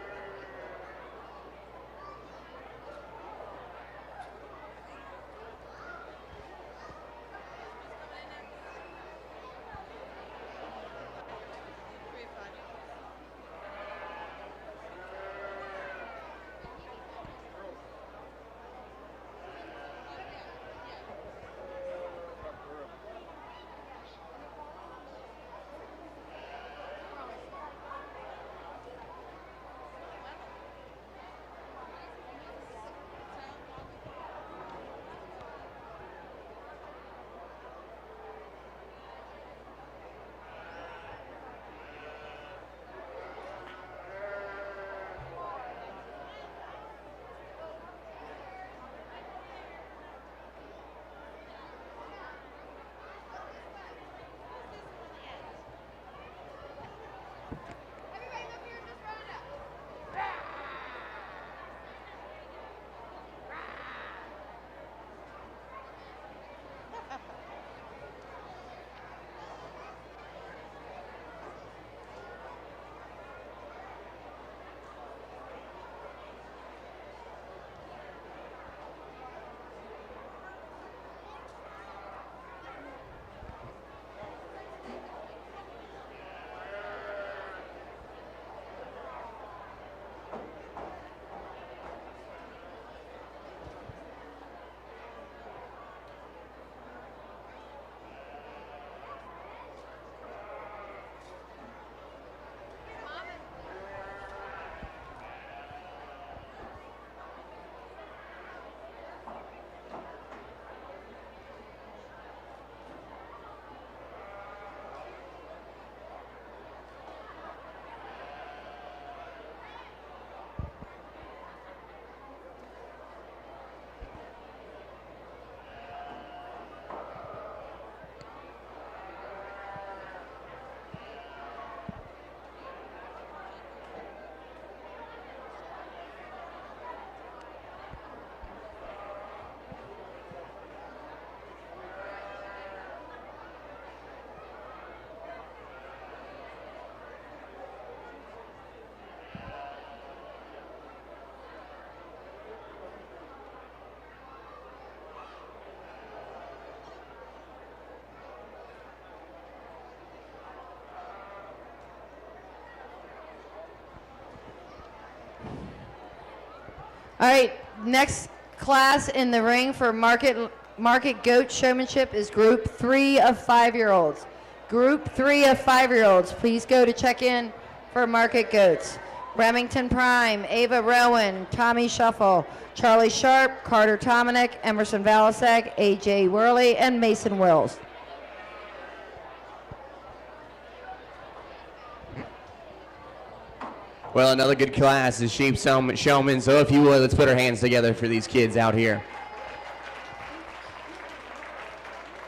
All right, next class in the ring for Market Goat Showmanship is Group 3 of 5-year-olds. Group 3 of 5-year-olds, please go to check in for Market Goats. Remington Prime, Ava Rowan, Tommy Shuffle, Charlie Sharp, Carter Tominick, Emerson Valasek, AJ Worley, and Mason Wills. Well, another good class is Sheep Showman. So if you would, let's put our hands together for these kids out here.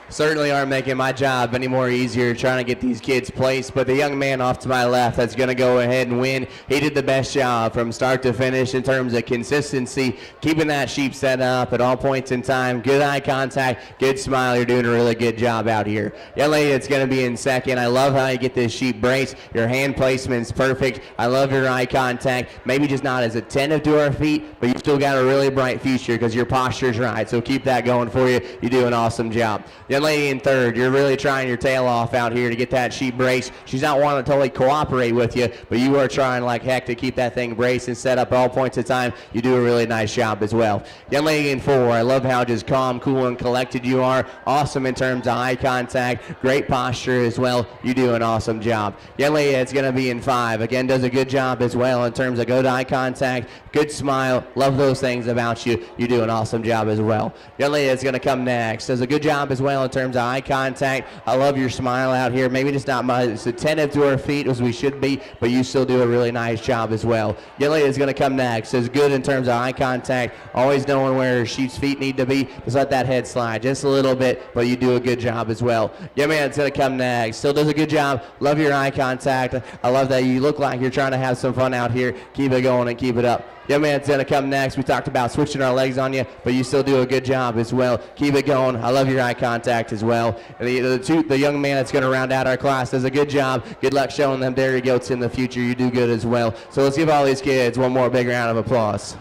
Certainly aren't making my job any more easier trying to get these kids placed, but the young man off to my left that's going to go ahead and win, he did the best job from start to finish in terms of consistency, keeping that sheep set up at all points in time, good eye contact, good smile. You're doing a really good job out here. Young lady that's going to be in second, I love how you get this sheep brace. Your hand placement's perfect. I love your eye contact. Maybe just not as attentive to our feet, but you've still got a really bright future because your posture's right, so keep that going for you. You do an awesome job. Young lady in third, you're really trying your tail off out here to get that sheep brace. She's not wanting to totally cooperate with you, but you are trying like heck to keep that thing braced and set up at all points of time. You do a really nice job as well. Young lady in four, I love how just calm, cool, and collected you are. Awesome in terms of eye contact, great posture as well. You do an awesome job. Young lady that's going to be in five, again, does a good job as well in terms of good eye contact, good smile. Love those things about you. You do an awesome job as well. Young lady that's going to come next does a good job as well in terms of eye contact. I love your smile out here. Maybe just not as attentive to our feet as we should be, but you still do a really nice job as well. Young lady is going to come next. Is good in terms of eye contact, always knowing where her sheep's feet need to be. Just let that head slide just a little bit, but you do a good job as well. Young man is going to come next. Still does a good job. Love your eye contact. I love that you look like you're trying to have some fun out here. Keep it going and keep it up. Young man's going to come next. We talked about switching our legs on you, but you still do a good job as well. Keep it going. I love your eye contact as well. And the young man that's going to round out our class does a good job. Good luck showing them dairy goats in the future. You do good as well. So let's give all these kids one more big round of applause.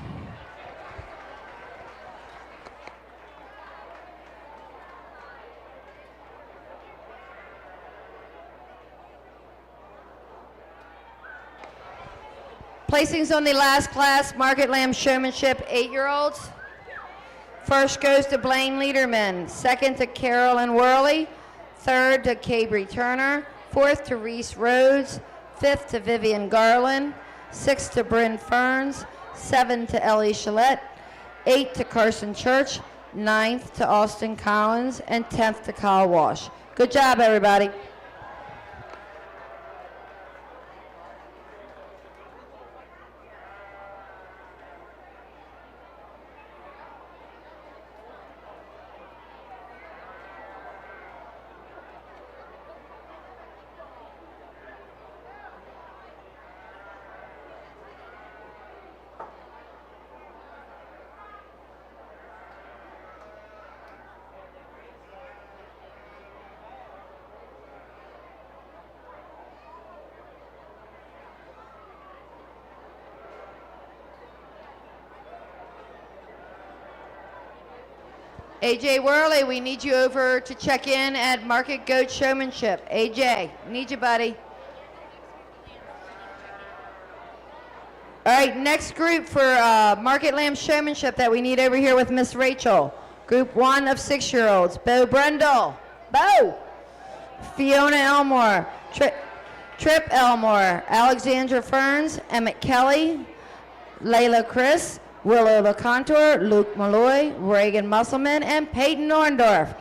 Placings on the last class, Market Lamb Showmanship 8-year-olds. First goes to Blaine Lederman. Second to Carolyn Worley. Third to Cabry Turner. Fourth to Reese Rhodes. Fifth to Vivian Garland. Sixth to Bryn Ferns. Seventh to Ellie Chalette. Eighth to Carson Church. Ninth to Austin Collins. And 10th to Kyle Walsh. Good job, everybody. AJ Worley, we need you over to check in at Market Goat Showmanship. AJ, need you, buddy. All right, next group for Market Lamb Showmanship that we need over here with Miss Rachel. Group 1 of 6-year-olds. Bo Brendel. Bo. Fiona Elmore. Trip Elmore. Alexandra Ferns. Emmett Kelly. Layla Chris. Willow LeContour, Luke Malloy, Reagan Musselman, and Peyton Norndorf.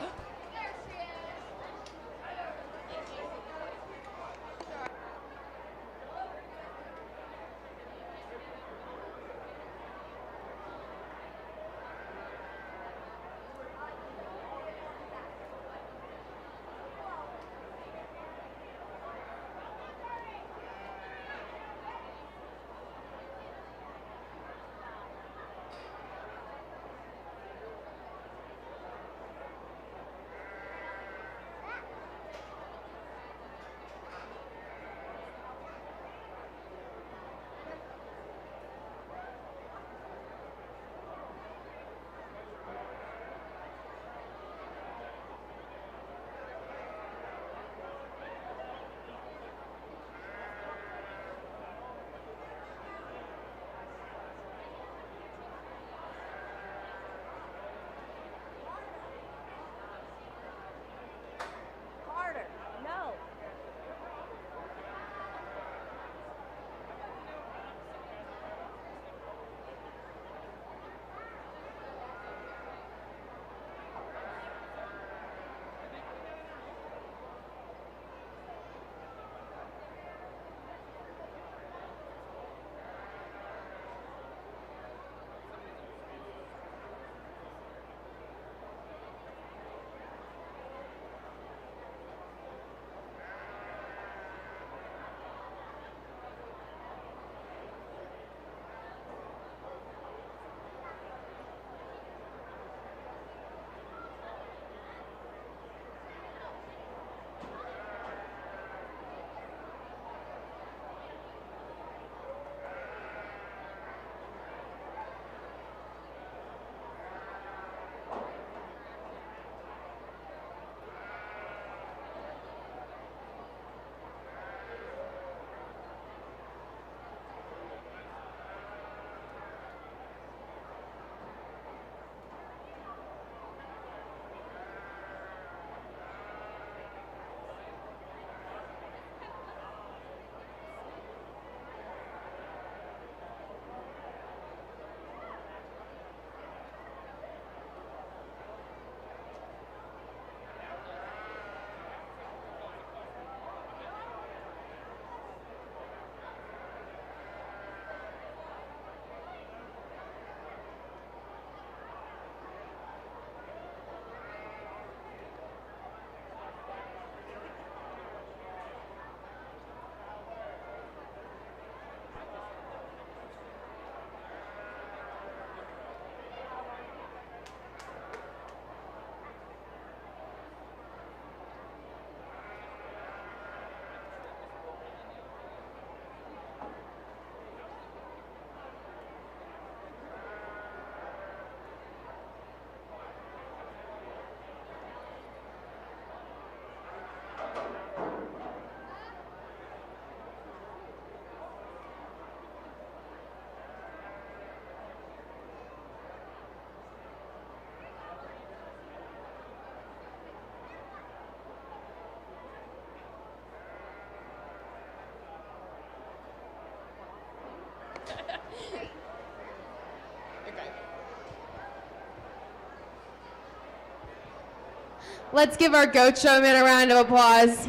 Let's give our goat showman a round of applause.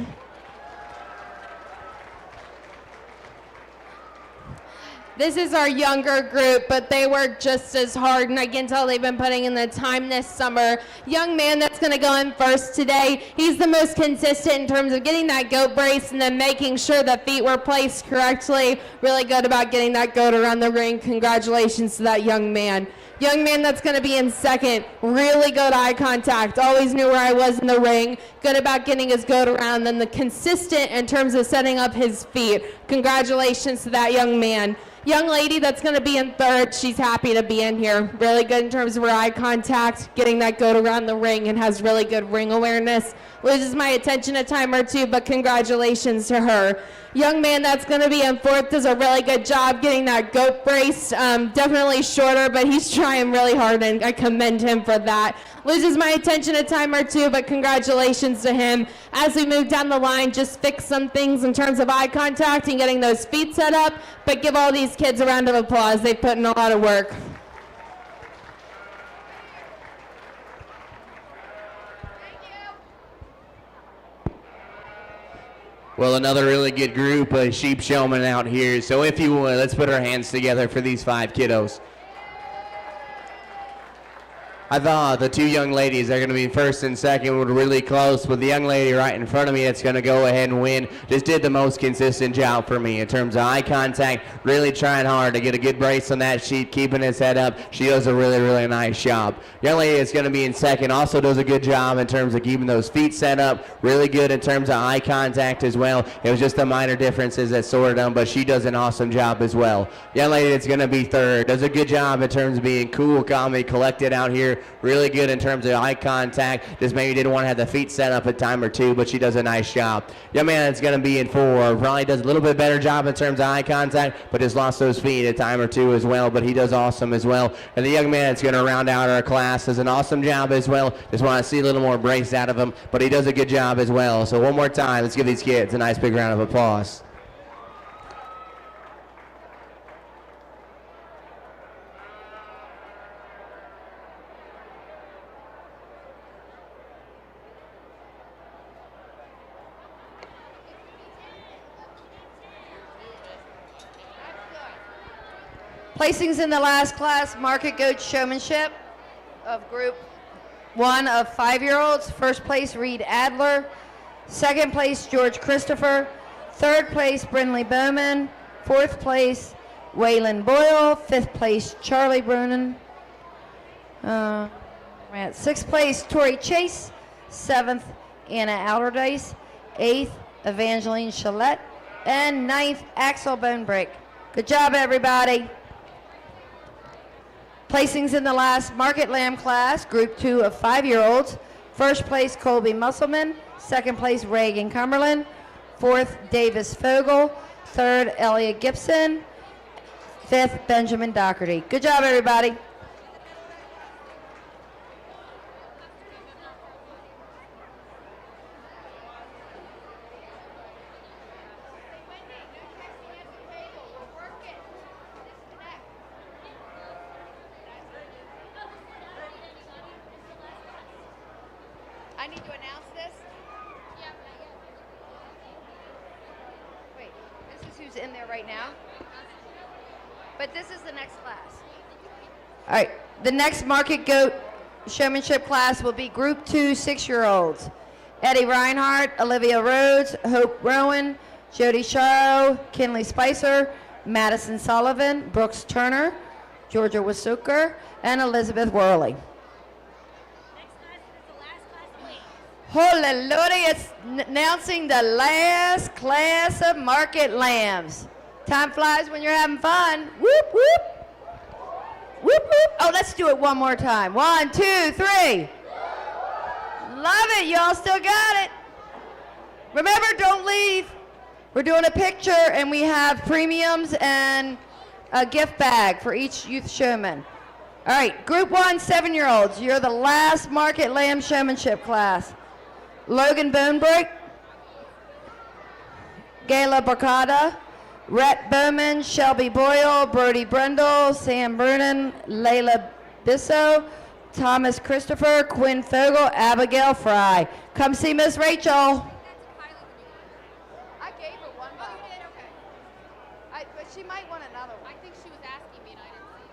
This is our younger group, but they work just as hard, and I can tell they've been putting in the time this summer. Young man that's going to go in first today, he's the most consistent in terms of getting that goat brace and then making sure the feet were placed correctly. Really good about getting that goat around the ring. Congratulations to that young man. Young man that's going to be in second, really good eye contact. Always knew where I was in the ring. Good about getting his goat around, and the consistent in terms of setting up his feet. Congratulations to that young man. Young lady that's going to be in third, she's happy to be in here. Really good in terms of her eye contact, getting that goat around the ring, and has really good ring awareness. Loses my attention a time or two, but congratulations to her. Young man that's going to be in fourth does a really good job getting that goat brace. Definitely shorter, but he's trying really hard, and I commend him for that. Loses my attention a time or two, but congratulations to him. As we move down the line, just fix some things in terms of eye contact and getting those feet set up, but give all these kids a round of applause. They've put in a lot of work. Well, another really good group of sheep showmen out here. So if you would, let's put our hands together for these 5 kiddos. I thought the 2 young ladies that are going to be first and second were really close, but the young lady right in front of me that's going to go ahead and win just did the most consistent job for me in terms of eye contact, really trying hard to get a good brace on that sheet, keeping his head up. She does a really, really nice job. Young lady that's going to be in second also does a good job in terms of keeping those feet set up, really good in terms of eye contact as well. It was just the minor differences that sorted them, but she does an awesome job as well. Young lady that's going to be third does a good job in terms of being cool, calm, and collected out here. Really good in terms of eye contact. Just maybe didn't want to have the feet set up a time or two, but she does a nice job. Young man that's going to be in 4 probably does a little bit better job in terms of eye contact, but has lost those feet a time or two as well, but he does awesome as well. And the young man that's going to round out our class does an awesome job as well. Just want to see a little more brace out of him, but he does a good job as well. So one more time, let's give these kids a nice big round of applause. Placings in the last class, Market Goat Showmanship of Group 1 of 5-year-olds. First place, Reed Adler. Second place, George Christopher. Third place, Brinley Bowman. Fourth place, Waylon Boyle. Fifth place, Charlie Brunin. Sixth place, Tori Chase. Seventh, Anna Allardyce. Eighth, Evangeline Chalette. And ninth, Axel Bonebrick. Good job, everybody. Placings in the last Market Lamb class, Group 2 of 5-year-olds. First place, Colby Musselman. Second place, Reagan Cumberland. Fourth, Davis Fogel. Third, Elliot Gibson. Fifth, Benjamin Doherty. Good job, everybody. I need to announce this. Wait, this is who's in there right now. But this is the next class. All right, the next Market Goat Showmanship class will be Group 2 6-year-olds. Eddie Reinhardt, Olivia Rhodes, Hope Rowan, Jody Sharo, Kinley Spicer, Madison Sullivan, Brooks Turner, Georgia Wasuker, and Elizabeth Worley. Holy Lordy, it's announcing the last class of Market Lambs. Time flies when you're having fun. Whoop, whoop. Whoop, whoop. Oh, let's do it one more time. 1, 2, 3. Love it. Y'all still got it. Remember, don't leave. We're doing a picture, and we have premiums and a gift bag for each youth showman. All right, Group 1 7-year-olds. You're the last Market Lamb Showmanship class. Logan Bonebreak, Gayla Barcada, Rhett Bowman, Shelby Boyle, Brody Brundle, Sam Brunin, Layla Bisso, Thomas Christopher, Quinn Fogel, Abigail Fry. Come see Miss Rachel. I gave her one bottle. Oh, you did? Okay. But she might want another one. I think she was asking me and I didn't see it.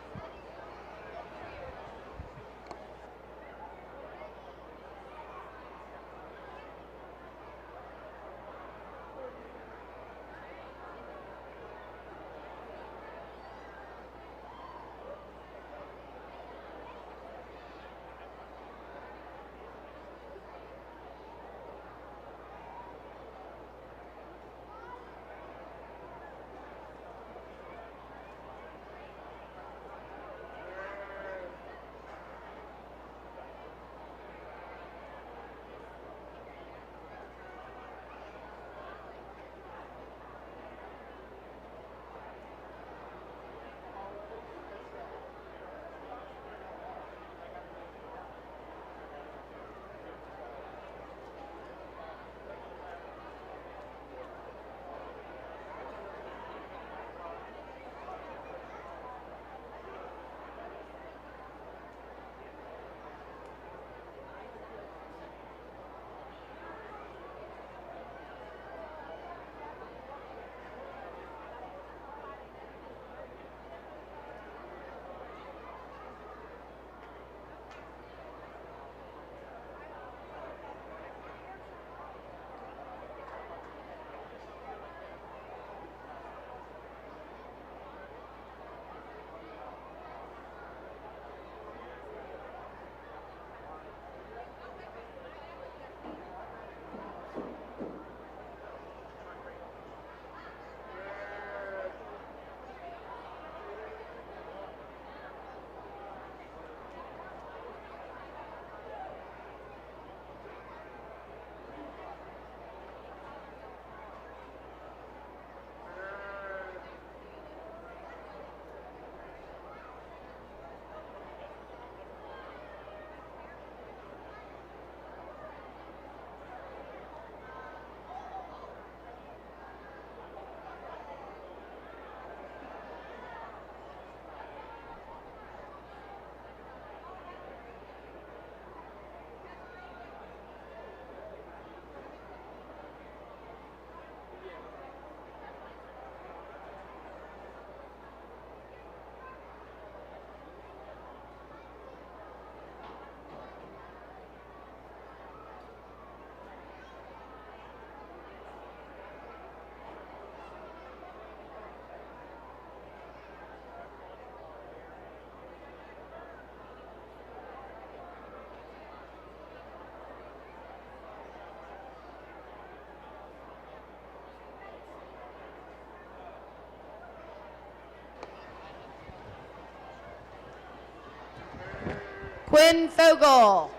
Quinn Fogel.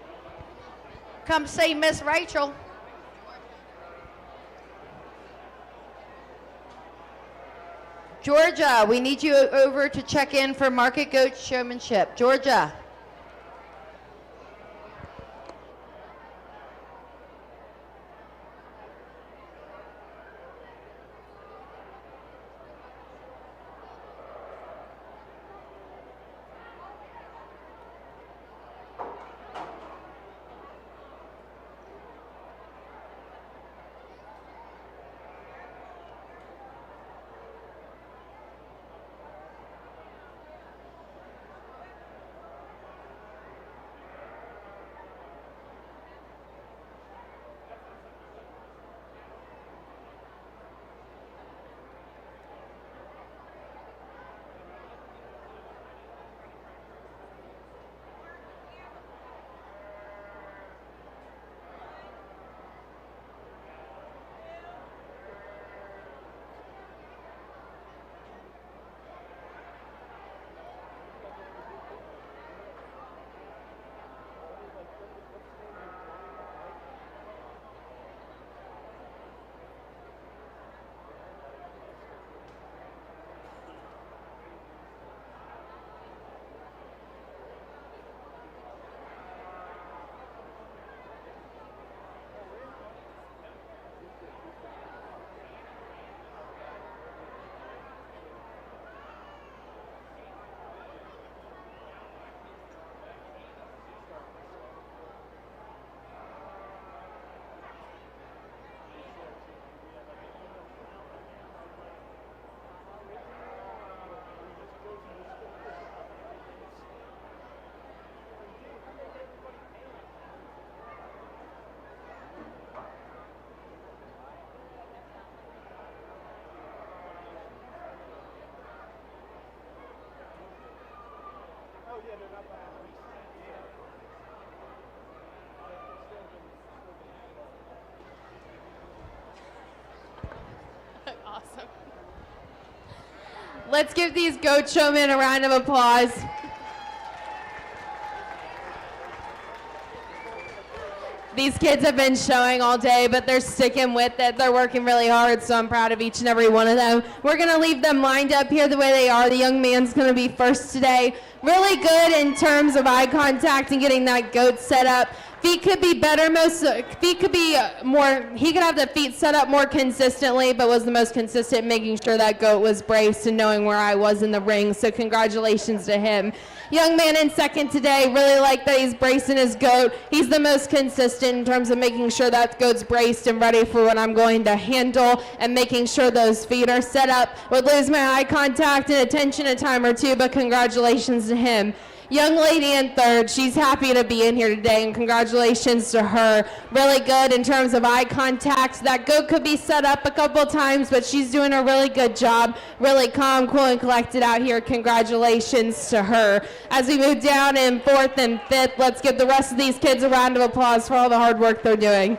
Come see Miss Rachel. Georgia, we need you over to check in for Market Goat Showmanship. Georgia. Awesome. Let's give these goat showmen a round of applause. These kids have been showing all day, but they're sticking with it. They're working really hard, so I'm proud of each and every one of them. We're going to leave them lined up here the way they are. The young man's going to be first today. Really good in terms of eye contact and getting that goat set up. Feet could be better. Feet could be more. He could have the feet set up more consistently, but was the most consistent making sure that goat was braced and knowing where I was in the ring. So congratulations to him. Young man in second today, really like that he's bracing his goat. He's the most consistent in terms of making sure that goat's braced and ready for what I'm going to handle and making sure those feet are set up. Would lose my eye contact and attention a time or two, but congratulations to him. Young lady in third, she's happy to be in here today, and congratulations to her. Really good in terms of eye contact. That goat could be set up a couple times, but she's doing a really good job. Really calm, cool, and collected out here. Congratulations to her. As we move down in fourth and fifth, let's give the rest of these kids a round of applause for all the hard work they're doing.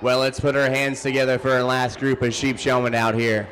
Well, let's put our hands together for our last group of sheep showmen out here.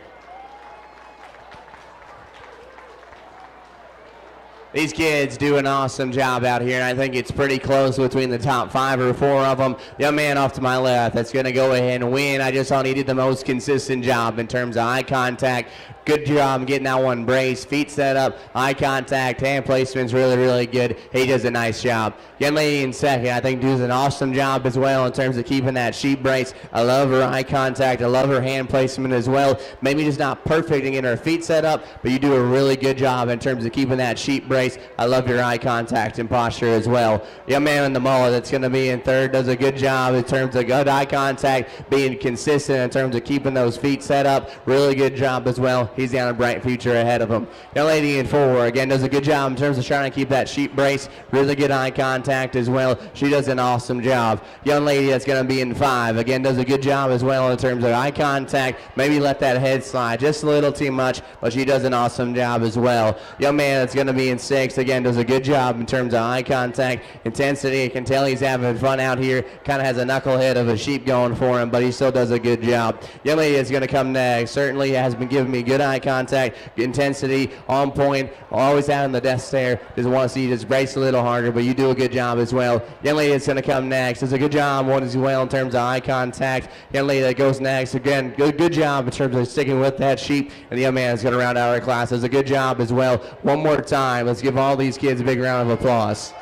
These kids do an awesome job out here, and I think it's pretty close between the top 5 or 4 of them. Young man off to my left that's going to go ahead and win. I just thought he did the most consistent job in terms of eye contact. Good job getting that one braced, feet set up, eye contact, hand placement's really, really good. He does a nice job. Young lady in second, I think, does an awesome job as well in terms of keeping that sheep brace. I love her eye contact. I love her hand placement as well. Maybe just not perfect in getting her feet set up, but you do a really good job in terms of keeping that sheep brace. I love your eye contact and posture as well. Young man in the mullet that's going to be in third does a good job in terms of good eye contact, being consistent in terms of keeping those feet set up. Really good job as well. He's got a bright future ahead of him. Young lady in 4, again, does a good job in terms of trying to keep that sheep brace. Really good eye contact as well. She does an awesome job. Young lady that's going to be in 5, again, does a good job as well in terms of eye contact. Maybe let that head slide just a little too much, but she does an awesome job as well. Young man that's going to be in 6, again, does a good job in terms of eye contact, intensity. You can tell he's having fun out here. Kind of has a knucklehead of a sheep going for him, but he still does a good job. Young lady that's going to come next certainly has been giving me good eye contact, intensity, on point, always having the death stare. Just want to see you just brace a little harder, but you do a good job as well. Young lady that's going to come next does a good job as well in terms of eye contact. Young lady that goes next, again, good job in terms of sticking with that sheep. And the young man that's going to round out our class does a good job as well. One more time, let's give all these kids a big round of applause.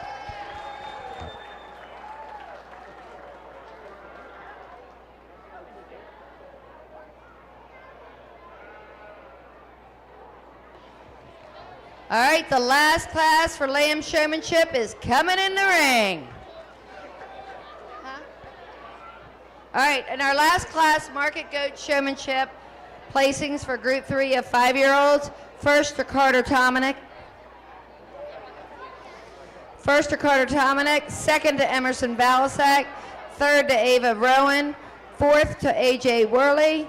All right, the last class for lamb showmanship is coming in the ring. All right, in our last class, Market Goat Showmanship, placings for Group 3 of 5-year-olds. First to Carter Tominick. Second to Emerson Balasek. Third to Ava Rowan. Fourth to AJ Worley.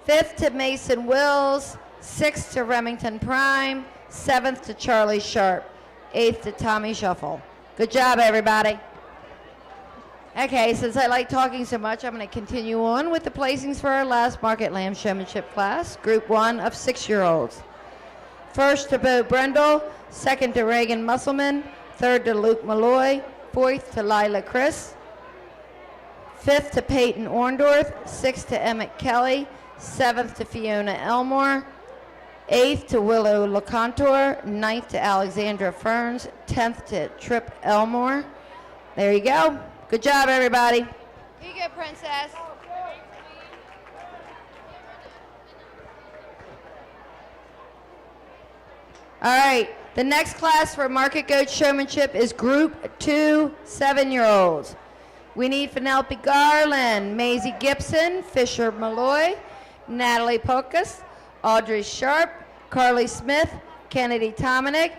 Fifth to Mason Wills. Sixth to Remington Prime. Seventh to Charlie Sharp. Eighth to Tommy Shuffle. Good job, everybody. Okay, since I like talking so much, I'm going to continue on with the placings for our last Market Lamb Showmanship class, Group 1 of 6-year-olds. First to Bo Brendel, second to Reagan Musselman, third to Luke Malloy, fourth to Lila Chris, fifth to Peyton Orndorff, sixth to Emmett Kelly, seventh to Fiona Elmore, eighth to Willow LeContour, ninth to Alexandra Ferns, 10th to Trip Elmore. There you go. Good job, everybody. Here you go, Princess. All right, the next class for Market Goat Showmanship is Group 2 7-year-olds. We need Penelope Garland, Maisie Gibson, Fisher Malloy, Natalie Pokus, Audrey Sharp, Carly Smith, Kennedy Tominick,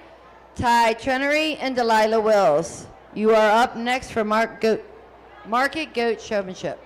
Ty Trenery, and Delilah Wills. You are up next for Market Goat Showmanship.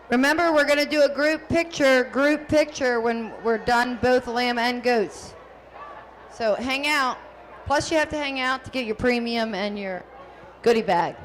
Remember, we're going to do a group picture when we're done both lamb and goats. So hang out. Plus you have to hang out to get your premium and your goodie bag.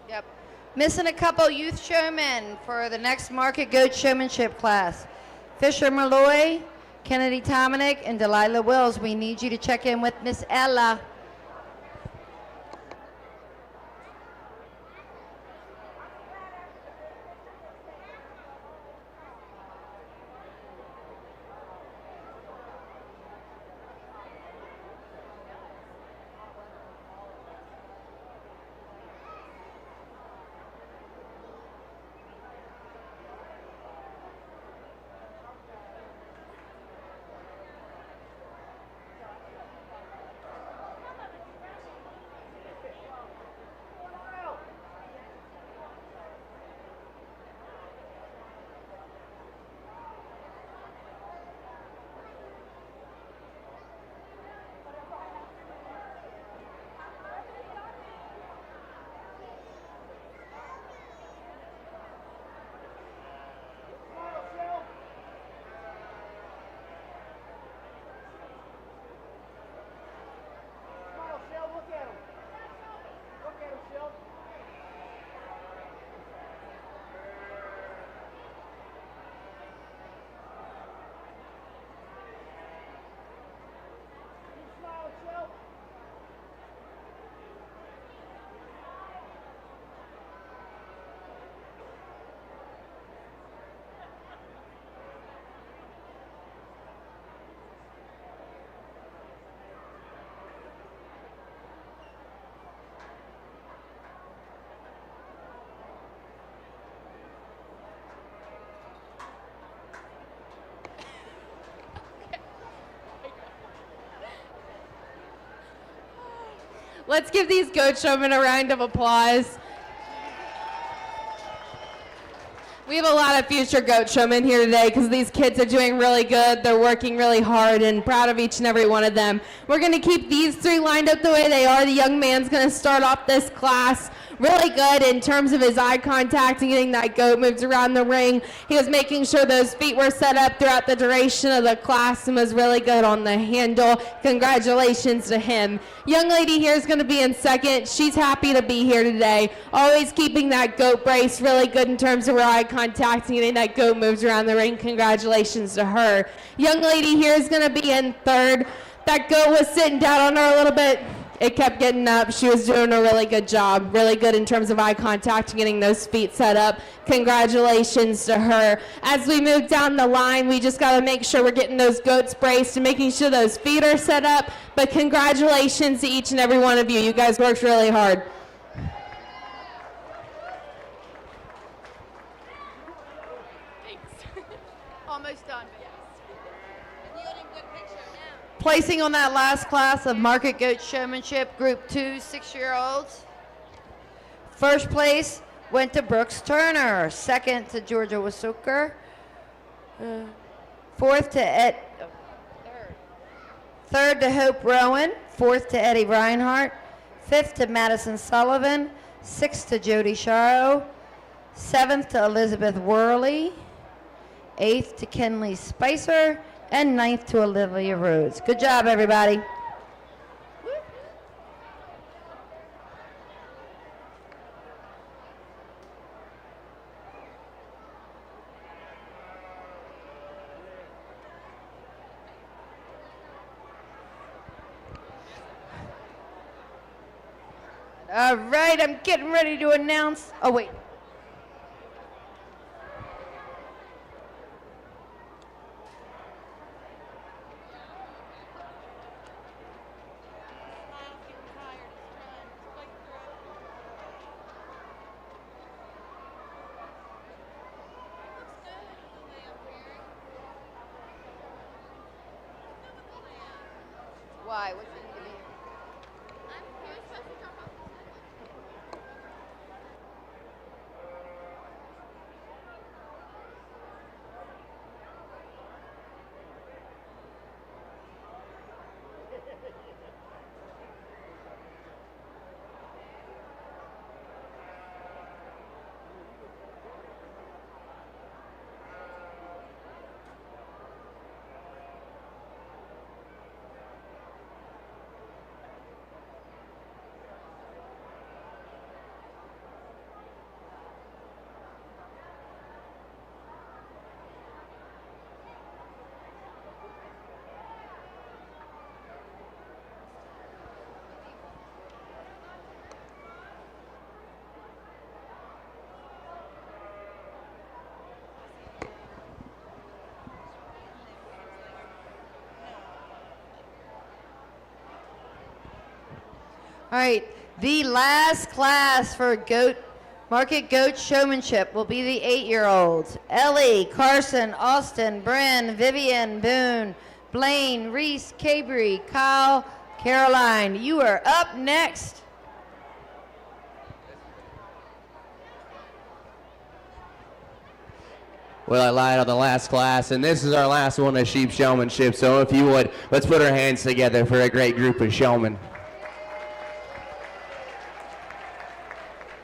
Yep. Missing a couple youth showmen for the next Market Goat Showmanship class. Fisher Malloy, Kennedy Tominick, and Delilah Wills. We need you to check in with Miss Ella. Let's give these goat showmen a round of applause. We have a lot of future goat showmen here today because these kids are doing really good. They're working really hard and proud of each and every one of them. We're going to keep these three lined up the way they are. The young man's going to start off this class really good in terms of his eye contact and getting that goat moved around the ring. He was making sure those feet were set up throughout the duration of the class and was really good on the handle. Congratulations to him. Young lady here is going to be in second. She's happy to be here today. Always keeping that goat brace really good in terms of her eye contact and getting that goat moves around the ring. Congratulations to her. Young lady here is going to be in third. That goat was sitting down on her a little bit. It kept getting up. She was doing a really good job. Really good in terms of eye contact and getting those feet set up. Congratulations to her. As we move down the line, we just got to make sure we're getting those goats braced and making sure those feet are set up. But congratulations to each and every one of you. You guys worked really hard. Almost done. Placing on that last class of Market Goat Showmanship, Group 2, 6-year-olds. First place went to Brooks Turner. Second to Georgia Wasuker. Third to Hope Rowan. Fourth to Eddie Reinhardt. Fifth to Madison Sullivan. Sixth to Jody Sharo. Seventh to Elizabeth Worley. Eighth to Kenley Spicer. And ninth to Olivia Rhodes. Good job, everybody. All right, I'm getting ready to announce. Oh, wait. Why? What's in the video? All right, the last class for Market Goat Showmanship will be the 8-year-olds. Ellie, Carson, Austin, Bryn, Vivian, Boone, Blaine, Reese, Cabry, Kyle, Caroline. You are up next. Well, I lied on the last class, and this is our last one of sheep showmanship. So if you would, let's put our hands together for a great group of showmen.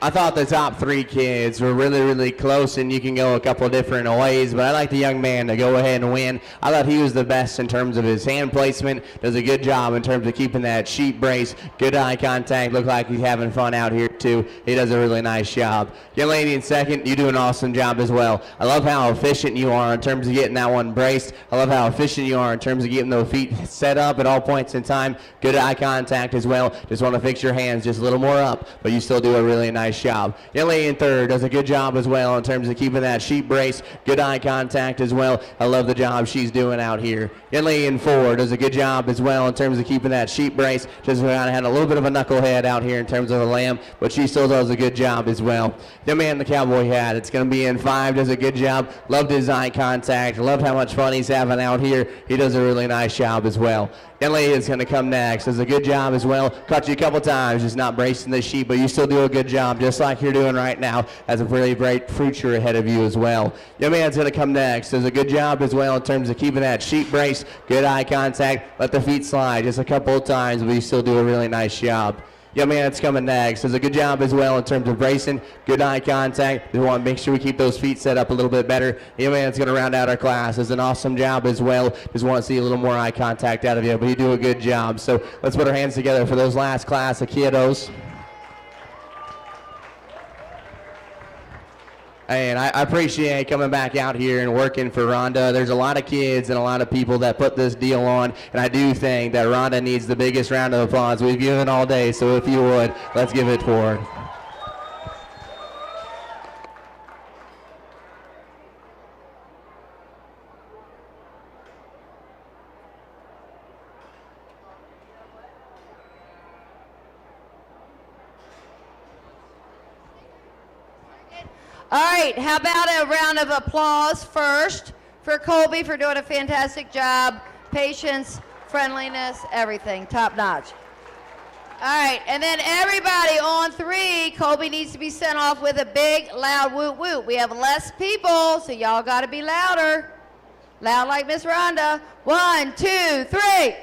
I thought the top 3 kids were really, really close, and you can go a couple different ways, but I like the young man to go ahead and win. I thought he was the best in terms of his hand placement, does a good job in terms of keeping that sheep brace, good eye contact, look like he's having fun out here too. He does a really nice job. Young lady in second, you do an awesome job as well. I love how efficient you are in terms of getting that one braced. I love how efficient you are in terms of getting those feet set up at all points in time. Good eye contact as well. Just want to fix your hands just a little more up, but you still do a really nice nice job. Young lady in third does a good job as well in terms of keeping that sheep brace, good eye contact as well. I love the job she's doing out here. Young lady in four does a good job as well in terms of keeping that sheep brace. Just kind of had a little bit of a knucklehead out here in terms of the lamb, but she still does a good job as well. Young man in the cowboy hat, it's going to be in five, does a good job. Loved his eye contact, loved how much fun he's having out here. He does a really nice job as well. Young lady is going to come next, does a good job as well. Caught you a couple times, just not bracing the sheep, but you still do a good job, just like you're doing right now. Has a really great future ahead of you as well. Young man's going to come next, does a good job as well in terms of keeping that sheep brace, good eye contact, let the feet slide just a couple of times, but you still do a really nice job. Young man that's coming next does a good job as well in terms of bracing, good eye contact. We want to make sure we keep those feet set up a little bit better. Young man that's going to round out our class does an awesome job as well. Just want to see a little more eye contact out of you, but you do a good job. So let's put our hands together for those last class of kiddos. And I appreciate coming back out here and working for Rhonda. There's a lot of kids and a lot of people that put this deal on, and I do think that Rhonda needs the biggest round of applause we've given all day, so if you would, let's give it for her. All right, how about a round of applause first for Colby for doing a fantastic job. Patience, friendliness, everything, top notch. All right, and then everybody on three, Colby needs to be sent off with a big, loud woot woot. We have less people, so y'all got to be louder. Loud like Miss Rhonda. 1, 2, 3.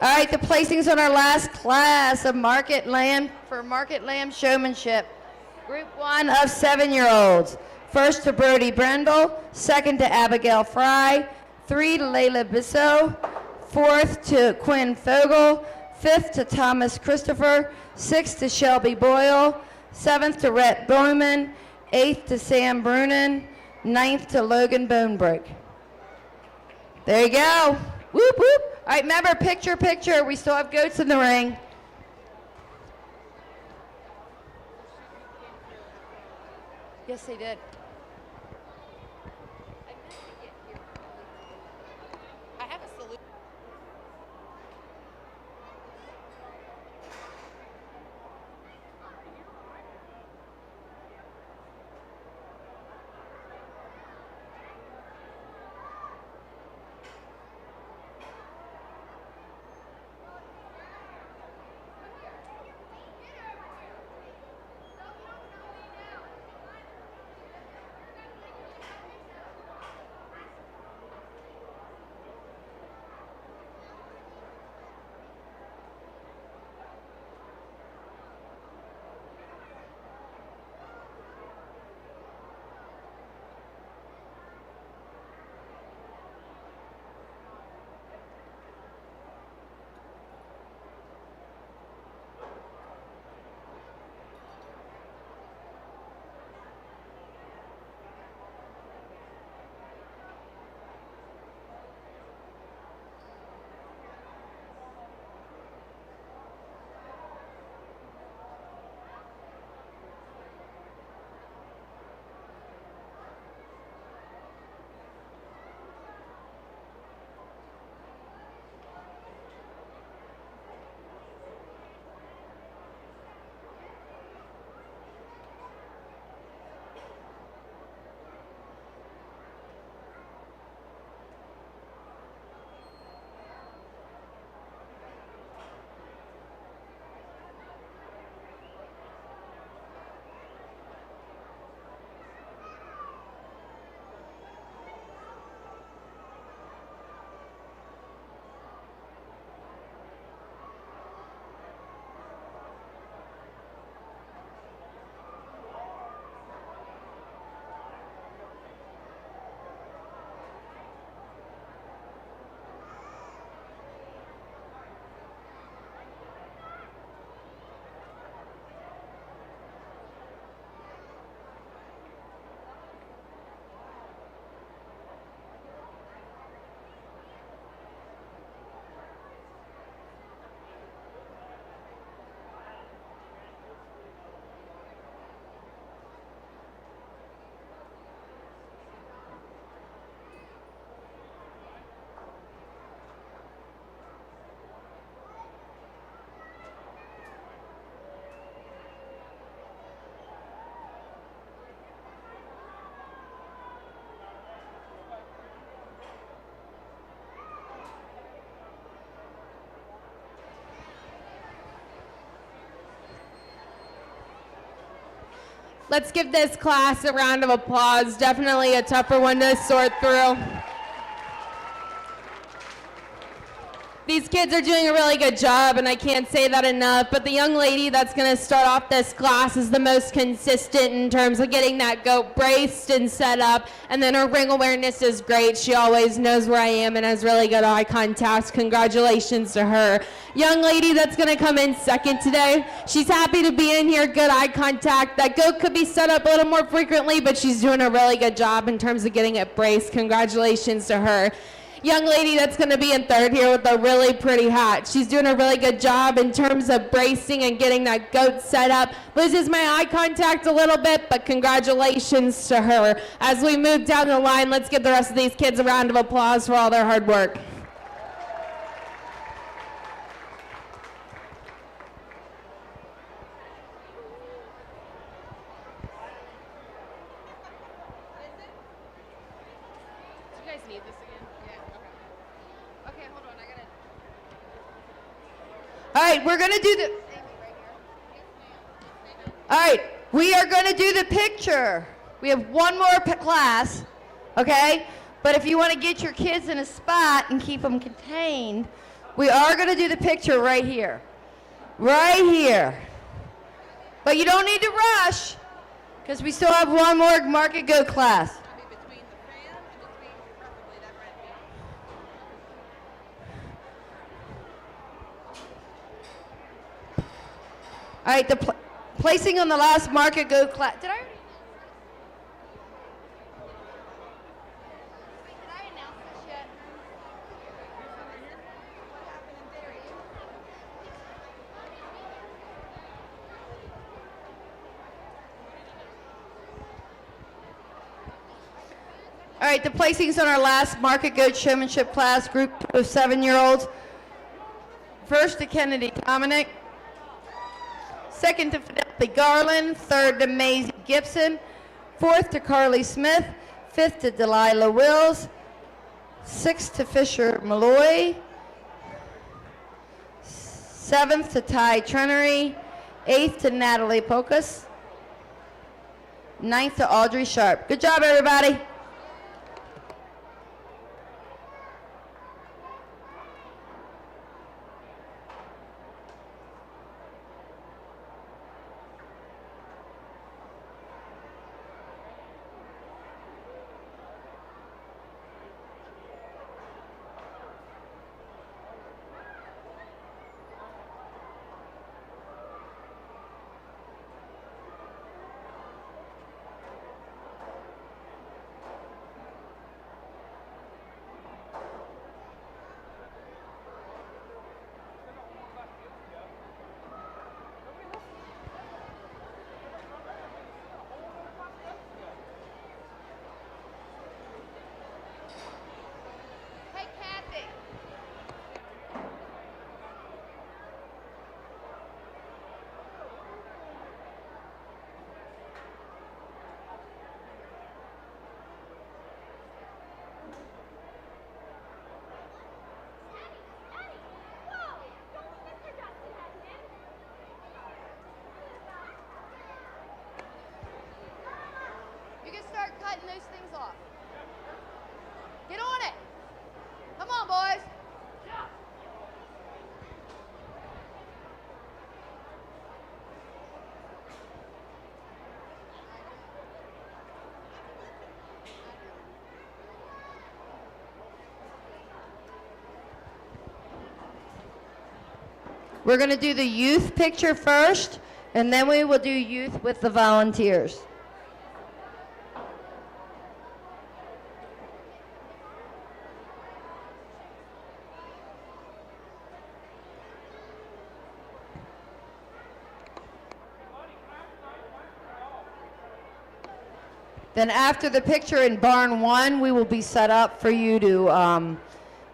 All right, the placings on our last class of Market Lamb Showmanship. Group 1 of 7-year-olds. First to Brody Brendel, second to Abigail Fry, 3 to Layla Bissot, 4th to Quinn Fogel, 5th to Thomas Christopher, 6th to Shelby Boyle, 7th to Rhett Bowman, 8th to Sam Brunin, 9th to Logan Bonebrick. There you go. Whoop, whoop. All right, remember, picture, picture. We still have goats in the ring. Yes, they did. I have a salute. Let's give this class a round of applause. Definitely a tougher one to sort through. These kids are doing a really good job, and I can't say that enough, but the young lady that's going to start off this class is the most consistent in terms of getting that goat braced and set up, and then her ring awareness is great. She always knows where I am and has really good eye contact. Congratulations to her. Young lady that's going to come in second today, she's happy to be in here, good eye contact. That goat could be set up a little more frequently, but she's doing a really good job in terms of getting it braced. Congratulations to her. Young lady that's going to be in third here with a really pretty hat. She's doing a really good job in terms of bracing and getting that goat set up. Loses my eye contact a little bit, but congratulations to her. As we move down the line, let's give the rest of these kids a round of applause for all their hard work. Do you guys need this again? Yeah. Okay, hold on. I gotta. All right, we're going to do the... All right, we are going to do the picture. We have one more class, okay? But if you want to get your kids in a spot and keep them contained, we are going to do the picture right here. Right here. But you don't need to rush, because we still have one more Market Go class. All right, the placing on the last Market Go class. Did I already? Did I announce this yet? All right, the placings on our last Market Go Showmanship class, group of 7-year-olds. First to Kennedy Dominic. Second to Fidelity Garland. Third to Maisie Gibson. Fourth to Carly Smith. Fifth to Delilah Wills. Sixth to Fisher Malloy. Seventh to Ty Trenery. Eighth to Natalie Pocas. Ninth to Audrey Sharp. Good job, everybody. Hey, Kathy. You can start cutting those things off. Get on it. Come on, boys. We're going to do the youth picture first, and then we will do youth with the volunteers. Then after the picture in barn 1, we will be set up for you to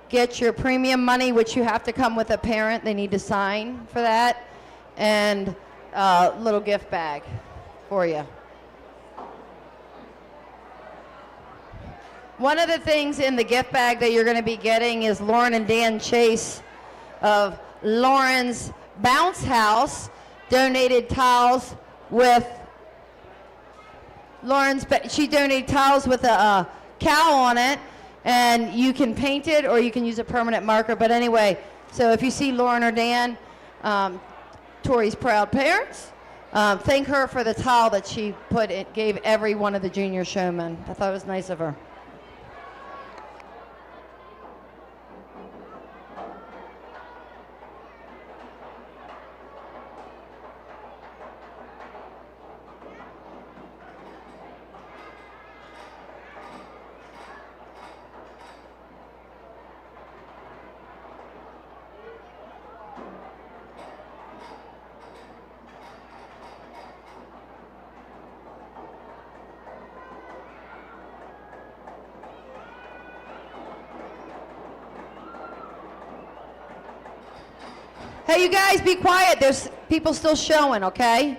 get your premium money, which you have to come with a parent. They need to sign for that, and a little gift bag for you. One of the things in the gift bag that you're going to be getting is Lauren and Dan Chase of Lauren's Bounce House donated tiles with she donated towels with a cow on it, and you can paint it or you can use a permanent marker. But anyway, so if you see Lauren or Dan, Tori's proud parents, thank her for the towel that she gave every one of the junior showmen. I thought it was nice of her. Hey, you guys, be quiet. There's people still showing, okay?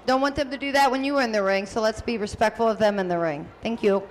Don't want them to do that when you were in the ring, so let's be respectful of them in the ring. Thank you.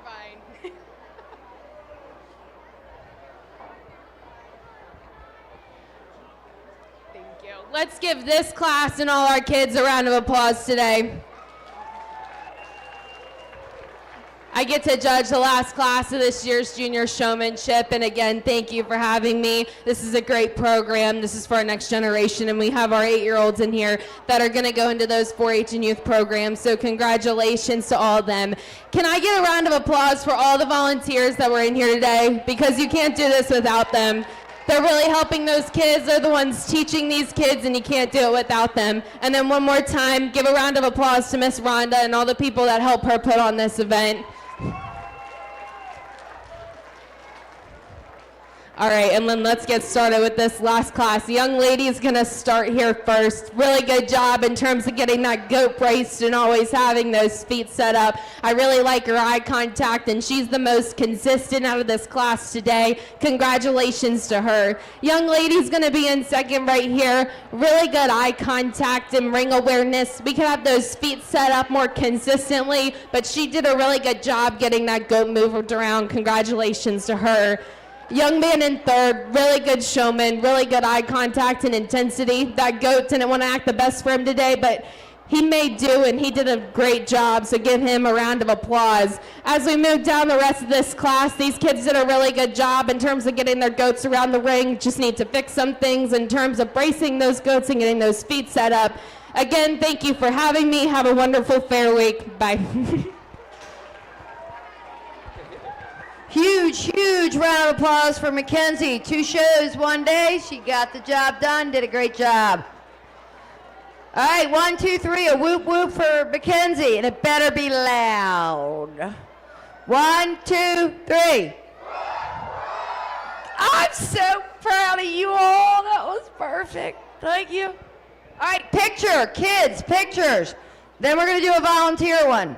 fine. Thank you. Let's give this class and all our kids a round of applause today. I get to judge the last class of this year's Junior Showmanship, and again, thank you for having me. This is a great program. This is for our next generation, and we have our 8-year-olds in here that are going to go into those 4-H and youth programs, so congratulations to all of them. Can I get a round of applause for all the volunteers that were in here today? Because you can't do this without them. They're really helping those kids. They're the ones teaching these kids, and you can't do it without them. And then one more time, give a round of applause to Miss Rhonda and all the people that help her put on this event. All right, and then let's get started with this last class. The young lady is gonna start here first. Really good job in terms of getting that goat braced and always having those feet set up. I really like her eye contact, and she's the most consistent out of this class today. Congratulations to her. Young lady's gonna be in second right here. Really good eye contact and ring awareness. We could have those feet set up more consistently, but she did a really good job getting that goat moved around. Congratulations to her. Young man in third, really good showman, really good eye contact and intensity. That goat didn't want to act the best for him today, but he made do and he did a great job, so give him a round of applause. As we move down the rest of this class, these kids did a really good job in terms of getting their goats around the ring. Just need to fix some things in terms of bracing those goats and getting those feet set up. Again, thank you for having me. Have a wonderful fair week. Bye. Huge round of applause for Mackenzie. 2 shows, 1 day. She got the job done, did a great job. All right, 1, 2, 3, a whoop whoop for Mackenzie, and it better be loud. 1, 2, 3. I'm so proud of you all. That was perfect. Thank you. All right, picture, kids, pictures. Then we're going to do a volunteer one.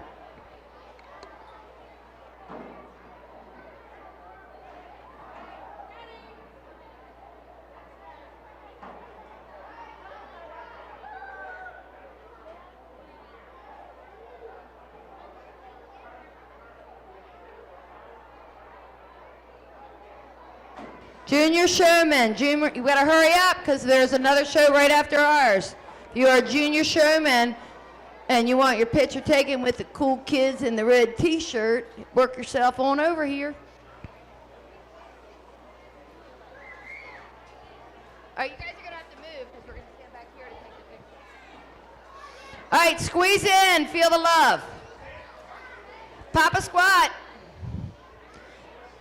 Junior showman, junior, you gotta hurry up because there's another show right after ours. If you are a junior showman and you want your picture taken with the cool kids in the red t-shirt, work yourself on over here. All right, you guys are gonna have to move because we're gonna stand back here to take the picture. All right, squeeze in, feel the love. Pop a squat.